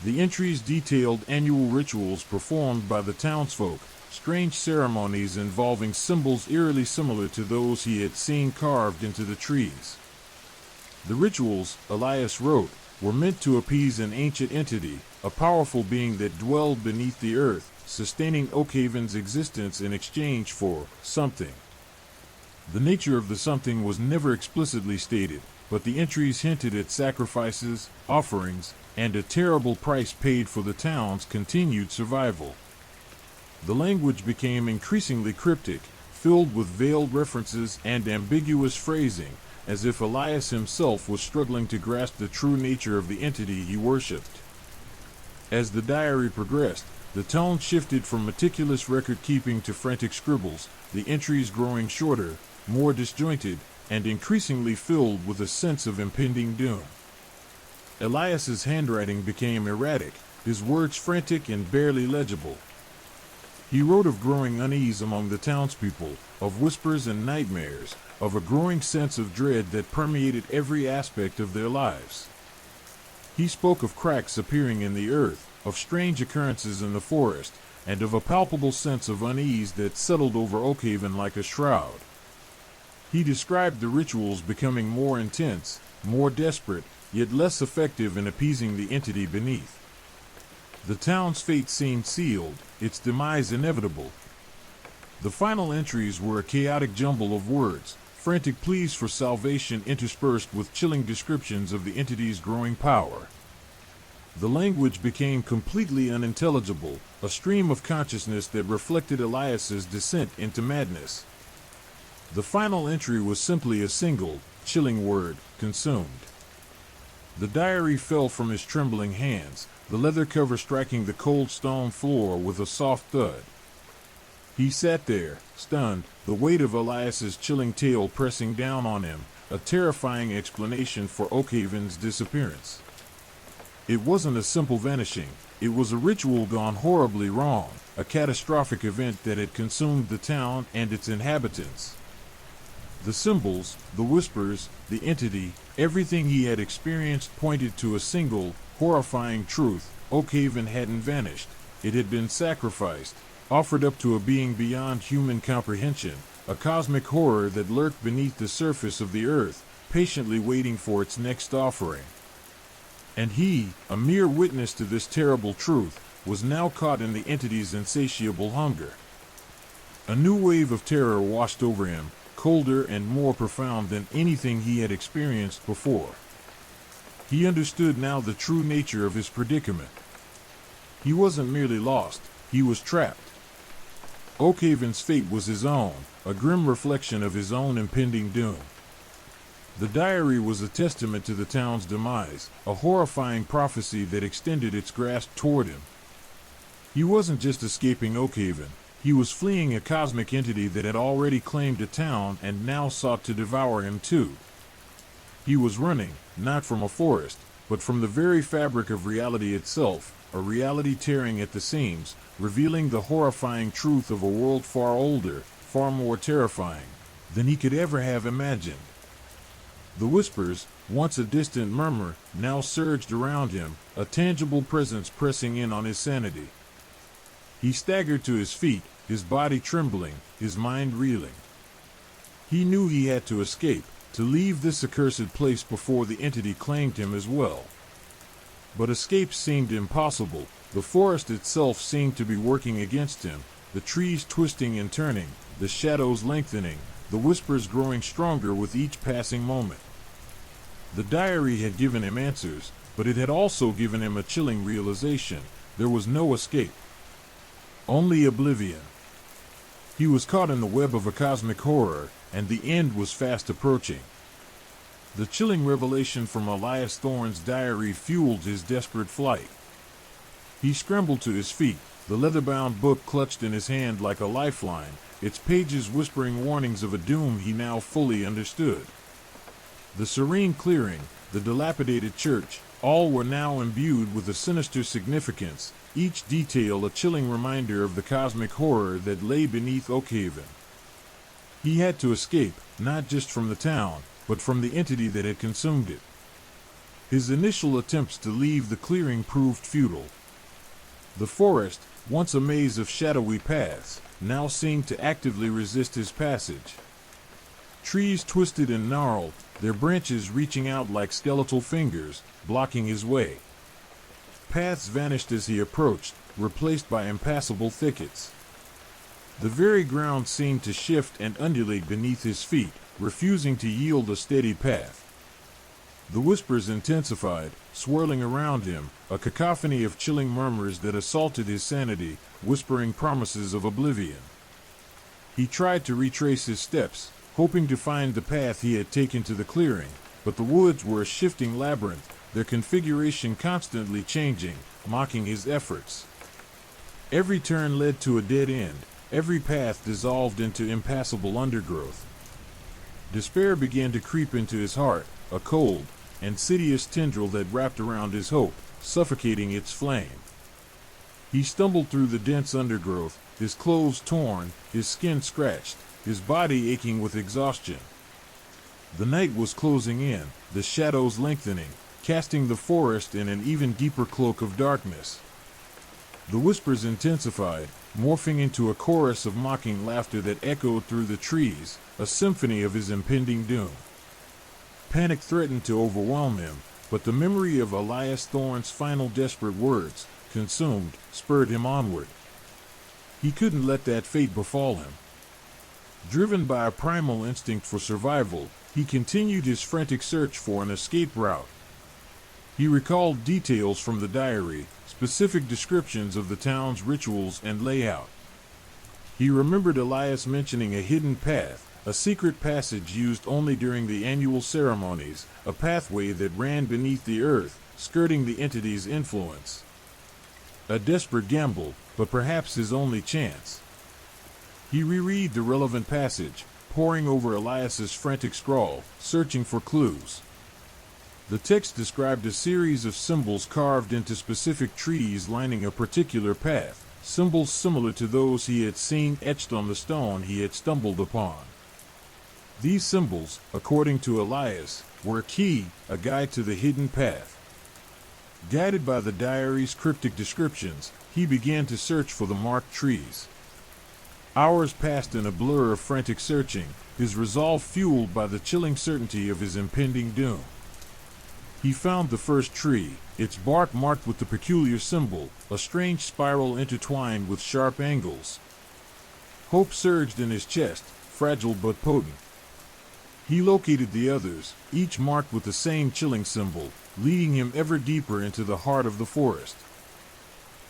The entries detailed annual rituals performed by the townsfolk, strange ceremonies involving symbols eerily similar to those he had seen carved into the trees. The rituals, Elias wrote, were meant to appease an ancient entity, a powerful being that dwelled beneath the earth, sustaining Oakhaven's existence in exchange for something. The nature of the something was never explicitly stated, but the entries hinted at sacrifices, offerings, and a terrible price paid for the town's continued survival. The language became increasingly cryptic, filled with veiled references and ambiguous phrasing, as if Elias himself was struggling to grasp the true nature of the entity he worshipped. As the diary progressed, the tone shifted from meticulous record-keeping to frantic scribbles, the entries growing shorter, more disjointed, and increasingly filled with a sense of impending doom. Elias's handwriting became erratic, his words frantic and barely legible. He wrote of growing unease among the townspeople, of whispers and nightmares, of a growing sense of dread that permeated every aspect of their lives. He spoke of cracks appearing in the earth, of strange occurrences in the forest, and of a palpable sense of unease that settled over Oakhaven like a shroud. He described the rituals becoming more intense, more desperate, yet less effective in appeasing the entity beneath. The town's fate seemed sealed, its demise inevitable. The final entries were a chaotic jumble of words, frantic pleas for salvation interspersed with chilling descriptions of the entity's growing power. The language became completely unintelligible, a stream of consciousness that reflected Elias's descent into madness. The final entry was simply a single, chilling word, consumed. The diary fell from his trembling hands, the leather cover striking the cold stone floor with a soft thud. He sat there, stunned, the weight of Elias's chilling tale pressing down on him, a terrifying explanation for Oakhaven's disappearance. It wasn't a simple vanishing, it was a ritual gone horribly wrong, a catastrophic event that had consumed the town and its inhabitants. The symbols, the whispers, the entity, everything he had experienced pointed to a single, horrifying truth: Oakhaven hadn't vanished. It had been sacrificed, offered up to a being beyond human comprehension, a cosmic horror that lurked beneath the surface of the earth, patiently waiting for its next offering. And he, a mere witness to this terrible truth, was now caught in the entity's insatiable hunger. A new wave of terror washed over him, colder and more profound than anything he had experienced before. He understood now the true nature of his predicament. He wasn't merely lost, he was trapped. Oakhaven's fate was his own, a grim reflection of his own impending doom. The diary was a testament to the town's demise, a horrifying prophecy that extended its grasp toward him. He wasn't just escaping Oakhaven, he was fleeing a cosmic entity that had already claimed a town and now sought to devour him too. He was running, not from a forest, but from the very fabric of reality itself, a reality tearing at the seams, revealing the horrifying truth of a world far older, far more terrifying than he could ever have imagined. The whispers, once a distant murmur, now surged around him, a tangible presence pressing in on his sanity. He staggered to his feet, his body trembling, his mind reeling. He knew he had to escape, to leave this accursed place before the entity claimed him as well. But escape seemed impossible. The forest itself seemed to be working against him, the trees twisting and turning, the shadows lengthening, the whispers growing stronger with each passing moment. The diary had given him answers, but it had also given him a chilling realization: there was no escape. Only oblivion. He was caught in the web of a cosmic horror, and the end was fast approaching. The chilling revelation from Elias Thorne's diary fueled his desperate flight. He scrambled to his feet, the leather-bound book clutched in his hand like a lifeline, its pages whispering warnings of a doom he now fully understood. The serene clearing, the dilapidated church, all were now imbued with a sinister significance, each detail a chilling reminder of the cosmic horror that lay beneath Oakhaven. He had to escape, not just from the town, but from the entity that had consumed it. His initial attempts to leave the clearing proved futile. The forest, once a maze of shadowy paths, now seemed to actively resist his passage. Trees twisted and gnarled, their branches reaching out like skeletal fingers, blocking his way. Paths vanished as he approached, replaced by impassable thickets. The very ground seemed to shift and undulate beneath his feet, refusing to yield a steady path. The whispers intensified, swirling around him, a cacophony of chilling murmurs that assaulted his sanity, whispering promises of oblivion. He tried to retrace his steps, hoping to find the path he had taken to the clearing, but the woods were a shifting labyrinth, their configuration constantly changing, mocking his efforts. Every turn led to a dead end, every path dissolved into impassable undergrowth. Despair began to creep into his heart, a cold, insidious tendril that wrapped around his hope, suffocating its flame. He stumbled through the dense undergrowth, his clothes torn, his skin scratched, his body aching with exhaustion. The night was closing in, the shadows lengthening, casting the forest in an even deeper cloak of darkness. The whispers intensified, morphing into a chorus of mocking laughter that echoed through the trees, a symphony of his impending doom. Panic threatened to overwhelm him, but the memory of Elias Thorne's final desperate words, consumed, spurred him onward. He couldn't let that fate befall him. Driven by a primal instinct for survival, he continued his frantic search for an escape route. He recalled details from the diary, specific descriptions of the town's rituals and layout. He remembered Elias mentioning a hidden path, a secret passage used only during the annual ceremonies, a pathway that ran beneath the earth, skirting the entity's influence. A desperate gamble, but perhaps his only chance. He reread the relevant passage, poring over Elias's frantic scrawl, searching for clues. The text described a series of symbols carved into specific trees lining a particular path, symbols similar to those he had seen etched on the stone he had stumbled upon. These symbols, according to Elias, were a key, a guide to the hidden path. Guided by the diary's cryptic descriptions, he began to search for the marked trees. Hours passed in a blur of frantic searching, his resolve fueled by the chilling certainty of his impending doom. He found the first tree, its bark marked with the peculiar symbol, a strange spiral intertwined with sharp angles. Hope surged in his chest, fragile but potent. He located the others, each marked with the same chilling symbol, leading him ever deeper into the heart of the forest.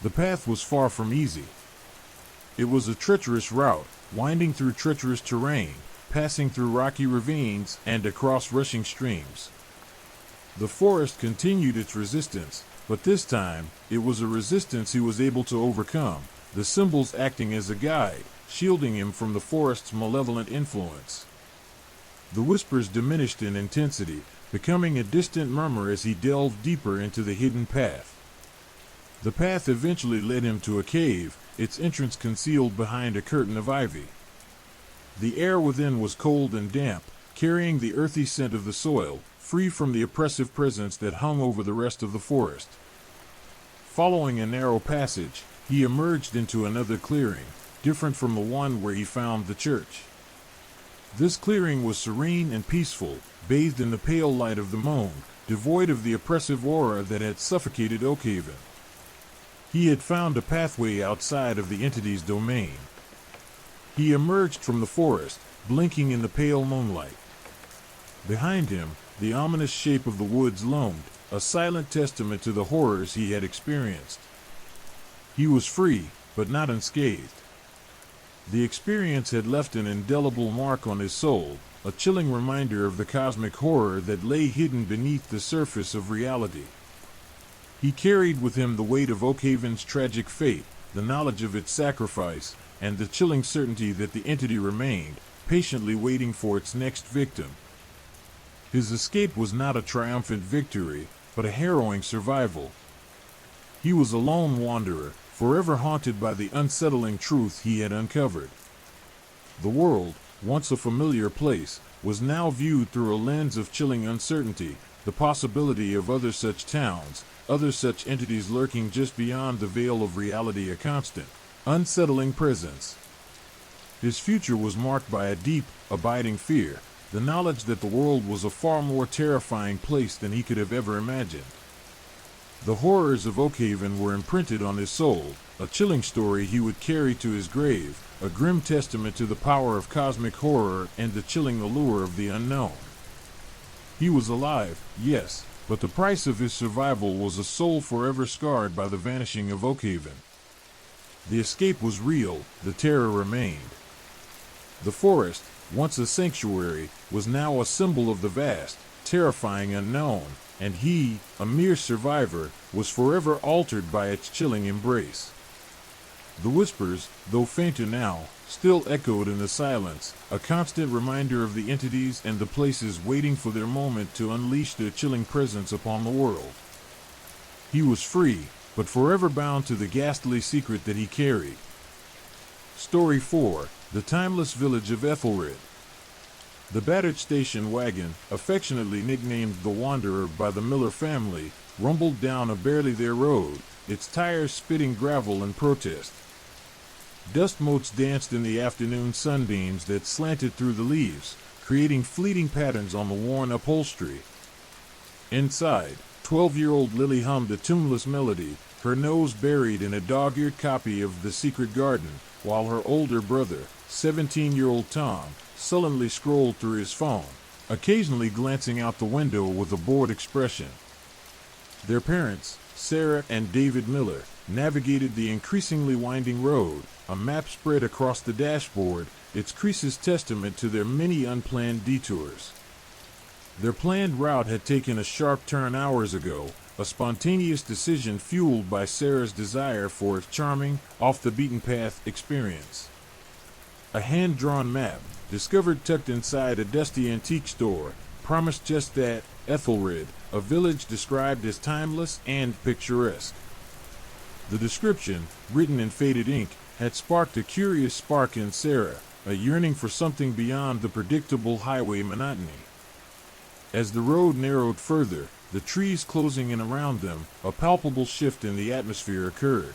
The path was far from easy. It was a treacherous route, winding through treacherous terrain, passing through rocky ravines and across rushing streams. The forest continued its resistance, but this time, it was a resistance he was able to overcome, the symbols acting as a guide, shielding him from the forest's malevolent influence. The whispers diminished in intensity, becoming a distant murmur as he delved deeper into the hidden path. The path eventually led him to a cave, its entrance concealed behind a curtain of ivy. The air within was cold and damp, carrying the earthy scent of the soil, free from the oppressive presence that hung over the rest of the forest. Following a narrow passage, he emerged into another clearing, different from the one where he found the church. This clearing was serene and peaceful, bathed in the pale light of the moon, devoid of the oppressive aura that had suffocated Oakhaven. He had found a pathway outside of the entity's domain. He emerged from the forest, blinking in the pale moonlight. Behind him, the ominous shape of the woods loomed, a silent testament to the horrors he had experienced. He was free, but not unscathed. The experience had left an indelible mark on his soul, a chilling reminder of the cosmic horror that lay hidden beneath the surface of reality. He carried with him the weight of Oakhaven's tragic fate, the knowledge of its sacrifice, and the chilling certainty that the entity remained, patiently waiting for its next victim. His escape was not a triumphant victory, but a harrowing survival. He was a lone wanderer, forever haunted by the unsettling truth he had uncovered. The world, once a familiar place, was now viewed through a lens of chilling uncertainty, the possibility of other such towns, other such entities lurking just beyond the veil of reality, a constant, unsettling presence. His future was marked by a deep, abiding fear, the knowledge that the world was a far more terrifying place than he could have ever imagined. The horrors of Oakhaven were imprinted on his soul, a chilling story he would carry to his grave, a grim testament to the power of cosmic horror and the chilling allure of the unknown. He was alive, yes, but the price of his survival was a soul forever scarred by the vanishing of Oakhaven. The escape was real, the terror remained. The forest, once a sanctuary, was now a symbol of the vast, terrifying unknown, and he, a mere survivor, was forever altered by its chilling embrace. The whispers, though fainter now, still echoed in the silence, a constant reminder of the entities and the places waiting for their moment to unleash their chilling presence upon the world. He was free, but forever bound to the ghastly secret that he carried. Story 4. The Timeless Village of Ethelred. The battered station wagon, affectionately nicknamed the Wanderer by the Miller family, rumbled down a barely there road, its tires spitting gravel in protest. Dust motes danced in the afternoon sunbeams that slanted through the leaves, creating fleeting patterns on the worn upholstery. Inside, 12-year-old Lily hummed a tuneless melody, her nose buried in a dog-eared copy of The Secret Garden, while her older brother, 17-year-old Tom, sullenly scrolled through his phone, occasionally glancing out the window with a bored expression. Their parents, Sarah and David Miller, navigated the increasingly winding road, a map spread across the dashboard, its creases testament to their many unplanned detours. Their planned route had taken a sharp turn hours ago, a spontaneous decision fueled by Sarah's desire for a charming, off-the-beaten-path experience. A hand-drawn map, discovered tucked inside a dusty antique store, promised just that: Ethelred, a village described as timeless and picturesque. The description, written in faded ink, had sparked a curious spark in Sarah, a yearning for something beyond the predictable highway monotony. As the road narrowed further, the trees closing in around them, a palpable shift in the atmosphere occurred.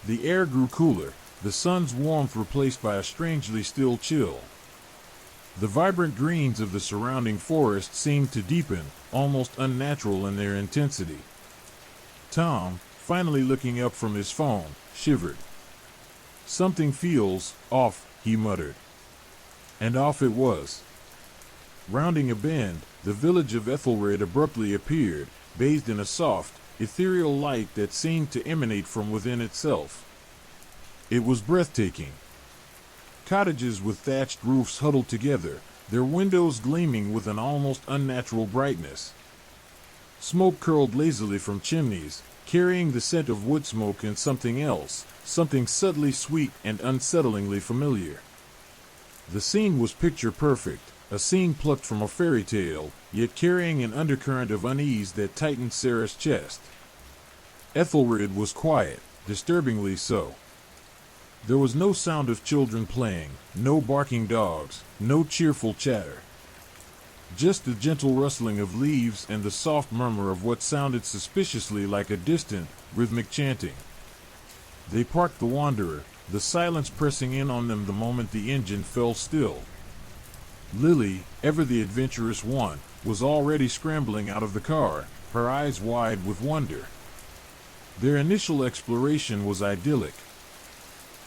The air grew cooler, the sun's warmth replaced by a strangely still chill. The vibrant greens of the surrounding forest seemed to deepen, almost unnatural in their intensity. Tom, finally looking up from his phone, shivered. "Something feels off," he muttered. And off it was. Rounding a bend, the village of Ethelred abruptly appeared, bathed in a soft, ethereal light that seemed to emanate from within itself. It was breathtaking. Cottages with thatched roofs huddled together, their windows gleaming with an almost unnatural brightness. Smoke curled lazily from chimneys, carrying the scent of wood smoke and something else, something subtly sweet and unsettlingly familiar. The scene was picture perfect, a scene plucked from a fairy tale, yet carrying an undercurrent of unease that tightened Sarah's chest. Ethelred was quiet, disturbingly so. There was no sound of children playing, no barking dogs, no cheerful chatter. Just the gentle rustling of leaves and the soft murmur of what sounded suspiciously like a distant, rhythmic chanting. They parked the wanderer, the silence pressing in on them the moment the engine fell still. Lily, ever the adventurous one, was already scrambling out of the car, her eyes wide with wonder. Their initial exploration was idyllic.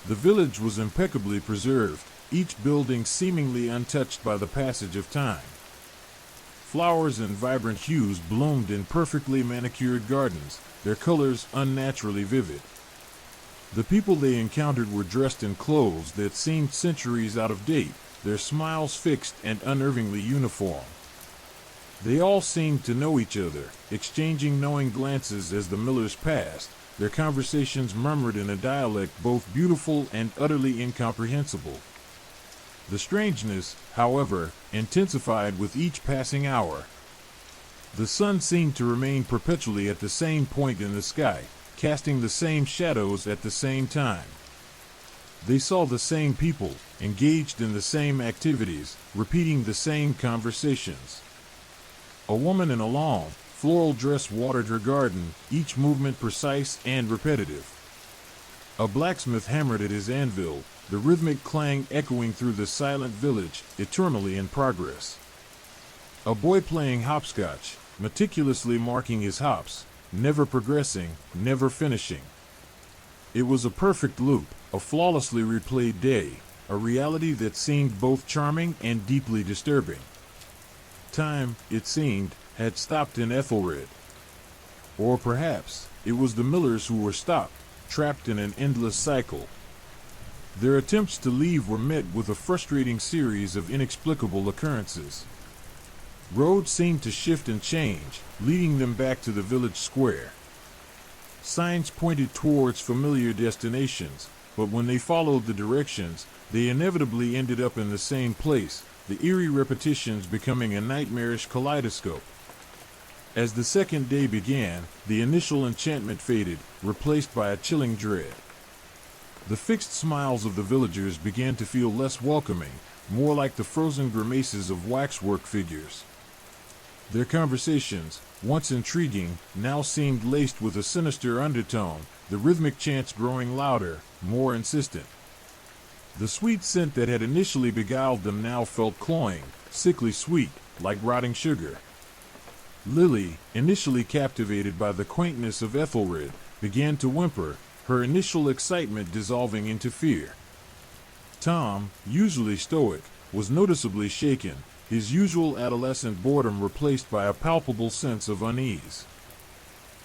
The village was impeccably preserved, each building seemingly untouched by the passage of time. Flowers in vibrant hues bloomed in perfectly manicured gardens, their colors unnaturally vivid. The people they encountered were dressed in clothes that seemed centuries out of date, their smiles fixed and unnervingly uniform. They all seemed to know each other, exchanging knowing glances as the millers passed, their conversations murmured in a dialect both beautiful and utterly incomprehensible. The strangeness, however, intensified with each passing hour. The sun seemed to remain perpetually at the same point in the sky, casting the same shadows at the same time. They saw the same people, engaged in the same activities, repeating the same conversations. A woman in a long, floral dress watered her garden, each movement precise and repetitive. A blacksmith hammered at his anvil, the rhythmic clang echoing through the silent village, eternally in progress. A boy playing hopscotch, meticulously marking his hops, never progressing, never finishing. It was a perfect loop, a flawlessly replayed day, a reality that seemed both charming and deeply disturbing. Time, it seemed, had stopped in Ethelred. Or perhaps it was the millers who were stopped, trapped in an endless cycle. Their attempts to leave were met with a frustrating series of inexplicable occurrences. Roads seemed to shift and change, leading them back to the village square. Signs pointed towards familiar destinations, but when they followed the directions, they inevitably ended up in the same place, the eerie repetitions becoming a nightmarish kaleidoscope. As the second day began, the initial enchantment faded, replaced by a chilling dread. The fixed smiles of the villagers began to feel less welcoming, more like the frozen grimaces of waxwork figures. Their conversations, once intriguing, now seemed laced with a sinister undertone, the rhythmic chants growing louder, more insistent. The sweet scent that had initially beguiled them now felt cloying, sickly sweet, like rotting sugar. Lily, initially captivated by the quaintness of Ethelred, began to whimper, her initial excitement dissolving into fear. Tom, usually stoic, was noticeably shaken, his usual adolescent boredom replaced by a palpable sense of unease.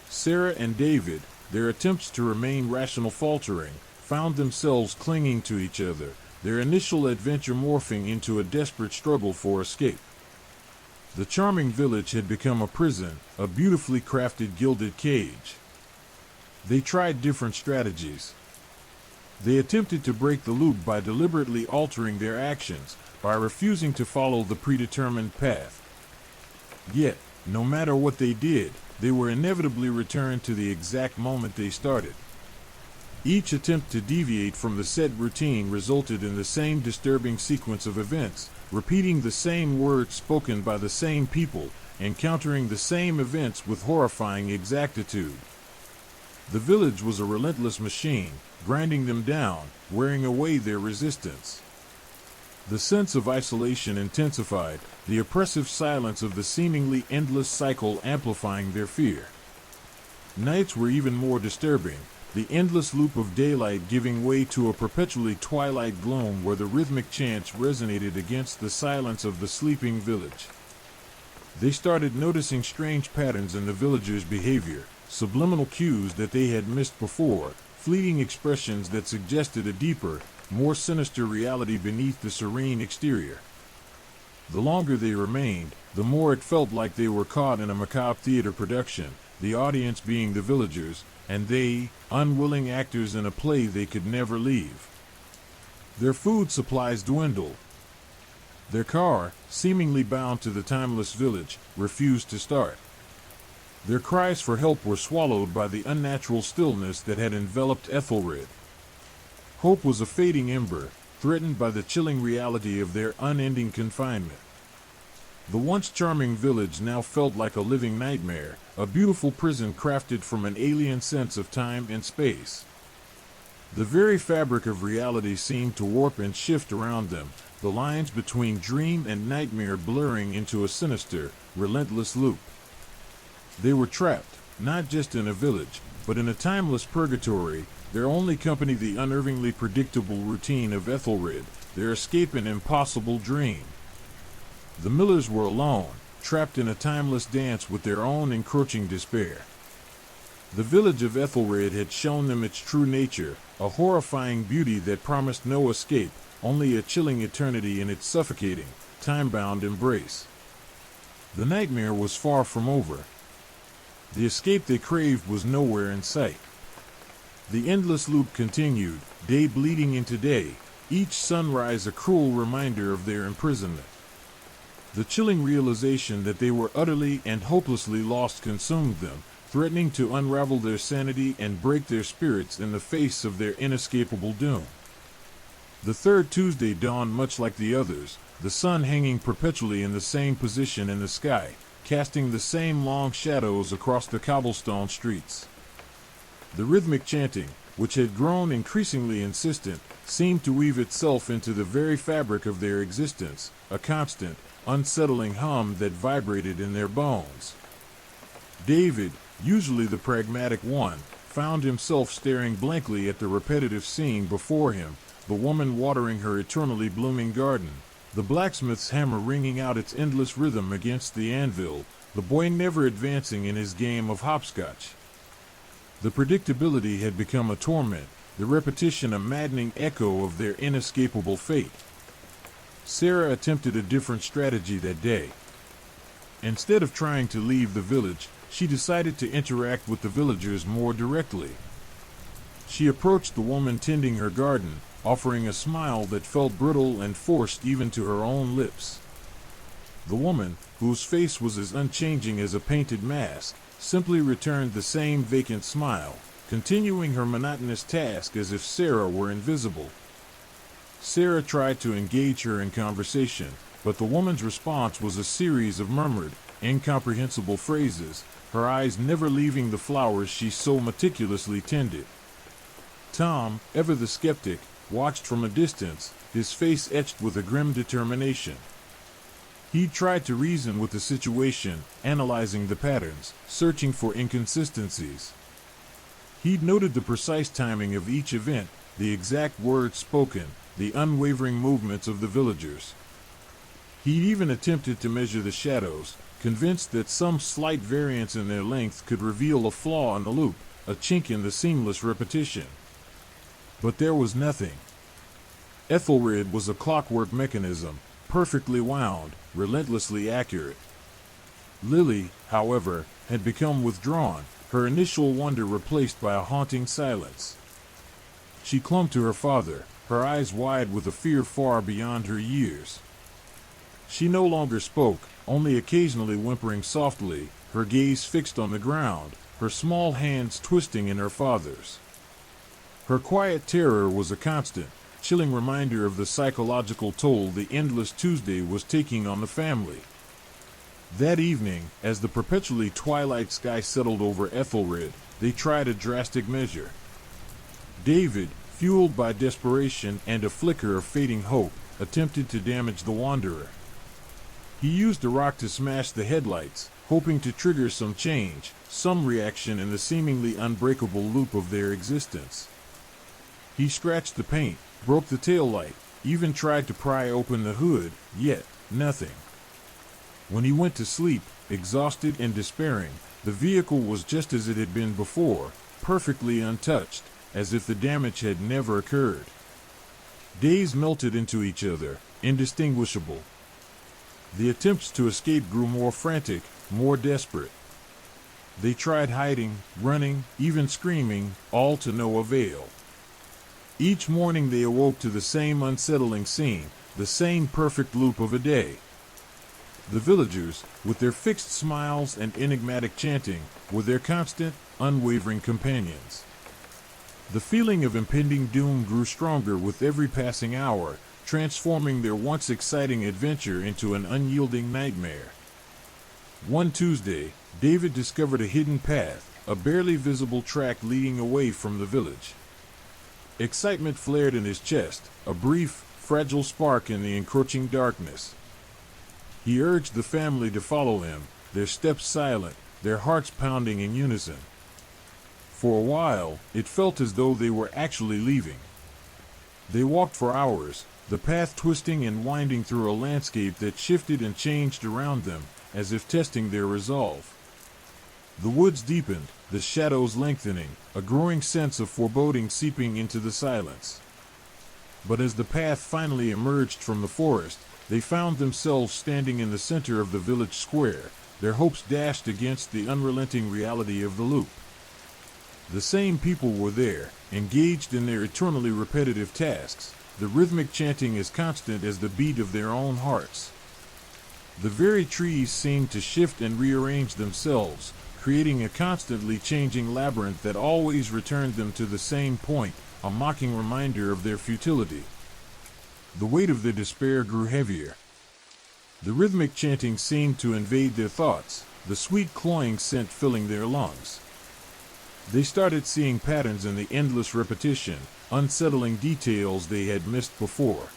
Sarah and David, their attempts to remain rational faltering, found themselves clinging to each other, their initial adventure morphing into a desperate struggle for escape. The charming village had become a prison, a beautifully crafted gilded cage. They tried different strategies. They attempted to break the loop by deliberately altering their actions, by refusing to follow the predetermined path. Yet, no matter what they did, they were inevitably returned to the exact moment they started. Each attempt to deviate from the set routine resulted in the same disturbing sequence of events, repeating the same words spoken by the same people, encountering the same events with horrifying exactitude. The village was a relentless machine, grinding them down, wearing away their resistance. The sense of isolation intensified, the oppressive silence of the seemingly endless cycle amplifying their fear. Nights were even more disturbing, the endless loop of daylight giving way to a perpetually twilight gloom where the rhythmic chants resonated against the silence of the sleeping village. They started noticing strange patterns in the villagers' behavior, subliminal cues that they had missed before, fleeting expressions that suggested a deeper, more sinister reality beneath the serene exterior. The longer they remained, the more it felt like they were caught in a macabre theater production, the audience being the villagers, and they, unwilling actors in a play they could never leave. Their food supplies dwindled. Their car, seemingly bound to the timeless village, refused to start. Their cries for help were swallowed by the unnatural stillness that had enveloped Ethelred. Hope was a fading ember, threatened by the chilling reality of their unending confinement. The once charming village now felt like a living nightmare, a beautiful prison crafted from an alien sense of time and space. The very fabric of reality seemed to warp and shift around them, the lines between dream and nightmare blurring into a sinister, relentless loop. They were trapped, not just in a village, but in a timeless purgatory, their only company the unnervingly predictable routine of Ethelred, their escape an impossible dream. The Millers were alone, trapped in a timeless dance with their own encroaching despair. The village of Ethelred had shown them its true nature, a horrifying beauty that promised no escape, only a chilling eternity in its suffocating, time-bound embrace. The nightmare was far from over. The escape they craved was nowhere in sight. The endless loop continued, day bleeding into day, each sunrise a cruel reminder of their imprisonment. The chilling realization that they were utterly and hopelessly lost consumed them, threatening to unravel their sanity and break their spirits in the face of their inescapable doom. The third Tuesday dawned much like the others, the sun hanging perpetually in the same position in the sky, casting the same long shadows across the cobblestone streets. The rhythmic chanting, which had grown increasingly insistent, seemed to weave itself into the very fabric of their existence, a constant, unsettling hum that vibrated in their bones. David, usually the pragmatic one, found himself staring blankly at the repetitive scene before him, the woman watering her eternally blooming garden, the blacksmith's hammer ringing out its endless rhythm against the anvil, the boy never advancing in his game of hopscotch. The predictability had become a torment, the repetition a maddening echo of their inescapable fate. Sarah attempted a different strategy that day. Instead of trying to leave the village, she decided to interact with the villagers more directly. She approached the woman tending her garden, offering a smile that felt brittle and forced even to her own lips. The woman, whose face was as unchanging as a painted mask, simply returned the same vacant smile, continuing her monotonous task as if Sarah were invisible. Sarah tried to engage her in conversation, but the woman's response was a series of murmured, incomprehensible phrases, her eyes never leaving the flowers she so meticulously tended. Tom, ever the skeptic, watched from a distance, his face etched with a grim determination. He tried to reason with the situation, analyzing the patterns, searching for inconsistencies. He'd noted the precise timing of each event, the exact words spoken, the unwavering movements of the villagers. He'd even attempted to measure the shadows, convinced that some slight variance in their length could reveal a flaw in the loop, a chink in the seamless repetition. But there was nothing. Ethelred was a clockwork mechanism, perfectly wound, relentlessly accurate. Lily, however, had become withdrawn, her initial wonder replaced by a haunting silence. She clung to her father, her eyes wide with a fear far beyond her years. She no longer spoke, only occasionally whimpering softly, her gaze fixed on the ground, her small hands twisting in her father's. Her quiet terror was a constant, chilling reminder of the psychological toll the endless Tuesday was taking on the family. That evening, as the perpetually twilight sky settled over Ethelred, they tried a drastic measure. David, fueled by desperation and a flicker of fading hope, attempted to damage the Wanderer. He used a rock to smash the headlights, hoping to trigger some change, some reaction in the seemingly unbreakable loop of their existence. He scratched the paint, broke the taillight, even tried to pry open the hood, yet nothing. When he went to sleep, exhausted and despairing, the vehicle was just as it had been before, perfectly untouched, as if the damage had never occurred. Days melted into each other, indistinguishable. The attempts to escape grew more frantic, more desperate. They tried hiding, running, even screaming, all to no avail. Each morning they awoke to the same unsettling scene, the same perfect loop of a day. The villagers, with their fixed smiles and enigmatic chanting, were their constant, unwavering companions. The feeling of impending doom grew stronger with every passing hour, transforming their once exciting adventure into an unyielding nightmare. One Tuesday, David discovered a hidden path, a barely visible track leading away from the village. Excitement flared in his chest, a brief, fragile spark in the encroaching darkness. He urged the family to follow him, their steps silent, their hearts pounding in unison. For a while, it felt as though they were actually leaving. They walked for hours, the path twisting and winding through a landscape that shifted and changed around them, as if testing their resolve. The woods deepened, the shadows lengthening, a growing sense of foreboding seeping into the silence. But as the path finally emerged from the forest, they found themselves standing in the center of the village square, their hopes dashed against the unrelenting reality of the loop. The same people were there, engaged in their eternally repetitive tasks, the rhythmic chanting as constant as the beat of their own hearts. The very trees seemed to shift and rearrange themselves, creating a constantly changing labyrinth that always returned them to the same point, a mocking reminder of their futility. The weight of their despair grew heavier. The rhythmic chanting seemed to invade their thoughts, the sweet cloying scent filling their lungs. They started seeing patterns in the endless repetition, unsettling details they had missed before.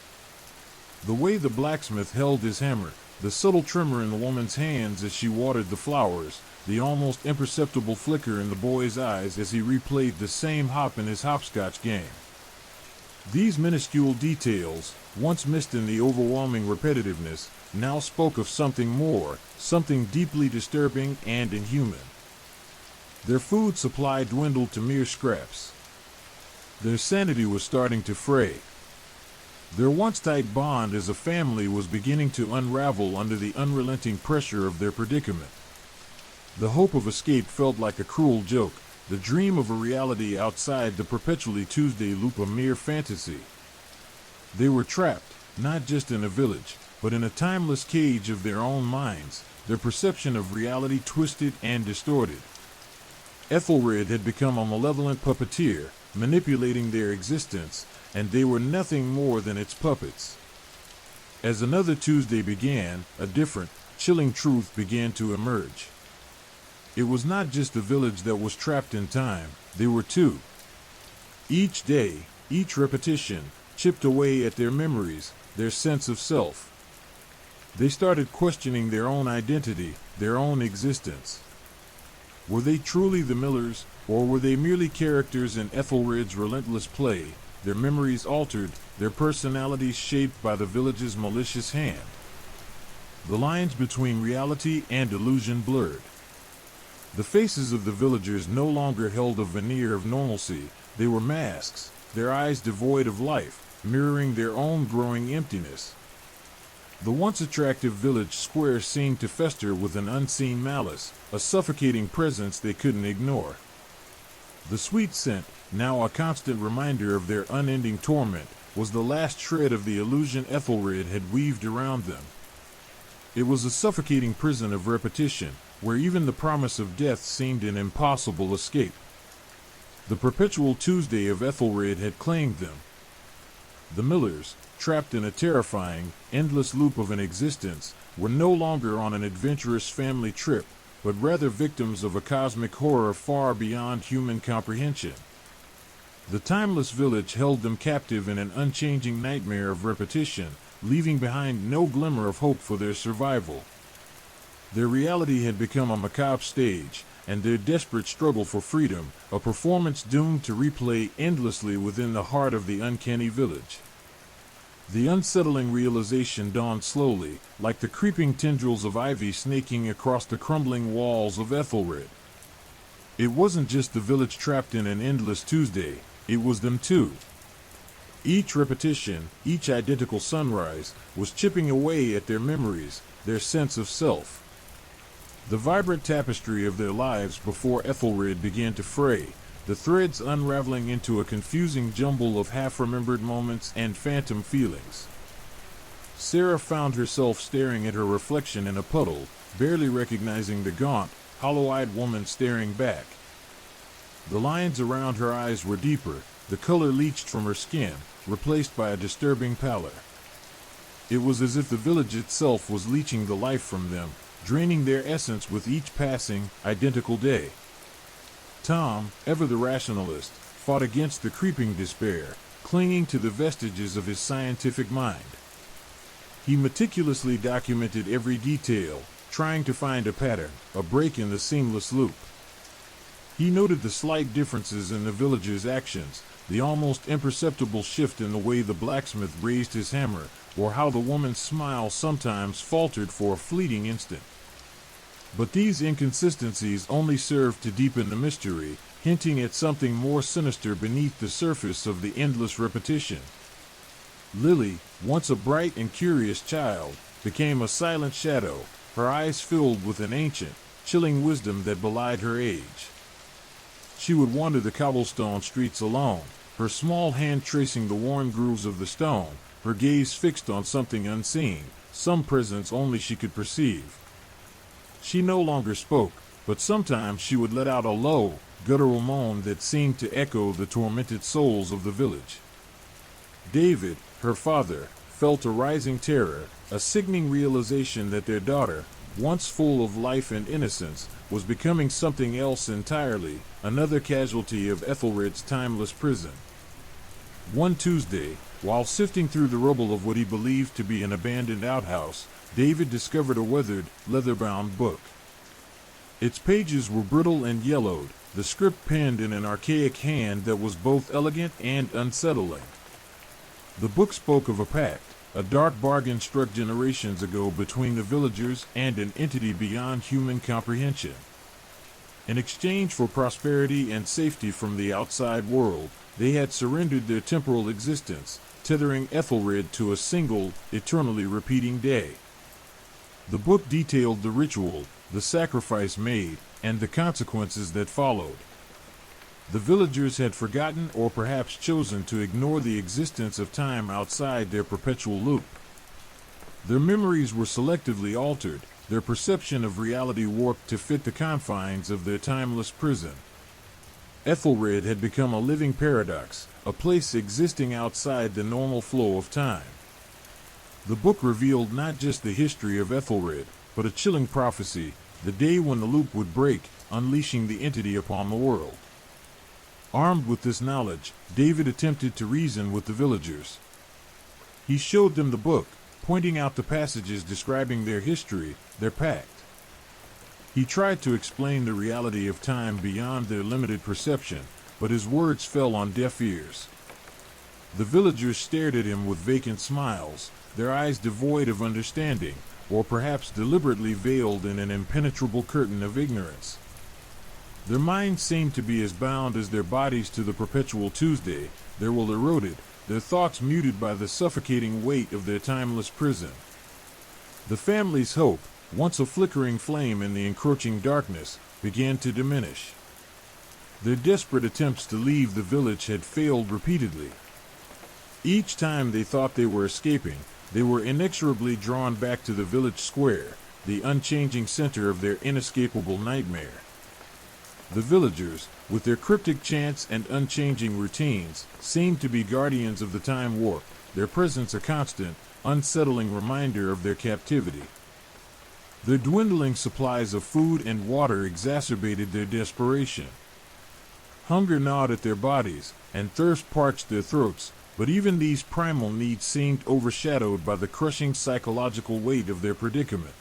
The way the blacksmith held his hammer, the subtle tremor in the woman's hands as she watered the flowers, the almost imperceptible flicker in the boy's eyes as he replayed the same hop in his hopscotch game. These minuscule details, once missed in the overwhelming repetitiveness, now spoke of something more, something deeply disturbing and inhuman. Their food supply dwindled to mere scraps. Their sanity was starting to fray. Their once tight bond as a family was beginning to unravel under the unrelenting pressure of their predicament. The hope of escape felt like a cruel joke, the dream of a reality outside the perpetually Tuesday loop a mere fantasy. They were trapped, not just in a village, but in a timeless cage of their own minds, their perception of reality twisted and distorted. Ethelred had become a malevolent puppeteer, manipulating their existence, and they were nothing more than its puppets. As another Tuesday began, a different, chilling truth began to emerge. It was not just the village that was trapped in time, they were too. Each day, each repetition, chipped away at their memories, their sense of self. They started questioning their own identity, their own existence. Were they truly the Millers, or were they merely characters in Ethelred's relentless play, their memories altered, their personalities shaped by the village's malicious hand? The lines between reality and illusion blurred. The faces of the villagers no longer held a veneer of normalcy. They were masks, their eyes devoid of life, mirroring their own growing emptiness. The once attractive village square seemed to fester with an unseen malice, a suffocating presence they couldn't ignore. The sweet scent, now a constant reminder of their unending torment, was the last shred of the illusion Ethelred had weaved around them. It was a suffocating prison of repetition, where even the promise of death seemed an impossible escape. The perpetual Tuesday of Ethelred had claimed them. The Millers, trapped in a terrifying, endless loop of an existence, were no longer on an adventurous family trip, but rather victims of a cosmic horror far beyond human comprehension. The timeless village held them captive in an unchanging nightmare of repetition, leaving behind no glimmer of hope for their survival. Their reality had become a macabre stage, and their desperate struggle for freedom, a performance doomed to replay endlessly within the heart of the uncanny village. The unsettling realization dawned slowly, like the creeping tendrils of ivy snaking across the crumbling walls of Ethelred. It wasn't just the village trapped in an endless Tuesday, it was them too. Each repetition, each identical sunrise, was chipping away at their memories, their sense of self. The vibrant tapestry of their lives before Ethelred began to fray, the threads unraveling into a confusing jumble of half-remembered moments and phantom feelings. Sarah found herself staring at her reflection in a puddle, barely recognizing the gaunt, hollow-eyed woman staring back. The lines around her eyes were deeper, the color leached from her skin, replaced by a disturbing pallor. It was as if the village itself was leeching the life from them, draining their essence with each passing, identical day. Tom, ever the rationalist, fought against the creeping despair, clinging to the vestiges of his scientific mind. He meticulously documented every detail, trying to find a pattern, a break in the seamless loop. He noted the slight differences in the villagers' actions, the almost imperceptible shift in the way the blacksmith raised his hammer, or how the woman's smile sometimes faltered for a fleeting instant. But these inconsistencies only served to deepen the mystery, hinting at something more sinister beneath the surface of the endless repetition. Lily, once a bright and curious child, became a silent shadow, her eyes filled with an ancient, chilling wisdom that belied her age. She would wander the cobblestone streets alone, her small hand tracing the worn grooves of the stone, her gaze fixed on something unseen, some presence only she could perceive. She no longer spoke, but sometimes she would let out a low, guttural moan that seemed to echo the tormented souls of the village. David, her father, felt a rising terror, a sickening realization that their daughter, once full of life and innocence, was becoming something else entirely, another casualty of Ethelred's timeless prison. One Tuesday, while sifting through the rubble of what he believed to be an abandoned outhouse, David discovered a weathered, leather-bound book. Its pages were brittle and yellowed, the script penned in an archaic hand that was both elegant and unsettling. The book spoke of a pact, a dark bargain struck generations ago between the villagers and an entity beyond human comprehension. In exchange for prosperity and safety from the outside world, they had surrendered their temporal existence, tethering Ethelred to a single, eternally repeating day. The book detailed the ritual, the sacrifice made, and the consequences that followed. The villagers had forgotten or perhaps chosen to ignore the existence of time outside their perpetual loop. Their memories were selectively altered, their perception of reality warped to fit the confines of their timeless prison. Ethelred had become a living paradox, a place existing outside the normal flow of time. The book revealed not just the history of Ethelred, but a chilling prophecy, the day when the loop would break, unleashing the entity upon the world. Armed with this knowledge, David attempted to reason with the villagers. He showed them the book, pointing out the passages describing their history, their pact. He tried to explain the reality of time beyond their limited perception, but his words fell on deaf ears. The villagers stared at him with vacant smiles, their eyes devoid of understanding, or perhaps deliberately veiled in an impenetrable curtain of ignorance. Their minds seemed to be as bound as their bodies to the perpetual Tuesday, their will eroded, their thoughts muted by the suffocating weight of their timeless prison. The family's hope, once a flickering flame in the encroaching darkness, began to diminish. Their desperate attempts to leave the village had failed repeatedly. Each time they thought they were escaping, they were inexorably drawn back to the village square, the unchanging center of their inescapable nightmare. The villagers, with their cryptic chants and unchanging routines, seemed to be guardians of the time warp, their presence a constant, unsettling reminder of their captivity. Their dwindling supplies of food and water exacerbated their desperation. Hunger gnawed at their bodies, and thirst parched their throats, but even these primal needs seemed overshadowed by the crushing psychological weight of their predicament.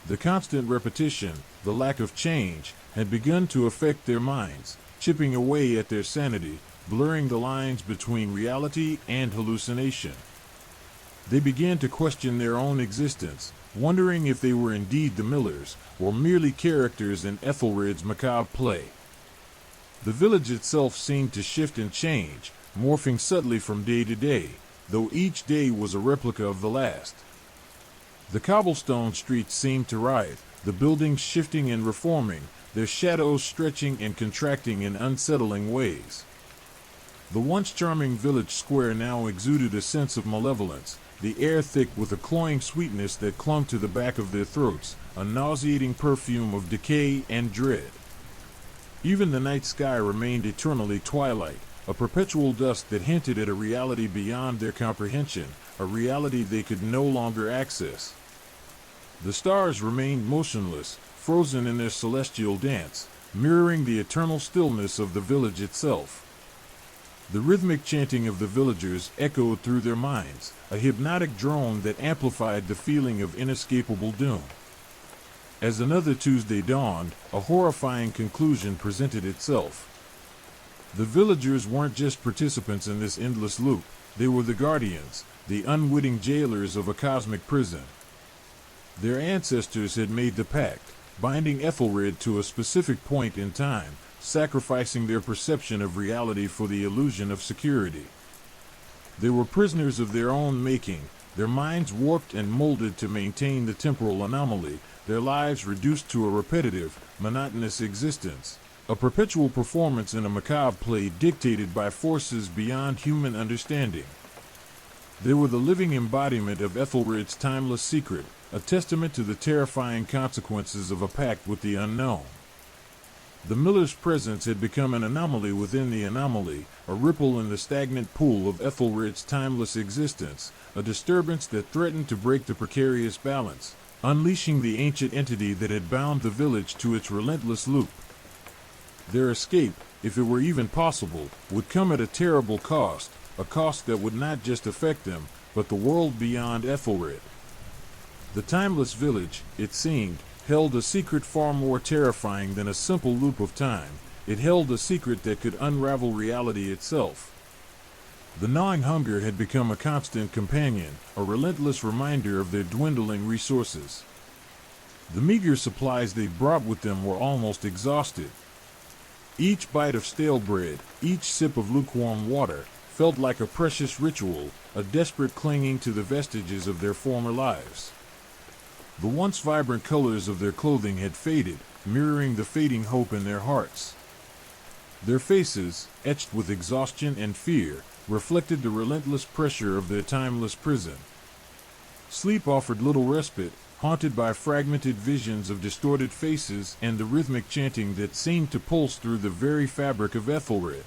The constant repetition, the lack of change, had begun to affect their minds, chipping away at their sanity, blurring the lines between reality and hallucination. They began to question their own existence, wondering if they were indeed the Millers, or merely characters in Ethelred's macabre play. The village itself seemed to shift and change, morphing subtly from day to day, though each day was a replica of the last. The cobblestone streets seemed to writhe, the buildings shifting and reforming, their shadows stretching and contracting in unsettling ways. The once charming village square now exuded a sense of malevolence, the air thick with a cloying sweetness that clung to the back of their throats, a nauseating perfume of decay and dread. Even the night sky remained eternally twilight, a perpetual dusk that hinted at a reality beyond their comprehension, a reality they could no longer access. The stars remained motionless, frozen in their celestial dance, mirroring the eternal stillness of the village itself. The rhythmic chanting of the villagers echoed through their minds, a hypnotic drone that amplified the feeling of inescapable doom. As another Tuesday dawned, a horrifying conclusion presented itself. The villagers weren't just participants in this endless loop, they were the guardians, the unwitting jailers of a cosmic prison. Their ancestors had made the pact, binding Ethelred to a specific point in time, sacrificing their perception of reality for the illusion of security. They were prisoners of their own making, their minds warped and molded to maintain the temporal anomaly, their lives reduced to a repetitive, monotonous existence, a perpetual performance in a macabre play dictated by forces beyond human understanding. They were the living embodiment of Ethelred's timeless secret, a testament to the terrifying consequences of a pact with the unknown. The Miller's presence had become an anomaly within the anomaly, a ripple in the stagnant pool of Ethelred's timeless existence, a disturbance that threatened to break the precarious balance, unleashing the ancient entity that had bound the village to its relentless loop. Their escape, if it were even possible, would come at a terrible cost, a cost that would not just affect them, but the world beyond Ethelred. The timeless village, it seemed, held a secret far more terrifying than a simple loop of time. It held a secret that could unravel reality itself. The gnawing hunger had become a constant companion, a relentless reminder of their dwindling resources. The meager supplies they brought with them were almost exhausted. Each bite of stale bread, each sip of lukewarm water, felt like a precious ritual, a desperate clinging to the vestiges of their former lives. The once vibrant colors of their clothing had faded, mirroring the fading hope in their hearts. Their faces, etched with exhaustion and fear, reflected the relentless pressure of their timeless prison. Sleep offered little respite, haunted by fragmented visions of distorted faces and the rhythmic chanting that seemed to pulse through the very fabric of Ethelred.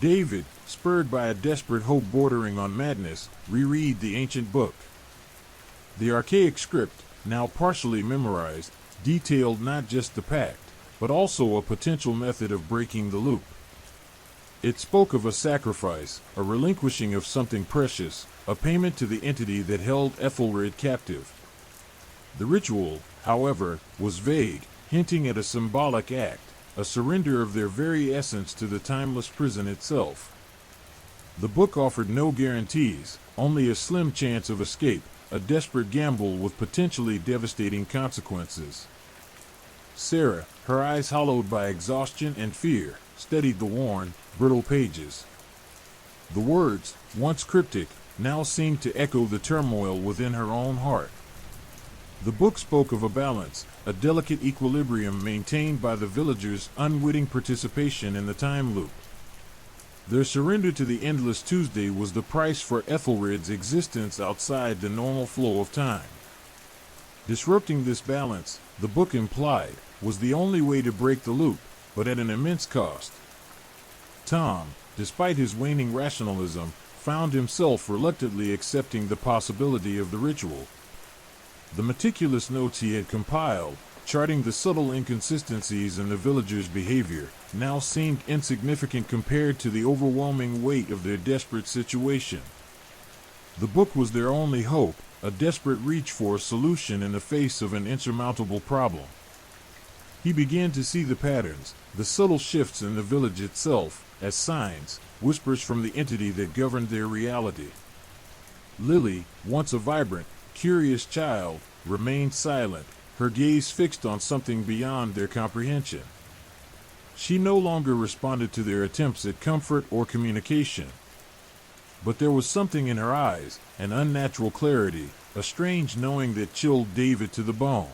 David, spurred by a desperate hope bordering on madness, reread the ancient book. The archaic script, now partially memorized, detailed not just the pact, but also a potential method of breaking the loop. It spoke of a sacrifice, a relinquishing of something precious, a payment to the entity that held Ethelred captive. The ritual, however, was vague, hinting at a symbolic act, a surrender of their very essence to the timeless prison itself. The book offered no guarantees, only a slim chance of escape, a desperate gamble with potentially devastating consequences. Sarah, her eyes hollowed by exhaustion and fear, studied the worn, brittle pages. The words, once cryptic, now seemed to echo the turmoil within her own heart. The book spoke of a balance, a delicate equilibrium maintained by the villagers' unwitting participation in the time loop. Their surrender to the endless Tuesday was the price for Ethelred's existence outside the normal flow of time. Disrupting this balance, the book implied, was the only way to break the loop, but at an immense cost. Tom, despite his waning rationalism, found himself reluctantly accepting the possibility of the ritual. The meticulous notes he had compiled, charting the subtle inconsistencies in the villagers' behavior, now seemed insignificant compared to the overwhelming weight of their desperate situation. The book was their only hope, a desperate reach for a solution in the face of an insurmountable problem. He began to see the patterns, the subtle shifts in the village itself, as signs, whispers from the entity that governed their reality. Lily, once a vibrant, curious child, remained silent, her gaze fixed on something beyond their comprehension. She no longer responded to their attempts at comfort or communication. But there was something in her eyes, an unnatural clarity, a strange knowing that chilled David to the bone.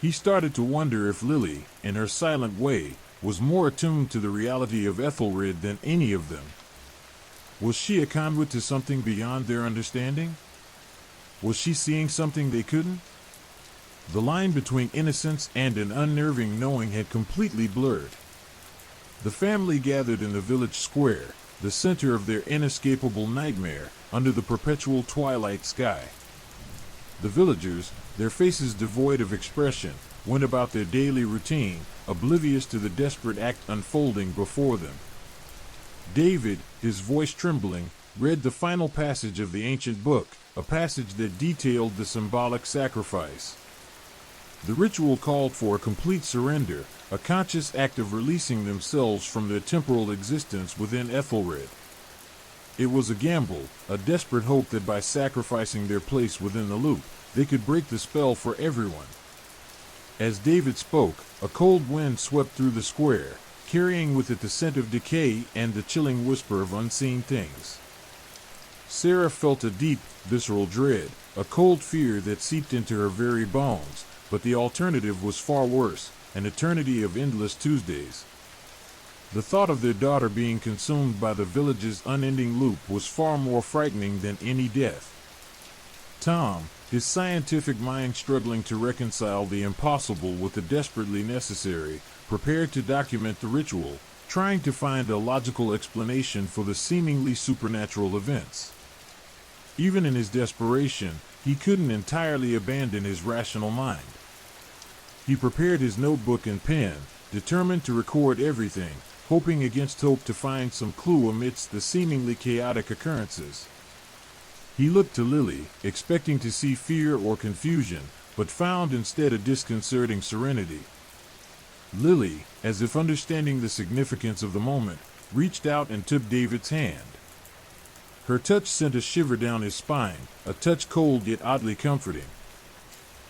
He started to wonder if Lily, in her silent way, was more attuned to the reality of Ethelred than any of them. Was she a conduit to something beyond their understanding? Was she seeing something they couldn't? The line between innocence and an unnerving knowing had completely blurred. The family gathered in the village square, the center of their inescapable nightmare, under the perpetual twilight sky. The villagers, their faces devoid of expression, went about their daily routine, oblivious to the desperate act unfolding before them. David, his voice trembling, read the final passage of the ancient book, a passage that detailed the symbolic sacrifice. The ritual called for a complete surrender, a conscious act of releasing themselves from their temporal existence within Ethelred. It was a gamble, a desperate hope that by sacrificing their place within the loop, they could break the spell for everyone. As David spoke, a cold wind swept through the square, carrying with it the scent of decay and the chilling whisper of unseen things. Sarah felt a deep, visceral dread, a cold fear that seeped into her very bones, but the alternative was far worse, an eternity of endless Tuesdays. The thought of their daughter being consumed by the village's unending loop was far more frightening than any death. Tom, his scientific mind struggling to reconcile the impossible with the desperately necessary, prepared to document the ritual, trying to find a logical explanation for the seemingly supernatural events. Even in his desperation, he couldn't entirely abandon his rational mind. He prepared his notebook and pen, determined to record everything, hoping against hope to find some clue amidst the seemingly chaotic occurrences. He looked to Lily, expecting to see fear or confusion, but found instead a disconcerting serenity. Lily, as if understanding the significance of the moment, reached out and took David's hand. Her touch sent a shiver down his spine, a touch cold yet oddly comforting.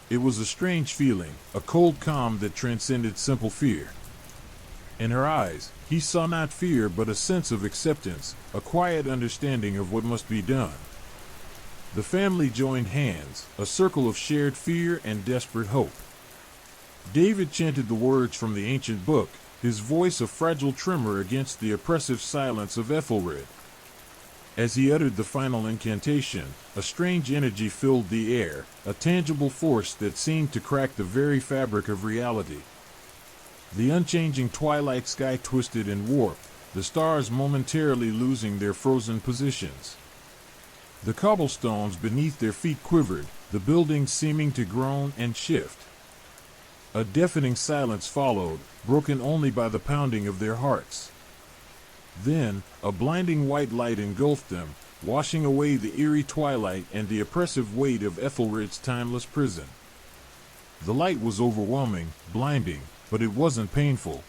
It was a strange feeling, a cold calm that transcended simple fear. In her eyes, he saw not fear but a sense of acceptance, a quiet understanding of what must be done. The family joined hands, a circle of shared fear and desperate hope. David chanted the words from the ancient book, his voice a fragile tremor against the oppressive silence of Ethelred. As he uttered the final incantation, a strange energy filled the air, a tangible force that seemed to crack the very fabric of reality. The unchanging twilight sky twisted and warped, the stars momentarily losing their frozen positions. The cobblestones beneath their feet quivered, the buildings seeming to groan and shift. A deafening silence followed, broken only by the pounding of their hearts. Then, a blinding white light engulfed them, washing away the eerie twilight and the oppressive weight of Ethelred's timeless prison. The light was overwhelming, blinding, but it wasn't painful.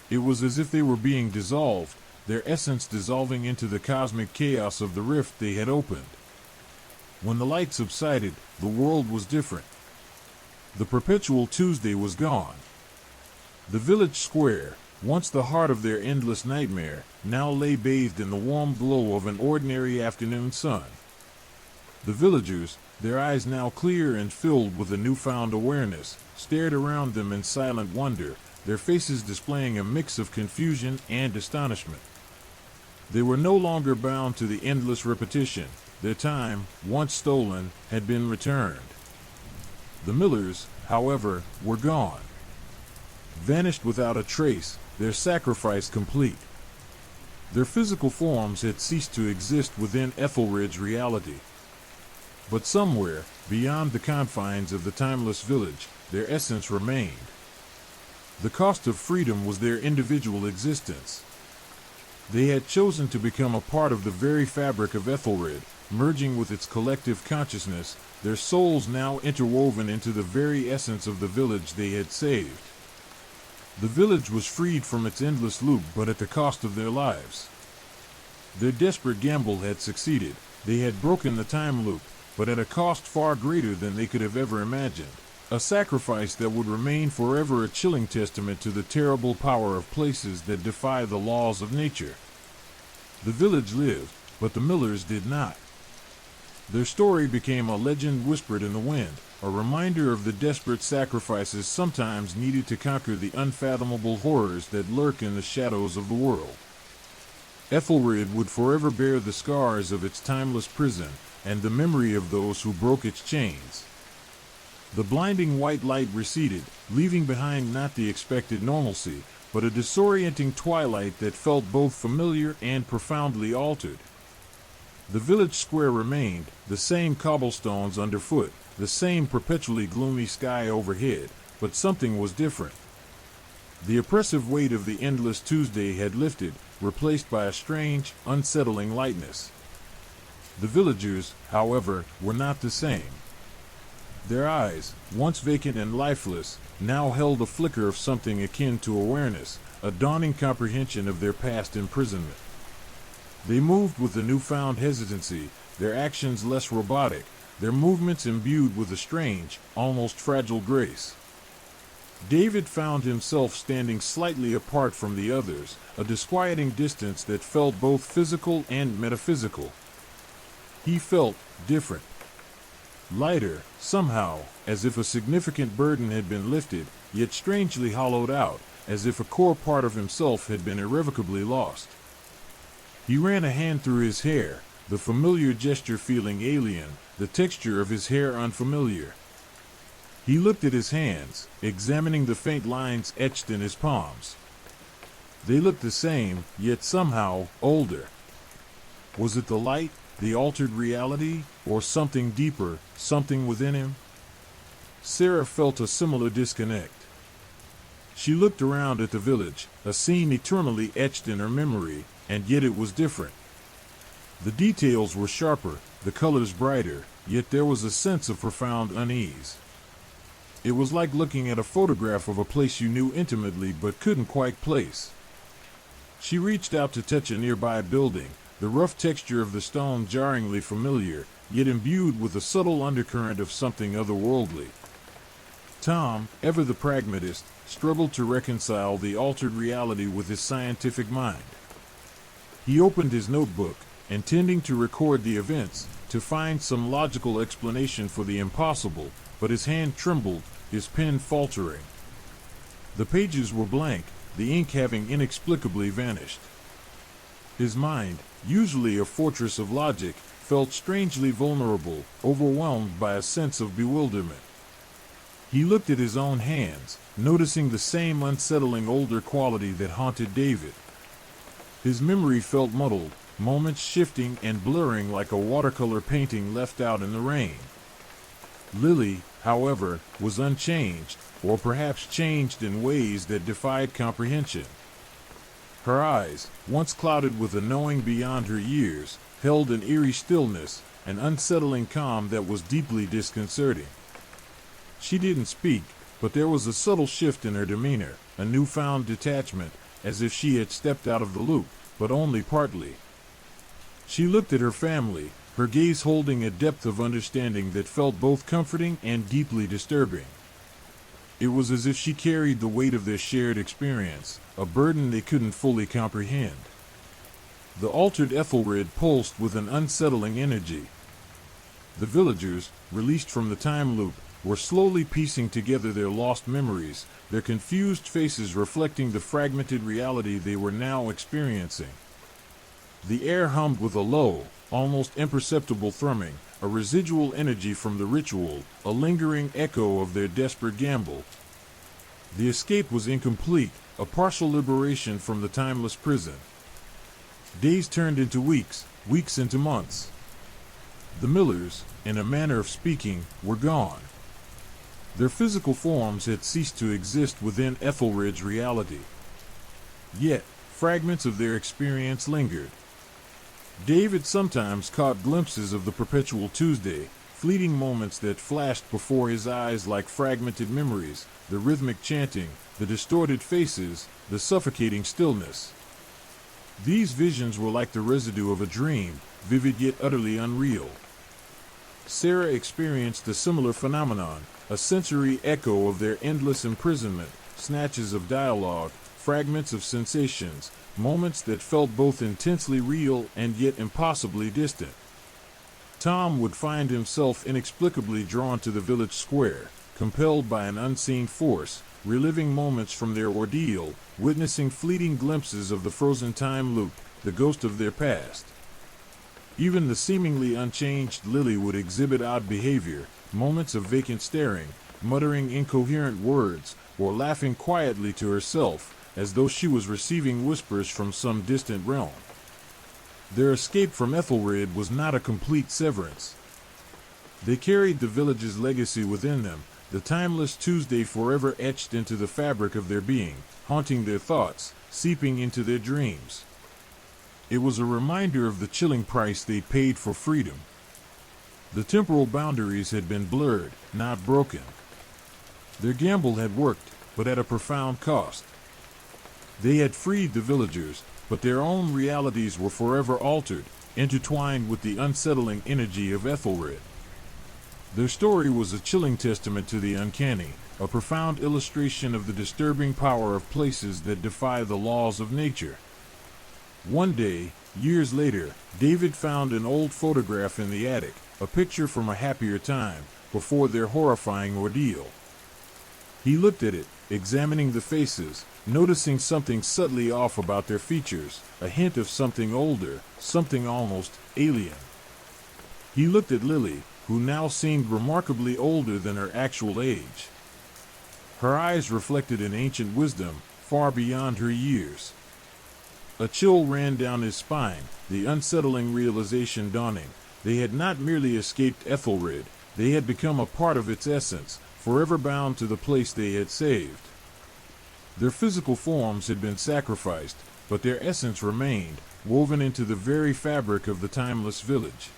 It was as if they were being dissolved, their essence dissolving into the cosmic chaos of the rift they had opened. When the light subsided, the world was different. The perpetual Tuesday was gone. The village square, once the heart of their endless nightmare, now lay bathed in the warm glow of an ordinary afternoon sun. The villagers, their eyes now clear and filled with a newfound awareness, stared around them in silent wonder, their faces displaying a mix of confusion and astonishment. They were no longer bound to the endless repetition. Their time, once stolen, had been returned. The Millers, however, were gone. Vanished without a trace, their sacrifice complete. Their physical forms had ceased to exist within Ethelred's reality. But somewhere, beyond the confines of the timeless village, their essence remained. The cost of freedom was their individual existence. They had chosen to become a part of the very fabric of Ethelred, merging with its collective consciousness, their souls now interwoven into the very essence of the village they had saved. The village was freed from its endless loop, but at the cost of their lives. Their desperate gamble had succeeded. They had broken the time loop, but at a cost far greater than they could have ever imagined. A sacrifice that would remain forever a chilling testament to the terrible power of places that defy the laws of nature. The village lived, but the Millers did not. Their story became a legend whispered in the wind, a reminder of the desperate sacrifices sometimes needed to conquer the unfathomable horrors that lurk in the shadows of the world. Ethelred would forever bear the scars of its timeless prison, and the memory of those who broke its chains. The blinding white light receded, leaving behind not the expected normalcy, but a disorienting twilight that felt both familiar and profoundly altered. The village square remained, the same cobblestones underfoot, the same perpetually gloomy sky overhead, but something was different. The oppressive weight of the endless Tuesday had lifted, replaced by a strange, unsettling lightness. The villagers, however, were not the same. Their eyes, once vacant and lifeless, now held a flicker of something akin to awareness, a dawning comprehension of their past imprisonment. They moved with a newfound hesitancy, their actions less robotic, their movements imbued with a strange, almost fragile grace. David found himself standing slightly apart from the others, a disquieting distance that felt both physical and metaphysical. He felt different. Lighter, somehow, as if a significant burden had been lifted, yet strangely hollowed out, as if a core part of himself had been irrevocably lost. He ran a hand through his hair, the familiar gesture feeling alien, the texture of his hair unfamiliar. He looked at his hands, examining the faint lines etched in his palms. They looked the same, yet somehow older. Was it the light, the altered reality, or something deeper, something within him? Sarah felt a similar disconnect. She looked around at the village, a scene eternally etched in her memory, and yet it was different. The details were sharper, the colors brighter, yet there was a sense of profound unease. It was like looking at a photograph of a place you knew intimately but couldn't quite place. She reached out to touch a nearby building, the rough texture of the stone jarringly familiar, yet imbued with a subtle undercurrent of something otherworldly. Tom, ever the pragmatist, struggled to reconcile the altered reality with his scientific mind. He opened his notebook, intending to record the events, to find some logical explanation for the impossible, but his hand trembled, his pen faltering. The pages were blank, the ink having inexplicably vanished. His mind, usually a fortress of logic, felt strangely vulnerable, overwhelmed by a sense of bewilderment. He looked at his own hands, noticing the same unsettling older quality that haunted David. His memory felt muddled, moments shifting and blurring like a watercolor painting left out in the rain. Lily, however, was unchanged, or perhaps changed in ways that defied comprehension. Her eyes, once clouded with a knowing beyond her years, held an eerie stillness, an unsettling calm that was deeply disconcerting. She didn't speak, but there was a subtle shift in her demeanor, a newfound detachment, as if she had stepped out of the loop, but only partly. She looked at her family, her gaze holding a depth of understanding that felt both comforting and deeply disturbing. It was as if she carried the weight of their shared experience, a burden they couldn't fully comprehend. The altered Ethelred pulsed with an unsettling energy. The villagers, released from the time loop, were slowly piecing together their lost memories, their confused faces reflecting the fragmented reality they were now experiencing. The air hummed with a low, almost imperceptible thrumming, a residual energy from the ritual, a lingering echo of their desperate gamble. The escape was incomplete, a partial liberation from the timeless prison. Days turned into weeks, weeks into months. The Millers, in a manner of speaking, were gone. Their physical forms had ceased to exist within Ethelred's reality. Yet, fragments of their experience lingered. David sometimes caught glimpses of the perpetual Tuesday, fleeting moments that flashed before his eyes like fragmented memories, the rhythmic chanting, the distorted faces, the suffocating stillness. These visions were like the residue of a dream, vivid yet utterly unreal. Sarah experienced a similar phenomenon, a sensory echo of their endless imprisonment, snatches of dialogue, fragments of sensations, moments that felt both intensely real and yet impossibly distant. Tom would find himself inexplicably drawn to the village square, compelled by an unseen force, reliving moments from their ordeal, witnessing fleeting glimpses of the frozen time loop, the ghost of their past. Even the seemingly unchanged Lily would exhibit odd behavior, moments of vacant staring, muttering incoherent words, or laughing quietly to herself, as though she was receiving whispers from some distant realm. Their escape from Ethelred was not a complete severance. They carried the village's legacy within them, the timeless Tuesday forever etched into the fabric of their being, haunting their thoughts, seeping into their dreams. It was a reminder of the chilling price they paid for freedom. The temporal boundaries had been blurred, not broken. Their gamble had worked, but at a profound cost. They had freed the villagers, but their own realities were forever altered, intertwined with the unsettling energy of Ethelred. Their story was a chilling testament to the uncanny, a profound illustration of the disturbing power of places that defy the laws of nature. One day, years later, David found an old photograph in the attic, a picture from a happier time, before their horrifying ordeal. He looked at it, examining the faces, noticing something subtly off about their features, a hint of something older, something almost alien. He looked at Lily, who now seemed remarkably older than her actual age. Her eyes reflected an ancient wisdom, far beyond her years. A chill ran down his spine, the unsettling realization dawning. They had not merely escaped Ethelred, they had become a part of its essence, forever bound to the place they had saved. Their physical forms had been sacrificed, but their essence remained, woven into the very fabric of the timeless village.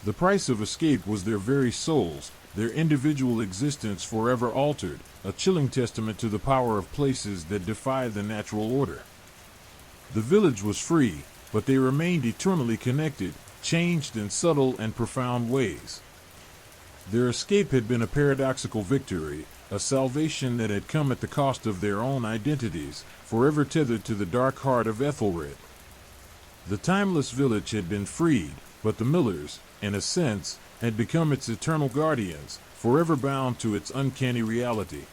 The price of escape was their very souls, their individual existence forever altered, a chilling testament to the power of places that defy the natural order. The village was free, but they remained eternally connected, changed in subtle and profound ways. Their escape had been a paradoxical victory, a salvation that had come at the cost of their own identities, forever tethered to the dark heart of Ethelred. The timeless village had been freed, but the Millers, in a sense, had become its eternal guardians, forever bound to its uncanny reality.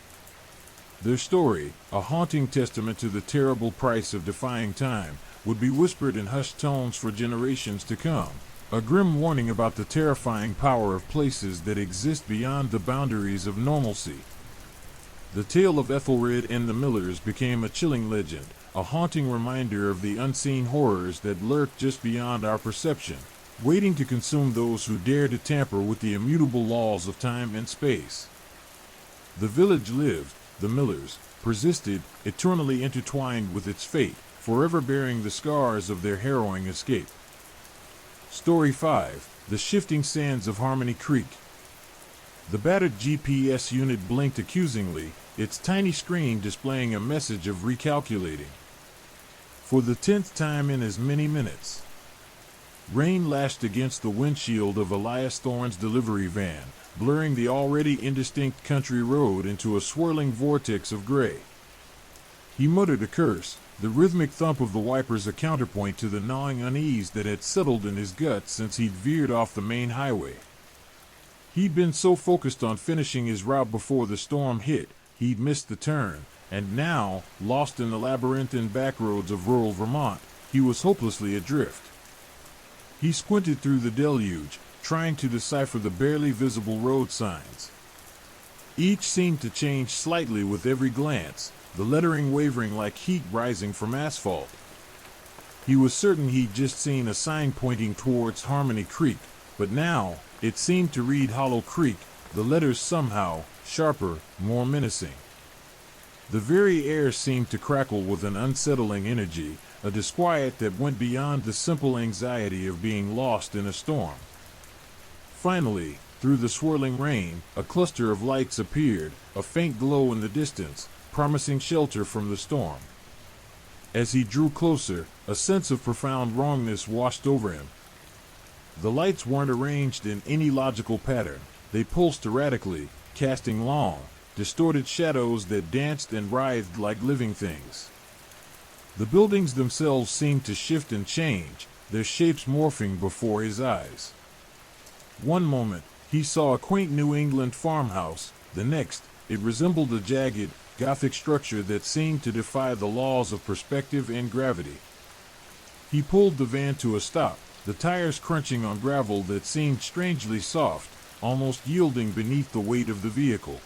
Their story, a haunting testament to the terrible price of defying time, would be whispered in hushed tones for generations to come, a grim warning about the terrifying power of places that exist beyond the boundaries of normalcy. The tale of Ethelred and the Millers became a chilling legend, a haunting reminder of the unseen horrors that lurk just beyond our perception, waiting to consume those who dare to tamper with the immutable laws of time and space. The village lived, the Millers persisted, eternally intertwined with its fate, forever bearing the scars of their harrowing escape. Story 5: The Shifting Sands of Harmony Creek. The battered GPS unit blinked accusingly, its tiny screen displaying a message of recalculating. For the 10th time in as many minutes. Rain lashed against the windshield of Elias Thorne's delivery van, blurring the already indistinct country road into a swirling vortex of gray. He muttered a curse, the rhythmic thump of the wipers a counterpoint to the gnawing unease that had settled in his gut since he'd veered off the main highway. He'd been so focused on finishing his route before the storm hit, he'd missed the turn, and now, lost in the labyrinthine backroads of rural Vermont, he was hopelessly adrift. He squinted through the deluge, trying to decipher the barely visible road signs. Each seemed to change slightly with every glance, the lettering wavering like heat rising from asphalt. He was certain he'd just seen a sign pointing towards Harmony Creek, but now it seemed to read Hollow Creek, the letters somehow sharper, more menacing. The very air seemed to crackle with an unsettling energy, a disquiet that went beyond the simple anxiety of being lost in a storm. Finally, through the swirling rain, a cluster of lights appeared, a faint glow in the distance, promising shelter from the storm. As he drew closer, a sense of profound wrongness washed over him. The lights weren't arranged in any logical pattern. They pulsed erratically, casting long, distorted shadows that danced and writhed like living things. The buildings themselves seemed to shift and change, their shapes morphing before his eyes. One moment, he saw a quaint New England farmhouse. The next, it resembled a jagged, Gothic structure that seemed to defy the laws of perspective and gravity. He pulled the van to a stop, the tires crunching on gravel that seemed strangely soft, almost yielding beneath the weight of the vehicle.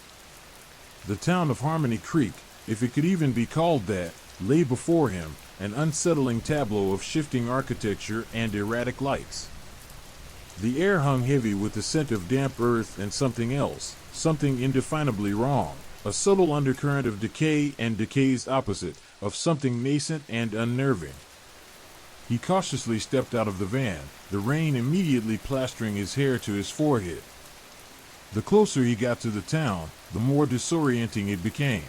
The town of Harmony Creek, if it could even be called that, lay before him, an unsettling tableau of shifting architecture and erratic lights. The air hung heavy with the scent of damp earth and something else, something indefinably wrong, a subtle undercurrent of decay and decay's opposite, of something nascent and unnerving. He cautiously stepped out of the van, the rain immediately plastering his hair to his forehead. The closer he got to the town, the more disorienting it became.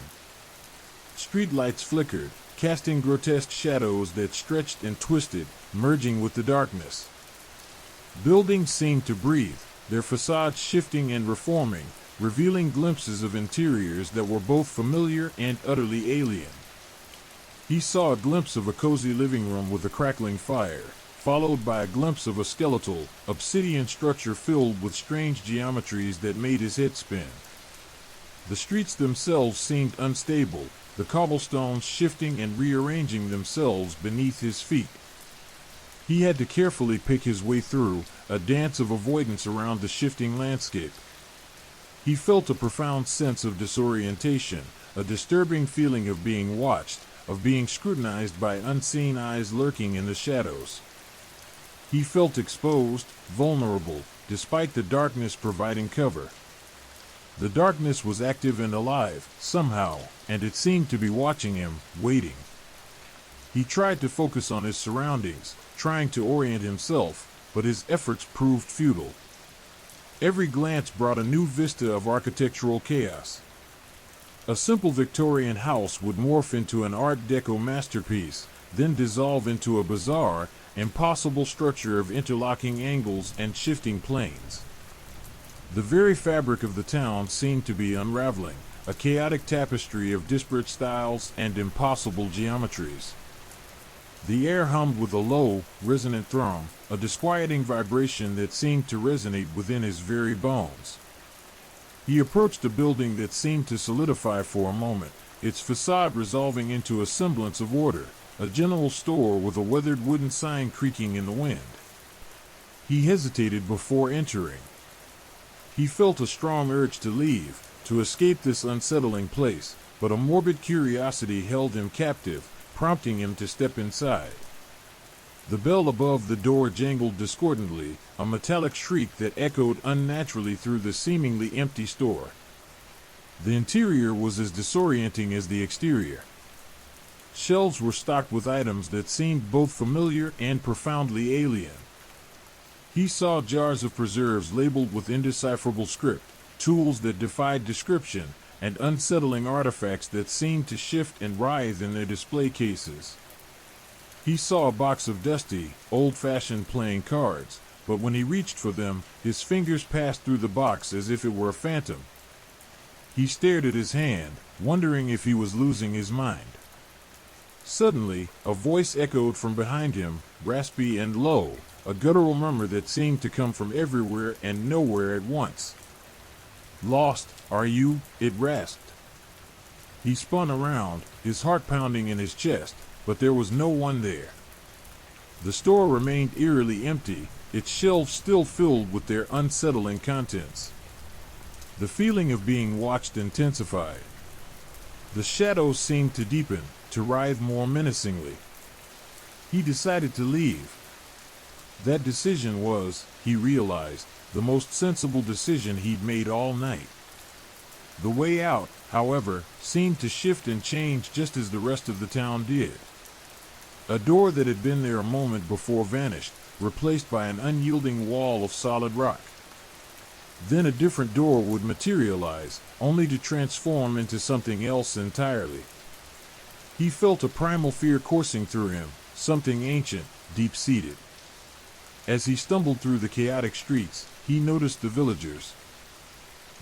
Streetlights flickered, casting grotesque shadows that stretched and twisted, merging with the darkness. Buildings seemed to breathe, their facades shifting and reforming, revealing glimpses of interiors that were both familiar and utterly alien. He saw a glimpse of a cozy living room with a crackling fire, followed by a glimpse of a skeletal, obsidian structure filled with strange geometries that made his head spin. The streets themselves seemed unstable, the cobblestones shifting and rearranging themselves beneath his feet. He had to carefully pick his way through, a dance of avoidance around the shifting landscape. He felt a profound sense of disorientation, a disturbing feeling of being watched, of being scrutinized by unseen eyes lurking in the shadows. He felt exposed, vulnerable, despite the darkness providing cover. The darkness was active and alive, somehow, and it seemed to be watching him, waiting. He tried to focus on his surroundings, trying to orient himself, but his efforts proved futile. Every glance brought a new vista of architectural chaos. A simple Victorian house would morph into an Art Deco masterpiece, then dissolve into a bizarre, impossible structure of interlocking angles and shifting planes. The very fabric of the town seemed to be unraveling, a chaotic tapestry of disparate styles and impossible geometries. The air hummed with a low, resonant thrum, a disquieting vibration that seemed to resonate within his very bones. He approached a building that seemed to solidify for a moment, its facade resolving into a semblance of order, a general store with a weathered wooden sign creaking in the wind. He hesitated before entering. He felt a strong urge to leave, to escape this unsettling place, but a morbid curiosity held him captive, prompting him to step inside. The bell above the door jangled discordantly, a metallic shriek that echoed unnaturally through the seemingly empty store. The interior was as disorienting as the exterior. Shelves were stocked with items that seemed both familiar and profoundly alien. He saw jars of preserves labeled with indecipherable script, tools that defied description, and unsettling artifacts that seemed to shift and writhe in their display cases. He saw a box of dusty, old-fashioned playing cards, but when he reached for them, his fingers passed through the box as if it were a phantom. He stared at his hand, wondering if he was losing his mind. Suddenly, a voice echoed from behind him, raspy and low, a guttural murmur that seemed to come from everywhere and nowhere at once. "Lost, are you?" it rasped. He spun around, his heart pounding in his chest, but there was no one there. The store remained eerily empty, its shelves still filled with their unsettling contents. The feeling of being watched intensified. The shadows seemed to deepen, to writhe more menacingly. He decided to leave. That decision was, he realized, the most sensible decision he'd made all night. The way out, however, seemed to shift and change just as the rest of the town did. A door that had been there a moment before vanished, replaced by an unyielding wall of solid rock. Then a different door would materialize, only to transform into something else entirely. He felt a primal fear coursing through him, something ancient, deep-seated. As he stumbled through the chaotic streets, he noticed the villagers.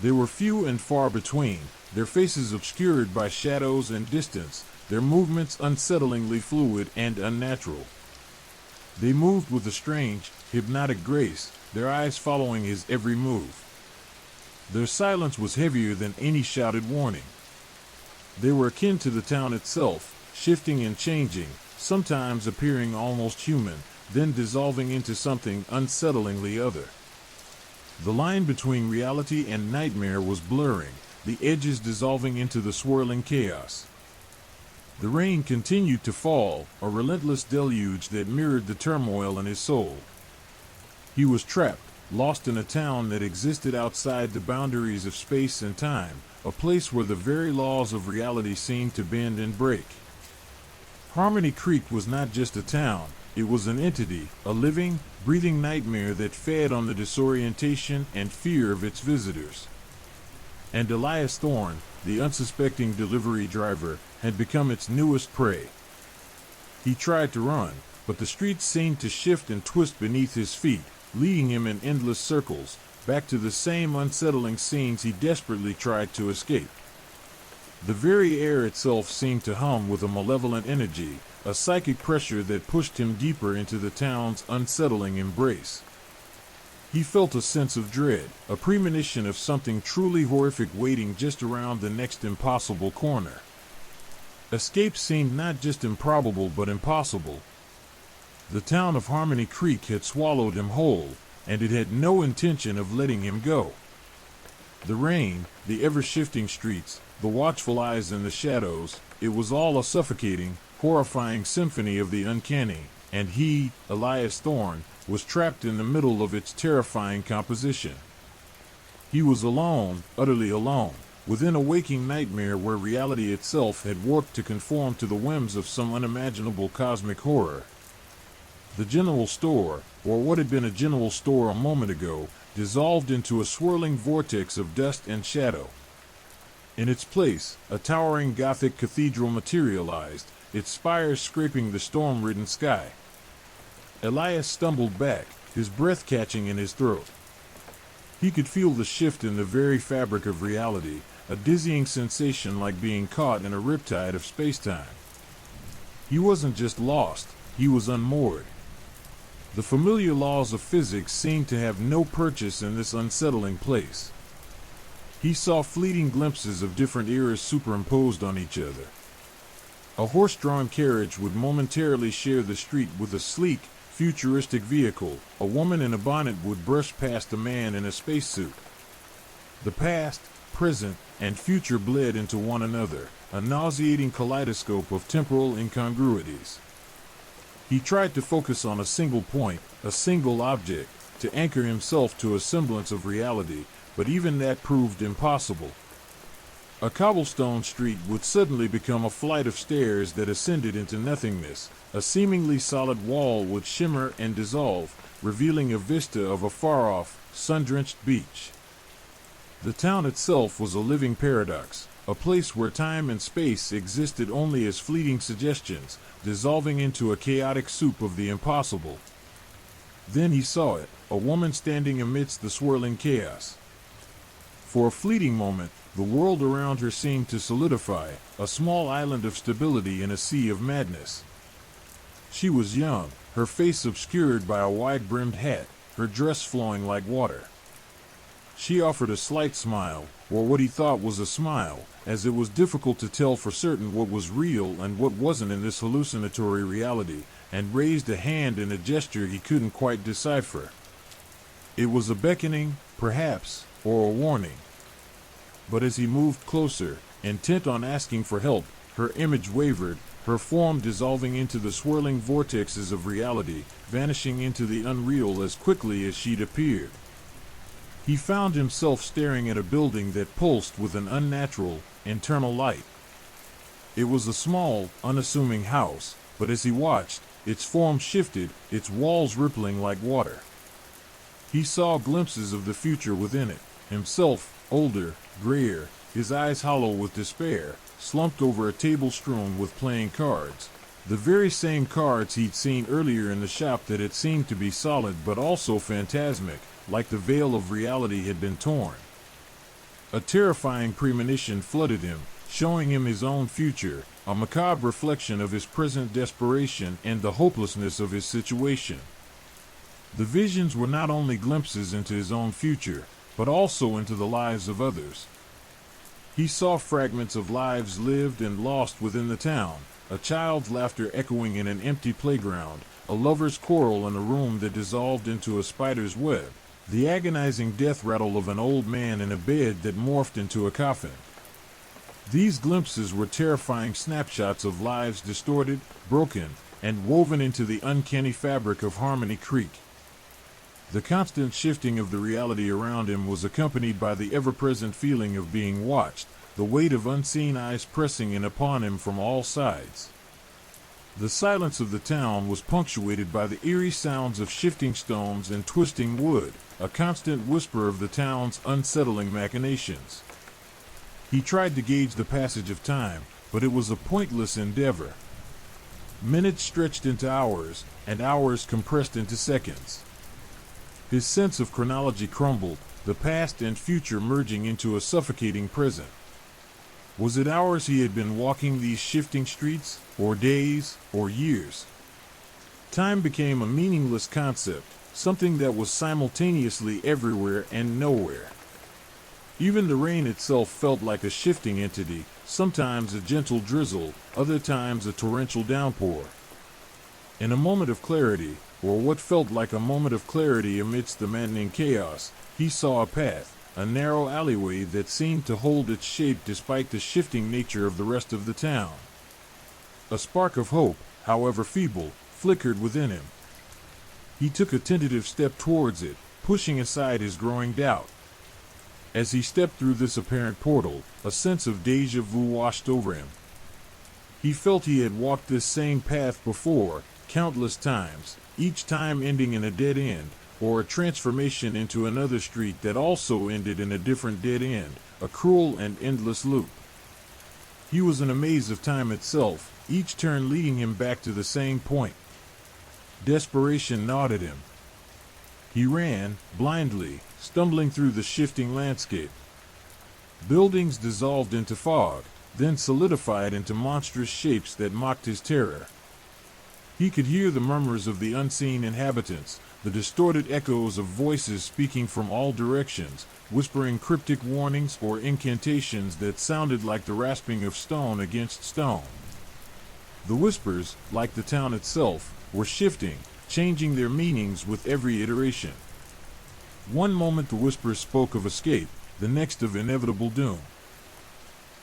They were few and far between, their faces obscured by shadows and distance, their movements unsettlingly fluid and unnatural. They moved with a strange, hypnotic grace, their eyes following his every move. Their silence was heavier than any shouted warning. They were akin to the town itself, shifting and changing, sometimes appearing almost human, then dissolving into something unsettlingly other. The line between reality and nightmare was blurring, the edges dissolving into the swirling chaos. The rain continued to fall, a relentless deluge that mirrored the turmoil in his soul. He was trapped, lost in a town that existed outside the boundaries of space and time, a place where the very laws of reality seemed to bend and break. Harmony Creek was not just a town, it was an entity, a living, breathing nightmare that fed on the disorientation and fear of its visitors. And Elias Thorne, the unsuspecting delivery driver, had become its newest prey. He tried to run, but the streets seemed to shift and twist beneath his feet, leading him in endless circles, back to the same unsettling scenes he desperately tried to escape. The very air itself seemed to hum with a malevolent energy, a psychic pressure that pushed him deeper into the town's unsettling embrace. He felt a sense of dread, a premonition of something truly horrific waiting just around the next impossible corner. Escape seemed not just improbable but impossible. The town of Harmony Creek had swallowed him whole, and it had no intention of letting him go. The rain, the ever-shifting streets, the watchful eyes in the shadows, it was all a suffocating, horrifying symphony of the uncanny, and he, Elias Thorne, was trapped in the middle of its terrifying composition. He was alone, utterly alone, within a waking nightmare where reality itself had warped to conform to the whims of some unimaginable cosmic horror. The general store, or what had been a general store a moment ago, dissolved into a swirling vortex of dust and shadow. In its place, a towering Gothic cathedral materialized, its spires scraping the storm-ridden sky. Elias stumbled back, his breath catching in his throat. He could feel the shift in the very fabric of reality, a dizzying sensation like being caught in a riptide of space-time. He wasn't just lost, he was unmoored. The familiar laws of physics seemed to have no purchase in this unsettling place. He saw fleeting glimpses of different eras superimposed on each other. A horse-drawn carriage would momentarily share the street with a sleek, futuristic vehicle. A woman in a bonnet would brush past a man in a spacesuit. The past, present, and future bled into one another, a nauseating kaleidoscope of temporal incongruities. He tried to focus on a single point, a single object, to anchor himself to a semblance of reality, but even that proved impossible. A cobblestone street would suddenly become a flight of stairs that ascended into nothingness. A seemingly solid wall would shimmer and dissolve, revealing a vista of a far-off, sun-drenched beach. The town itself was a living paradox, a place where time and space existed only as fleeting suggestions, dissolving into a chaotic soup of the impossible. Then he saw it, a woman standing amidst the swirling chaos. For a fleeting moment, the world around her seemed to solidify, a small island of stability in a sea of madness. She was young, her face obscured by a wide-brimmed hat, her dress flowing like water. She offered a slight smile, or what he thought was a smile, as it was difficult to tell for certain what was real and what wasn't in this hallucinatory reality, and raised a hand in a gesture he couldn't quite decipher. It was a beckoning, perhaps, or a warning. But as he moved closer, intent on asking for help, her image wavered, her form dissolving into the swirling vortexes of reality, vanishing into the unreal as quickly as she'd appeared. He found himself staring at a building that pulsed with an unnatural, internal light. It was a small, unassuming house, but as he watched, its form shifted, its walls rippling like water. He saw glimpses of the future within it, himself, older, grayer, his eyes hollow with despair, slumped over a table strewn with playing cards. The very same cards he'd seen earlier in the shop that had seemed to be solid but also phantasmic, like the veil of reality had been torn. A terrifying premonition flooded him, showing him his own future, a macabre reflection of his present desperation and the hopelessness of his situation. The visions were not only glimpses into his own future, but also into the lives of others. He saw fragments of lives lived and lost within the town, a child's laughter echoing in an empty playground, a lover's quarrel in a room that dissolved into a spider's web, the agonizing death rattle of an old man in a bed that morphed into a coffin. These glimpses were terrifying snapshots of lives distorted, broken, and woven into the uncanny fabric of Harmony Creek. The constant shifting of the reality around him was accompanied by the ever-present feeling of being watched, the weight of unseen eyes pressing in upon him from all sides. The silence of the town was punctuated by the eerie sounds of shifting stones and twisting wood, a constant whisper of the town's unsettling machinations. He tried to gauge the passage of time, but it was a pointless endeavor. Minutes stretched into hours, and hours compressed into seconds. His sense of chronology crumbled, the past and future merging into a suffocating present. Was it hours he had been walking these shifting streets, or days, or years? Time became a meaningless concept, something that was simultaneously everywhere and nowhere. Even the rain itself felt like a shifting entity, sometimes a gentle drizzle, other times a torrential downpour. In a moment of clarity, or what felt like a moment of clarity amidst the maddening chaos, he saw a path, a narrow alleyway that seemed to hold its shape despite the shifting nature of the rest of the town. A spark of hope, however feeble, flickered within him. He took a tentative step towards it, pushing aside his growing doubt. As he stepped through this apparent portal, a sense of déjà vu washed over him. He felt he had walked this same path before, countless times, each time ending in a dead end, or a transformation into another street that also ended in a different dead end, a cruel and endless loop. He was in a maze of time itself, each turn leading him back to the same point. Desperation gnawed at him. He ran, blindly, stumbling through the shifting landscape. Buildings dissolved into fog, then solidified into monstrous shapes that mocked his terror. He could hear the murmurs of the unseen inhabitants, the distorted echoes of voices speaking from all directions, whispering cryptic warnings or incantations that sounded like the rasping of stone against stone. The whispers, like the town itself, were shifting, changing their meanings with every iteration. One moment the whispers spoke of escape, the next of inevitable doom.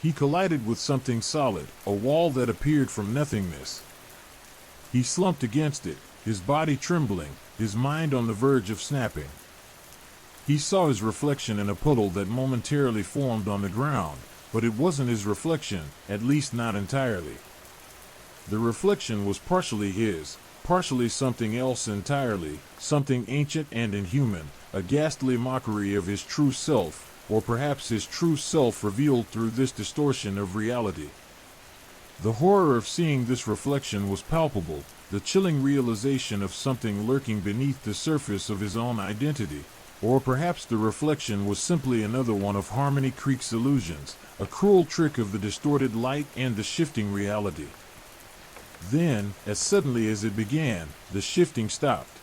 He collided with something solid, a wall that appeared from nothingness. He slumped against it, his body trembling, his mind on the verge of snapping. He saw his reflection in a puddle that momentarily formed on the ground, but it wasn't his reflection, at least not entirely. The reflection was partially his, partially something else entirely, something ancient and inhuman, a ghastly mockery of his true self, or perhaps his true self revealed through this distortion of reality. The horror of seeing this reflection was palpable, the chilling realization of something lurking beneath the surface of his own identity. Or perhaps the reflection was simply another one of Harmony Creek's illusions, a cruel trick of the distorted light and the shifting reality. Then, as suddenly as it began, the shifting stopped.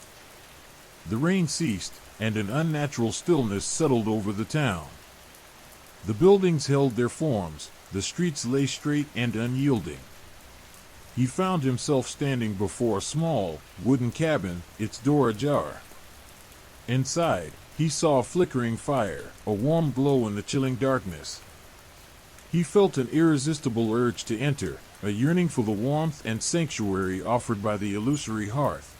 The rain ceased, and an unnatural stillness settled over the town. The buildings held their forms, the streets lay straight and unyielding. He found himself standing before a small, wooden cabin, its door ajar. Inside, he saw a flickering fire, a warm glow in the chilling darkness. He felt an irresistible urge to enter, a yearning for the warmth and sanctuary offered by the illusory hearth.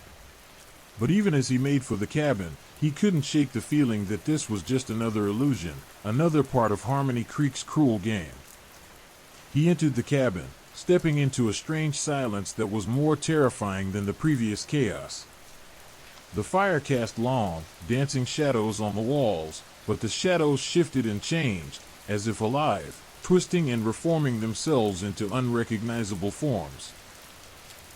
But even as he made for the cabin, he couldn't shake the feeling that this was just another illusion, another part of Harmony Creek's cruel game. He entered the cabin, stepping into a strange silence that was more terrifying than the previous chaos. The fire cast long, dancing shadows on the walls, but the shadows shifted and changed, as if alive, twisting and reforming themselves into unrecognizable forms.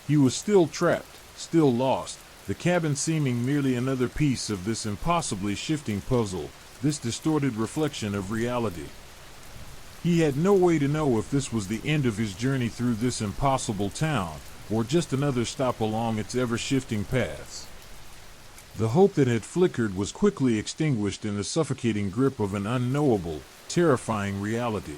He was still trapped, still lost, the cabin seeming merely another piece of this impossibly shifting puzzle, this distorted reflection of reality. He had no way to know if this was the end of his journey through this impossible town, or just another stop along its ever-shifting paths. The hope that had flickered was quickly extinguished in the suffocating grip of an unknowable, terrifying reality.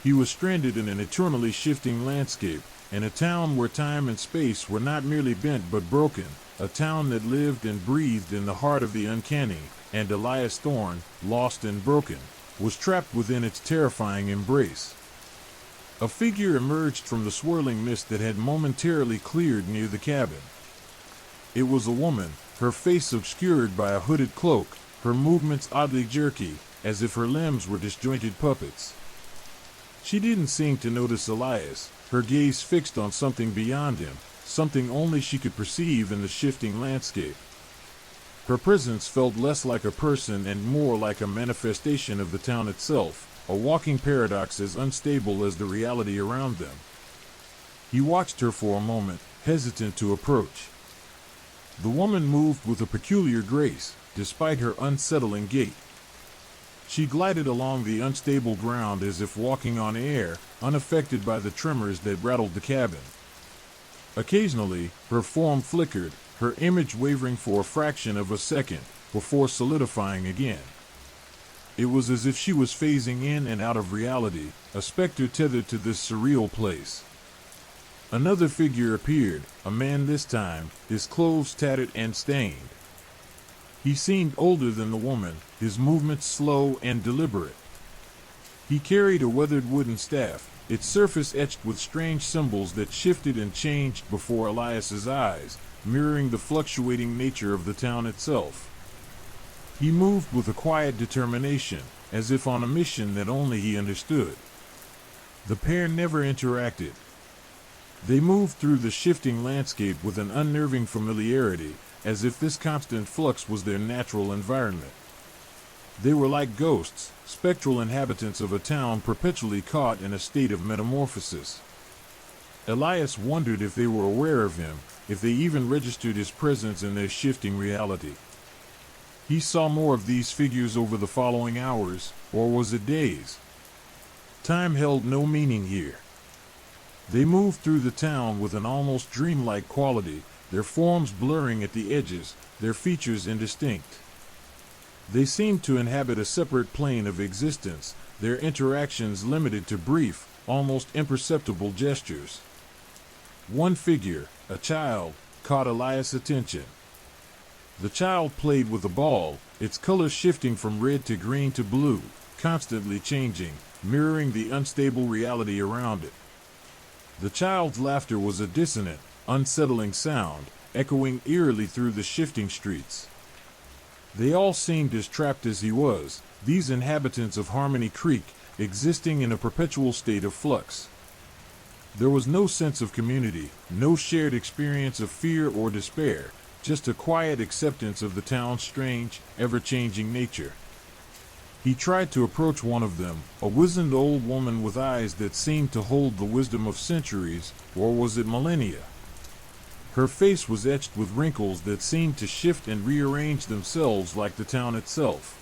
He was stranded in an eternally shifting landscape, in a town where time and space were not merely bent but broken, a town that lived and breathed in the heart of the uncanny, and Elias Thorne, lost and broken, was trapped within its terrifying embrace. A figure emerged from the swirling mist that had momentarily cleared near the cabin. It was a woman, her face obscured by a hooded cloak, her movements oddly jerky, as if her limbs were disjointed puppets. She didn't seem to notice Elias, her gaze fixed on something beyond him, something only she could perceive in the shifting landscape. Her presence felt less like a person and more like a manifestation of the town itself, a walking paradox as unstable as the reality around them. He watched her for a moment, hesitant to approach. The woman moved with a peculiar grace, despite her unsettling gait. She glided along the unstable ground as if walking on air, unaffected by the tremors that rattled the cabin. Occasionally, her form flickered, her image wavering for a fraction of a second, before solidifying again. It was as if she was phasing in and out of reality, a specter tethered to this surreal place. Another figure appeared, a man this time, his clothes tattered and stained. He seemed older than the woman, his movements slow and deliberate. He carried a weathered wooden staff, its surface etched with strange symbols that shifted and changed before Elias's eyes, mirroring the fluctuating nature of the town itself. He moved with a quiet determination, as if on a mission that only he understood. The pair never interacted. They moved through the shifting landscape with an unnerving familiarity, as if this constant flux was their natural environment. They were like ghosts, spectral inhabitants of a town perpetually caught in a state of metamorphosis. Elias wondered if they were aware of him, if they even registered his presence in their shifting reality. He saw more of these figures over the following hours, or was it days? Time held no meaning here. They moved through the town with an almost dreamlike quality, their forms blurring at the edges, their features indistinct. They seemed to inhabit a separate plane of existence, their interactions limited to brief, almost imperceptible gestures. One figure, a child, caught Elias' attention. The child played with a ball, its color shifting from red to green to blue, constantly changing, mirroring the unstable reality around it. The child's laughter was a dissonant, unsettling sound, echoing eerily through the shifting streets. They all seemed as trapped as he was, these inhabitants of Harmony Creek, existing in a perpetual state of flux. There was no sense of community, no shared experience of fear or despair, just a quiet acceptance of the town's strange, ever-changing nature. He tried to approach one of them, a wizened old woman with eyes that seemed to hold the wisdom of centuries, or was it millennia? Her face was etched with wrinkles that seemed to shift and rearrange themselves like the town itself.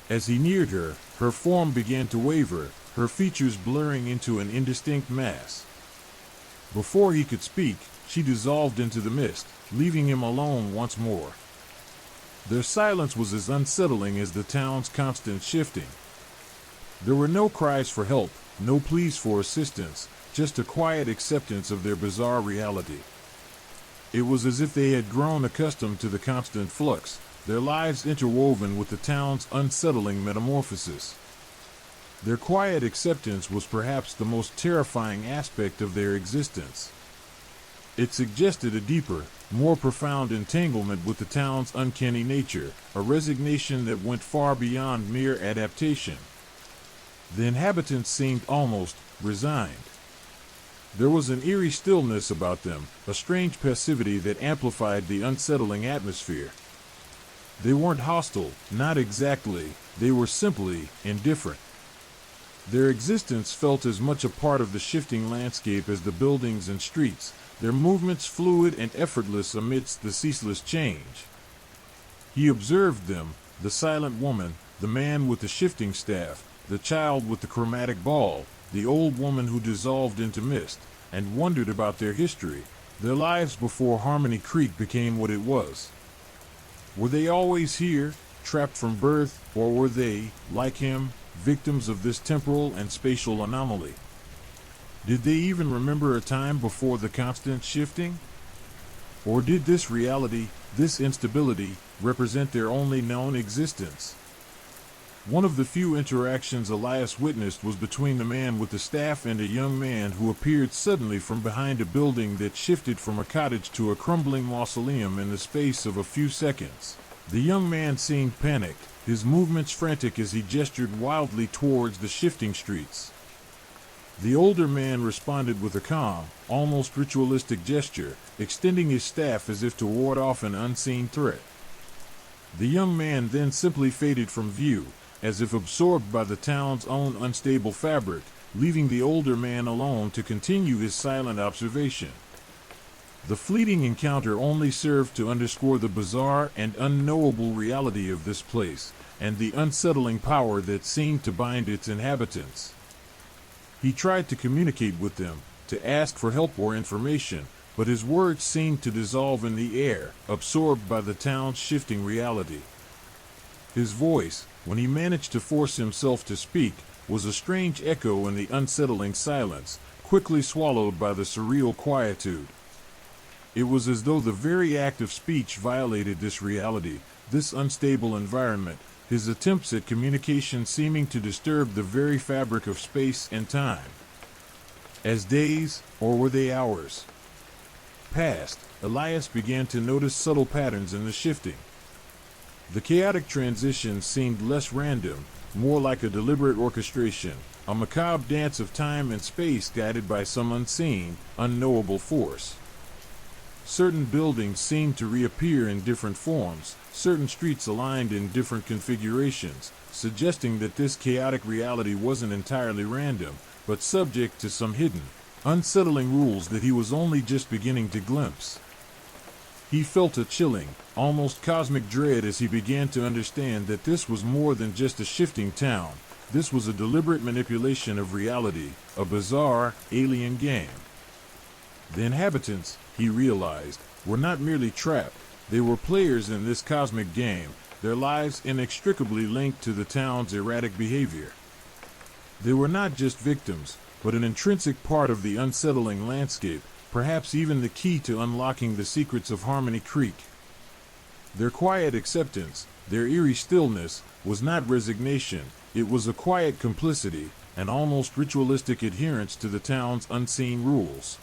As he neared her, her form began to waver, her features blurring into an indistinct mass. Before he could speak, she dissolved into the mist, leaving him alone once more. Their silence was as unsettling as the town's constant shifting. There were no cries for help, no pleas for assistance, just a quiet acceptance of their bizarre reality. It was as if they had grown accustomed to the constant flux, their lives interwoven with the town's unsettling metamorphosis. Their quiet acceptance was perhaps the most terrifying aspect of their existence. It suggested a deeper, more profound entanglement with the town's uncanny nature, a resignation that went far beyond mere adaptation. The inhabitants seemed almost resigned. There was an eerie stillness about them, a strange passivity that amplified the unsettling atmosphere. They weren't hostile, not exactly, they were simply indifferent. Their existence felt as much a part of the shifting landscape as the buildings and streets, their movements fluid and effortless amidst the ceaseless change. He observed them, the silent woman, the man with the shifting staff, the child with the chromatic ball, the old woman who dissolved into mist, and wondered about their history, their lives before Harmony Creek became what it was. Were they always here, trapped from birth, or were they, like him, victims of this temporal and spatial anomaly? Did they even remember a time before the constant shifting? Or did this reality, this instability, represent their only known existence? One of the few interactions Elias witnessed was between the man with the staff and a young man who appeared suddenly from behind a building that shifted from a cottage to a crumbling mausoleum in the space of a few seconds. The young man seemed panicked, his movements frantic as he gestured wildly towards the shifting streets. The older man responded with a calm, almost ritualistic gesture, extending his staff as if to ward off an unseen threat. The young man then simply faded from view, as if absorbed by the town's own unstable fabric, leaving the older man alone to continue his silent observation. The fleeting encounter only served to underscore the bizarre and unknowable reality of this place, and the unsettling power that seemed to bind its inhabitants. He tried to communicate with them, to ask for help or information, but his words seemed to dissolve in the air, absorbed by the town's shifting reality. His voice, when he managed to force himself to speak, was a strange echo in the unsettling silence, quickly swallowed by the surreal quietude. It was as though the very act of speech violated this reality, this unstable environment, his attempts at communication seeming to disturb the very fabric of space and time. As days, or were they hours, passed, Elias began to notice subtle patterns in the shifting. The chaotic transition seemed less random, more like a deliberate orchestration, a macabre dance of time and space guided by some unseen, unknowable force. Certain buildings seemed to reappear in different forms, certain streets aligned in different configurations, suggesting that this chaotic reality wasn't entirely random, but subject to some hidden, unsettling rules that he was only just beginning to glimpse. He felt a chilling, almost cosmic dread as he began to understand that this was more than just a shifting town. This was a deliberate manipulation of reality, a bizarre, alien game. The inhabitants, he realized, were not merely trapped, they were players in this cosmic game, their lives inextricably linked to the town's erratic behavior. They were not just victims, but an intrinsic part of the unsettling landscape, perhaps even the key to unlocking the secrets of Harmony Creek. Their quiet acceptance, their eerie stillness, was not resignation, it was a quiet complicity, an almost ritualistic adherence to the town's unseen rules.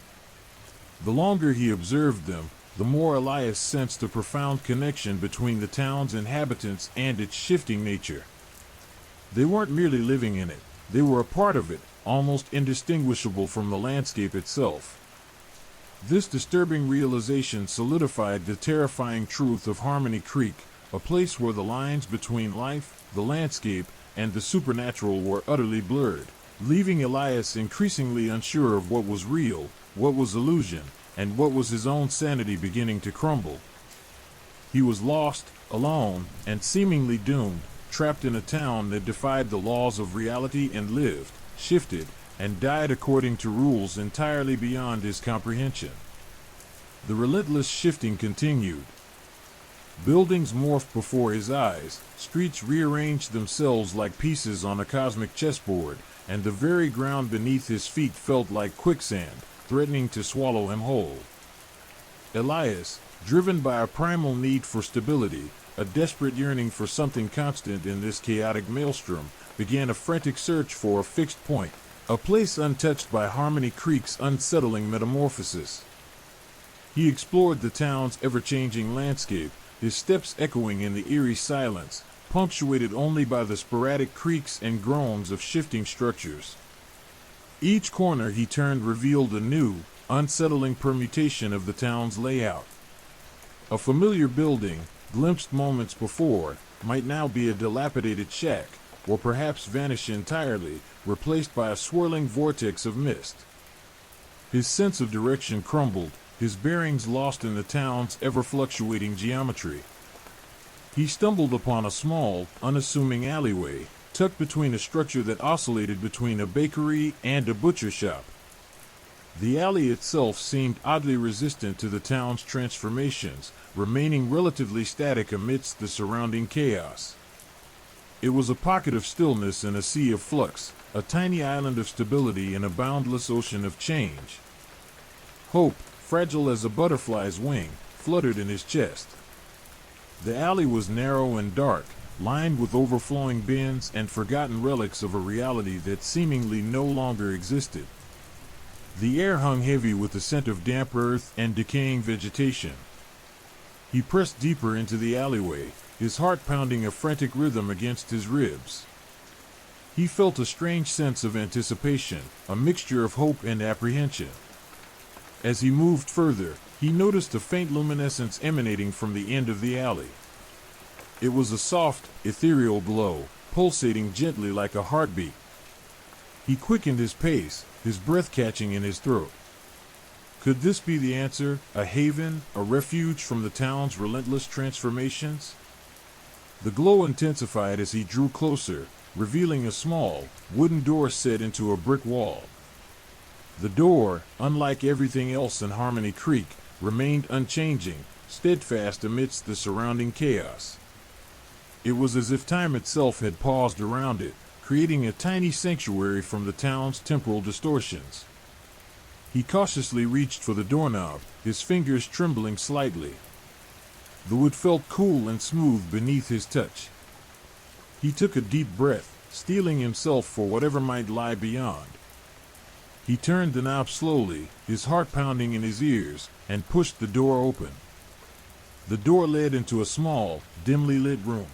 The longer he observed them, the more Elias sensed a profound connection between the town's inhabitants and its shifting nature. They weren't merely living in it, they were a part of it, almost indistinguishable from the landscape itself. This disturbing realization solidified the terrifying truth of Harmony Creek, a place where the lines between life, the landscape, and the supernatural were utterly blurred, leaving Elias increasingly unsure of what was real, what was illusion, and what was his own sanity beginning to crumble. He was lost, alone, and seemingly doomed, trapped in a town that defied the laws of reality and lived, shifted, and died according to rules entirely beyond his comprehension. The relentless shifting continued. Buildings morphed before his eyes, streets rearranged themselves like pieces on a cosmic chessboard, and the very ground beneath his feet felt like quicksand, threatening to swallow him whole. Elias, driven by a primal need for stability, a desperate yearning for something constant in this chaotic maelstrom, began a frantic search for a fixed point, a place untouched by Harmony Creek's unsettling metamorphosis. He explored the town's ever-changing landscape, his steps echoing in the eerie silence, punctuated only by the sporadic creaks and groans of shifting structures. Each corner he turned revealed a new, unsettling permutation of the town's layout. A familiar building, glimpsed moments before, might now be a dilapidated shack, or perhaps vanish entirely, replaced by a swirling vortex of mist. His sense of direction crumbled, his bearings lost in the town's ever-fluctuating geometry. He stumbled upon a small, unassuming alleyway, tucked between a structure that oscillated between a bakery and a butcher shop. The alley itself seemed oddly resistant to the town's transformations, remaining relatively static amidst the surrounding chaos. It was a pocket of stillness in a sea of flux, a tiny island of stability in a boundless ocean of change. Hope, fragile as a butterfly's wing, fluttered in his chest. The alley was narrow and dark, lined with overflowing bins and forgotten relics of a reality that seemingly no longer existed. The air hung heavy with the scent of damp earth and decaying vegetation. He pressed deeper into the alleyway, his heart pounding a frantic rhythm against his ribs. He felt a strange sense of anticipation, a mixture of hope and apprehension. As he moved further, he noticed a faint luminescence emanating from the end of the alley. It was a soft, ethereal glow, pulsating gently like a heartbeat. He quickened his pace, his breath catching in his throat. Could this be the answer, a haven, a refuge from the town's relentless transformations? The glow intensified as he drew closer, revealing a small, wooden door set into a brick wall. The door, unlike everything else in Harmony Creek, remained unchanging, steadfast amidst the surrounding chaos. It was as if time itself had paused around it, creating a tiny sanctuary from the town's temporal distortions. He cautiously reached for the doorknob, his fingers trembling slightly. The wood felt cool and smooth beneath his touch. He took a deep breath, steeling himself for whatever might lie beyond. He turned the knob slowly, his heart pounding in his ears, and pushed the door open. The door led into a small, dimly lit room.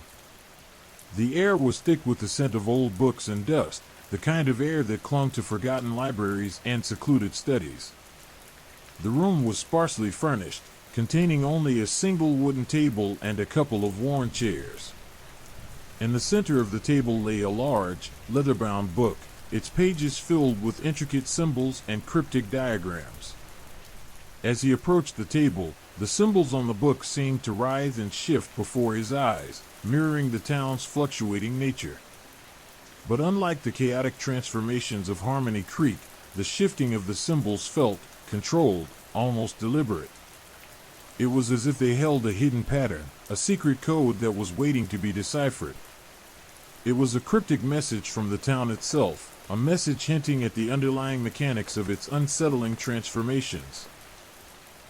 The air was thick with the scent of old books and dust, the kind of air that clung to forgotten libraries and secluded studies. The room was sparsely furnished, containing only a single wooden table and a couple of worn chairs. In the center of the table lay a large, leather-bound book, its pages filled with intricate symbols and cryptic diagrams. As he approached the table, the symbols on the book seemed to writhe and shift before his eyes, mirroring the town's fluctuating nature. But unlike the chaotic transformations of Harmony Creek, the shifting of the symbols felt controlled, almost deliberate. It was as if they held a hidden pattern, a secret code that was waiting to be deciphered. It was a cryptic message from the town itself, a message hinting at the underlying mechanics of its unsettling transformations.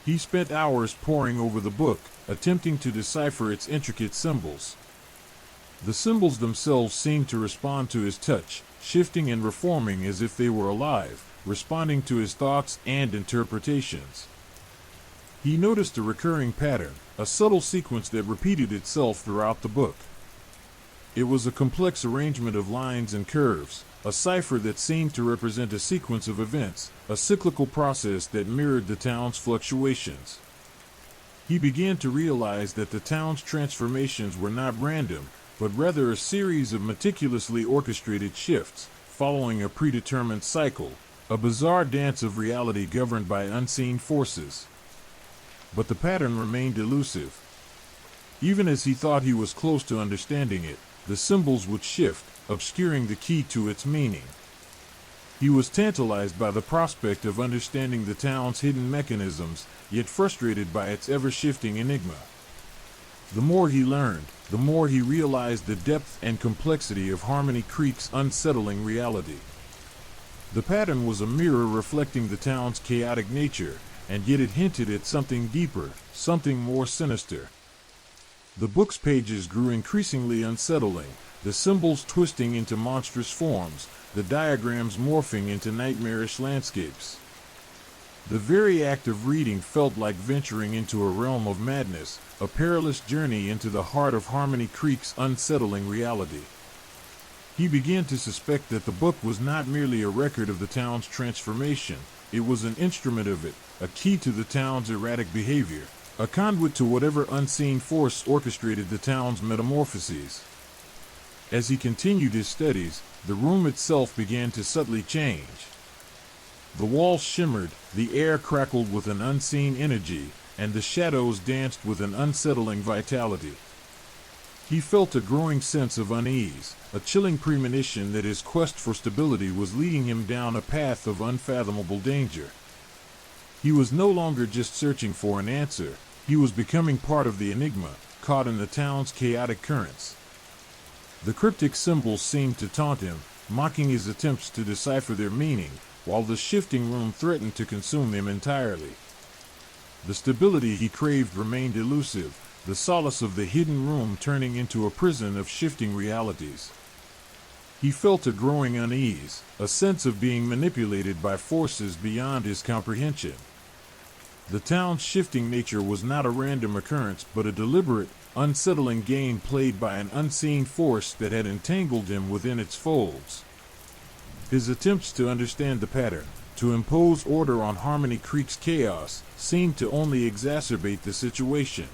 He spent hours poring over the book, attempting to decipher its intricate symbols. The symbols themselves seemed to respond to his touch, shifting and reforming as if they were alive, responding to his thoughts and interpretations. He noticed a recurring pattern, a subtle sequence that repeated itself throughout the book. It was a complex arrangement of lines and curves, a cipher that seemed to represent a sequence of events, a cyclical process that mirrored the town's fluctuations. He began to realize that the town's transformations were not random, but rather a series of meticulously orchestrated shifts, following a predetermined cycle, a bizarre dance of reality governed by unseen forces. But the pattern remained elusive. Even as he thought he was close to understanding it, the symbols would shift, obscuring the key to its meaning. He was tantalized by the prospect of understanding the town's hidden mechanisms, yet frustrated by its ever-shifting enigma. The more he learned, the more he realized the depth and complexity of Harmony Creek's unsettling reality. The pattern was a mirror reflecting the town's chaotic nature, and yet it hinted at something deeper, something more sinister. The book's pages grew increasingly unsettling, the symbols twisting into monstrous forms, the diagrams morphing into nightmarish landscapes. The very act of reading felt like venturing into a realm of madness, a perilous journey into the heart of Harmony Creek's unsettling reality. He began to suspect that the book was not merely a record of the town's transformation, it was an instrument of it, a key to the town's erratic behavior, a conduit to whatever unseen force orchestrated the town's metamorphoses. As he continued his studies, the room itself began to subtly change. The walls shimmered, the air crackled with an unseen energy, and the shadows danced with an unsettling vitality. He felt a growing sense of unease, a chilling premonition that his quest for stability was leading him down a path of unfathomable danger. He was no longer just searching for an answer, he was becoming part of the enigma, caught in the town's chaotic currents. The cryptic symbols seemed to taunt him, mocking his attempts to decipher their meaning, while the shifting room threatened to consume him entirely. The stability he craved remained elusive, the solace of the hidden room turning into a prison of shifting realities. He felt a growing unease, a sense of being manipulated by forces beyond his comprehension. The town's shifting nature was not a random occurrence, but a deliberate, unsettling game played by an unseen force that had entangled him within its folds. His attempts to understand the pattern, to impose order on Harmony Creek's chaos, seemed to only exacerbate the situation.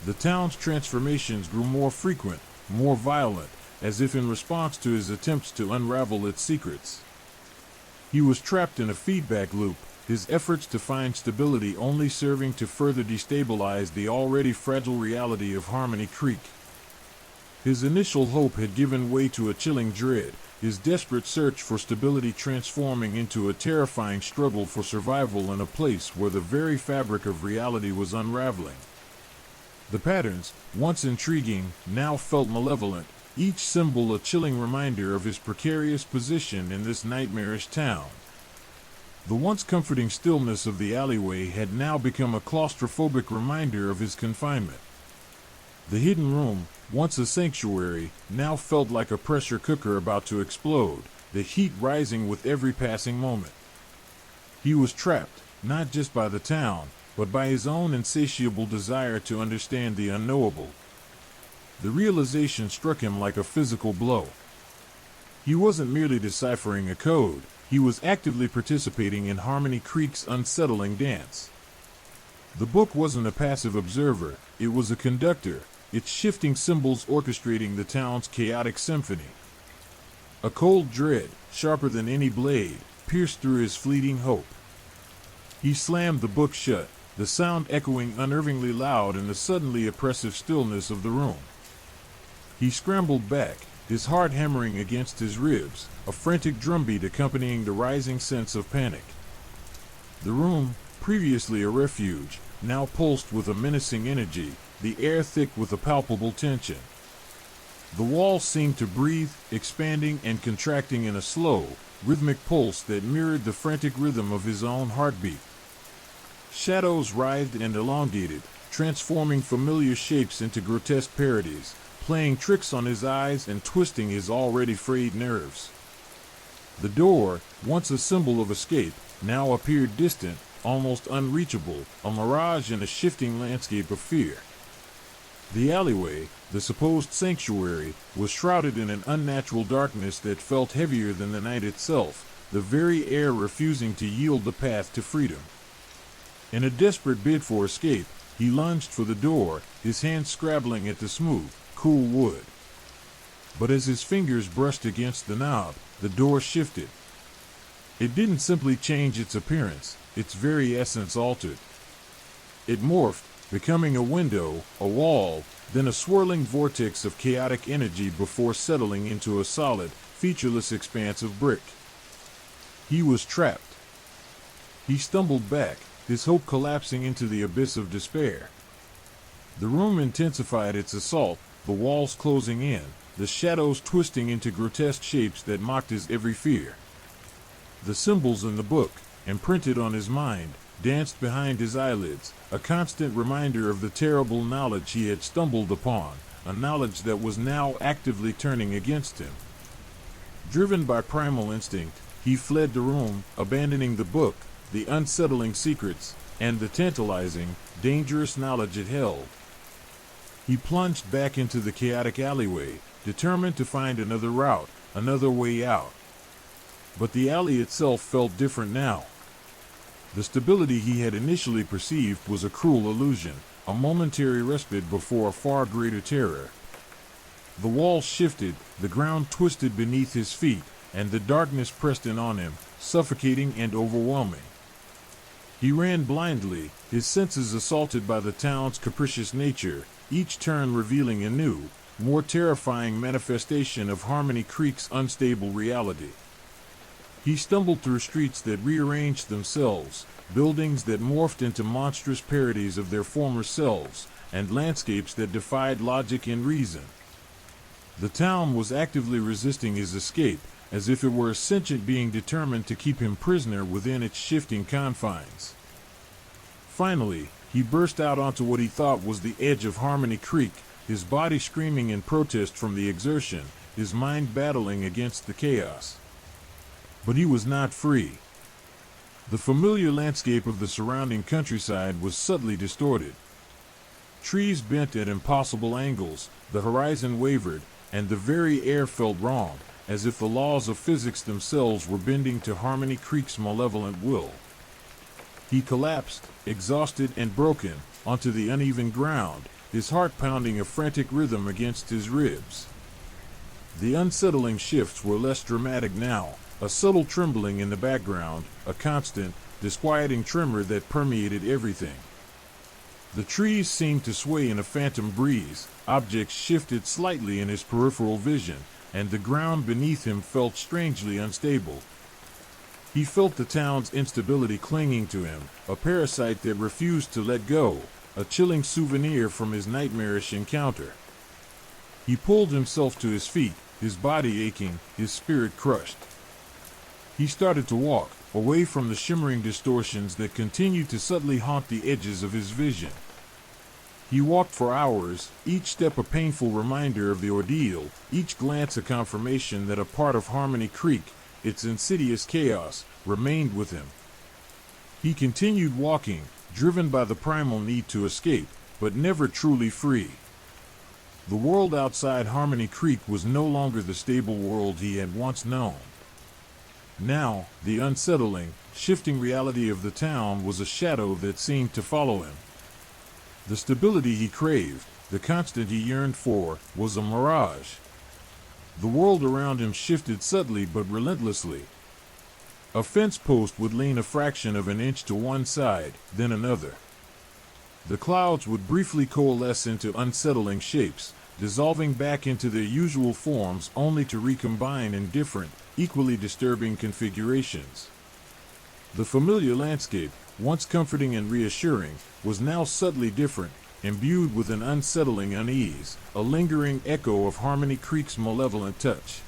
The town's transformations grew more frequent, more violent, as if in response to his attempts to unravel its secrets. He was trapped in a feedback loop, his efforts to find stability only serving to further destabilize the already fragile reality of Harmony Creek. His initial hope had given way to a chilling dread, his desperate search for stability transforming into a terrifying struggle for survival in a place where the very fabric of reality was unraveling. The patterns, once intriguing, now felt malevolent, each symbol a chilling reminder of his precarious position in this nightmarish town. The once comforting stillness of the alleyway had now become a claustrophobic reminder of his confinement. The hidden room, once a sanctuary, now felt like a pressure cooker about to explode, the heat rising with every passing moment. He was trapped, not just by the town, but by his own insatiable desire to understand the unknowable. The realization struck him like a physical blow. He wasn't merely deciphering a code, he was actively participating in Harmony Creek's unsettling dance. The book wasn't a passive observer, it was a conductor, its shifting symbols orchestrating the town's chaotic symphony. A cold dread, sharper than any blade, pierced through his fleeting hope. He slammed the book shut, the sound echoing unnervingly loud in the suddenly oppressive stillness of the room. He scrambled back, his heart hammering against his ribs, a frantic drumbeat accompanying the rising sense of panic. The room, previously a refuge, now pulsed with a menacing energy, the air thick with a palpable tension. The walls seemed to breathe, expanding and contracting in a slow, rhythmic pulse that mirrored the frantic rhythm of his own heartbeat. Shadows writhed and elongated, transforming familiar shapes into grotesque parodies, playing tricks on his eyes and twisting his already frayed nerves. The door, once a symbol of escape, now appeared distant, almost unreachable, a mirage in a shifting landscape of fear. The alleyway, the supposed sanctuary, was shrouded in an unnatural darkness that felt heavier than the night itself, the very air refusing to yield the path to freedom. In a desperate bid for escape, he lunged for the door, his hands scrabbling at the smooth, cool wood. But as his fingers brushed against the knob, the door shifted. It didn't simply change its appearance, its very essence altered. It morphed, becoming a window, a wall, then a swirling vortex of chaotic energy before settling into a solid, featureless expanse of brick. He was trapped. He stumbled back, his hope collapsing into the abyss of despair. The room intensified its assault, the walls closing in, the shadows twisting into grotesque shapes that mocked his every fear. The symbols in the book, imprinted on his mind, danced behind his eyelids, a constant reminder of the terrible knowledge he had stumbled upon, a knowledge that was now actively turning against him. Driven by primal instinct, he fled the room, abandoning the book, the unsettling secrets, and the tantalizing, dangerous knowledge it held. He plunged back into the chaotic alleyway, determined to find another route, another way out. But the alley itself felt different now. The stability he had initially perceived was a cruel illusion, a momentary respite before a far greater terror. The walls shifted, the ground twisted beneath his feet, and the darkness pressed in on him, suffocating and overwhelming. He ran blindly, his senses assaulted by the town's capricious nature, each turn revealing a new, more terrifying manifestation of Harmony Creek's unstable reality. He stumbled through streets that rearranged themselves, buildings that morphed into monstrous parodies of their former selves, and landscapes that defied logic and reason. The town was actively resisting his escape, as if it were a sentient being determined to keep him prisoner within its shifting confines. Finally, he burst out onto what he thought was the edge of Harmony Creek, his body screaming in protest from the exertion, his mind battling against the chaos. But he was not free. The familiar landscape of the surrounding countryside was subtly distorted. Trees bent at impossible angles, the horizon wavered, and the very air felt wrong, as if the laws of physics themselves were bending to Harmony Creek's malevolent will. He collapsed, exhausted and broken, onto the uneven ground, his heart pounding a frantic rhythm against his ribs. The unsettling shifts were less dramatic now, a subtle trembling in the background, a constant, disquieting tremor that permeated everything. The trees seemed to sway in a phantom breeze, objects shifted slightly in his peripheral vision, and the ground beneath him felt strangely unstable. He felt the town's instability clinging to him, a parasite that refused to let go, a chilling souvenir from his nightmarish encounter. He pulled himself to his feet, his body aching, his spirit crushed. He started to walk, away from the shimmering distortions that continued to subtly haunt the edges of his vision. He walked for hours, each step a painful reminder of the ordeal, each glance a confirmation that a part of Harmony Creek, its insidious chaos, remained with him. He continued walking, driven by the primal need to escape, but never truly free. The world outside Harmony Creek was no longer the stable world he had once known. Now, the unsettling, shifting reality of the town was a shadow that seemed to follow him. The stability he craved, the constant he yearned for, was a mirage. The world around him shifted subtly but relentlessly. A fence post would lean a fraction of an inch to one side, then another. The clouds would briefly coalesce into unsettling shapes, dissolving back into their usual forms only to recombine in different, equally disturbing configurations. The familiar landscape, once comforting and reassuring, was now subtly different, imbued with an unsettling unease, a lingering echo of Harmony Creek's malevolent touch.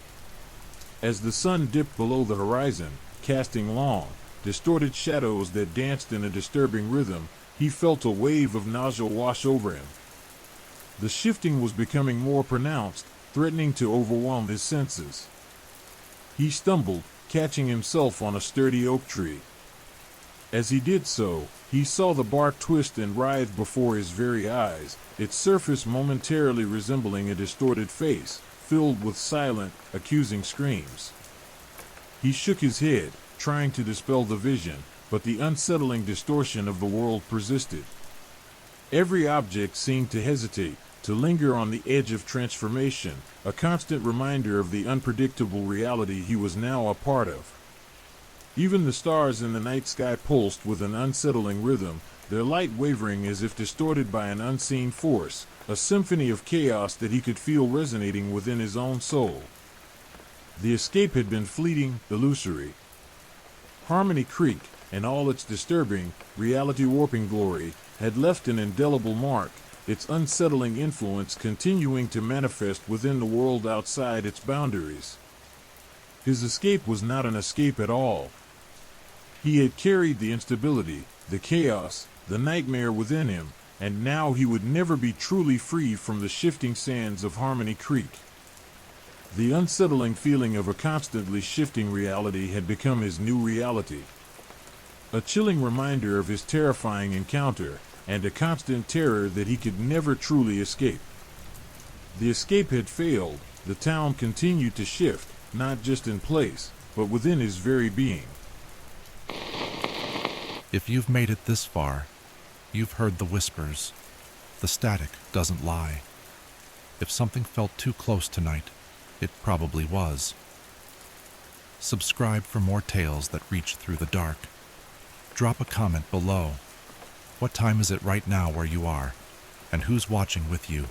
As the sun dipped below the horizon, casting long, distorted shadows that danced in a disturbing rhythm, he felt a wave of nausea wash over him. The shifting was becoming more pronounced, threatening to overwhelm his senses. He stumbled, catching himself on a sturdy oak tree. As he did so, he saw the bark twist and writhe before his very eyes, its surface momentarily resembling a distorted face, filled with silent, accusing screams. He shook his head, trying to dispel the vision, but the unsettling distortion of the world persisted. Every object seemed to hesitate, to linger on the edge of transformation, a constant reminder of the unpredictable reality he was now a part of. Even the stars in the night sky pulsed with an unsettling rhythm, their light wavering as if distorted by an unseen force, a symphony of chaos that he could feel resonating within his own soul. The escape had been fleeting, illusory. Harmony Creek, and all its disturbing, reality-warping glory, had left an indelible mark, its unsettling influence continuing to manifest within the world outside its boundaries. His escape was not an escape at all. He had carried the instability, the chaos, the nightmare within him, and now he would never be truly free from the shifting sands of Harmony Creek. The unsettling feeling of a constantly shifting reality had become his new reality. A chilling reminder of his terrifying encounter, and a constant terror that he could never truly escape. The escape had failed, the town continued to shift, not just in place, but within his very being. If you've made it this far, you've heard the whispers. The static doesn't lie. If something felt too close tonight, it probably was. Subscribe for more tales that reach through the dark. Drop a comment below. What time is it right now where you are? And who's watching with you?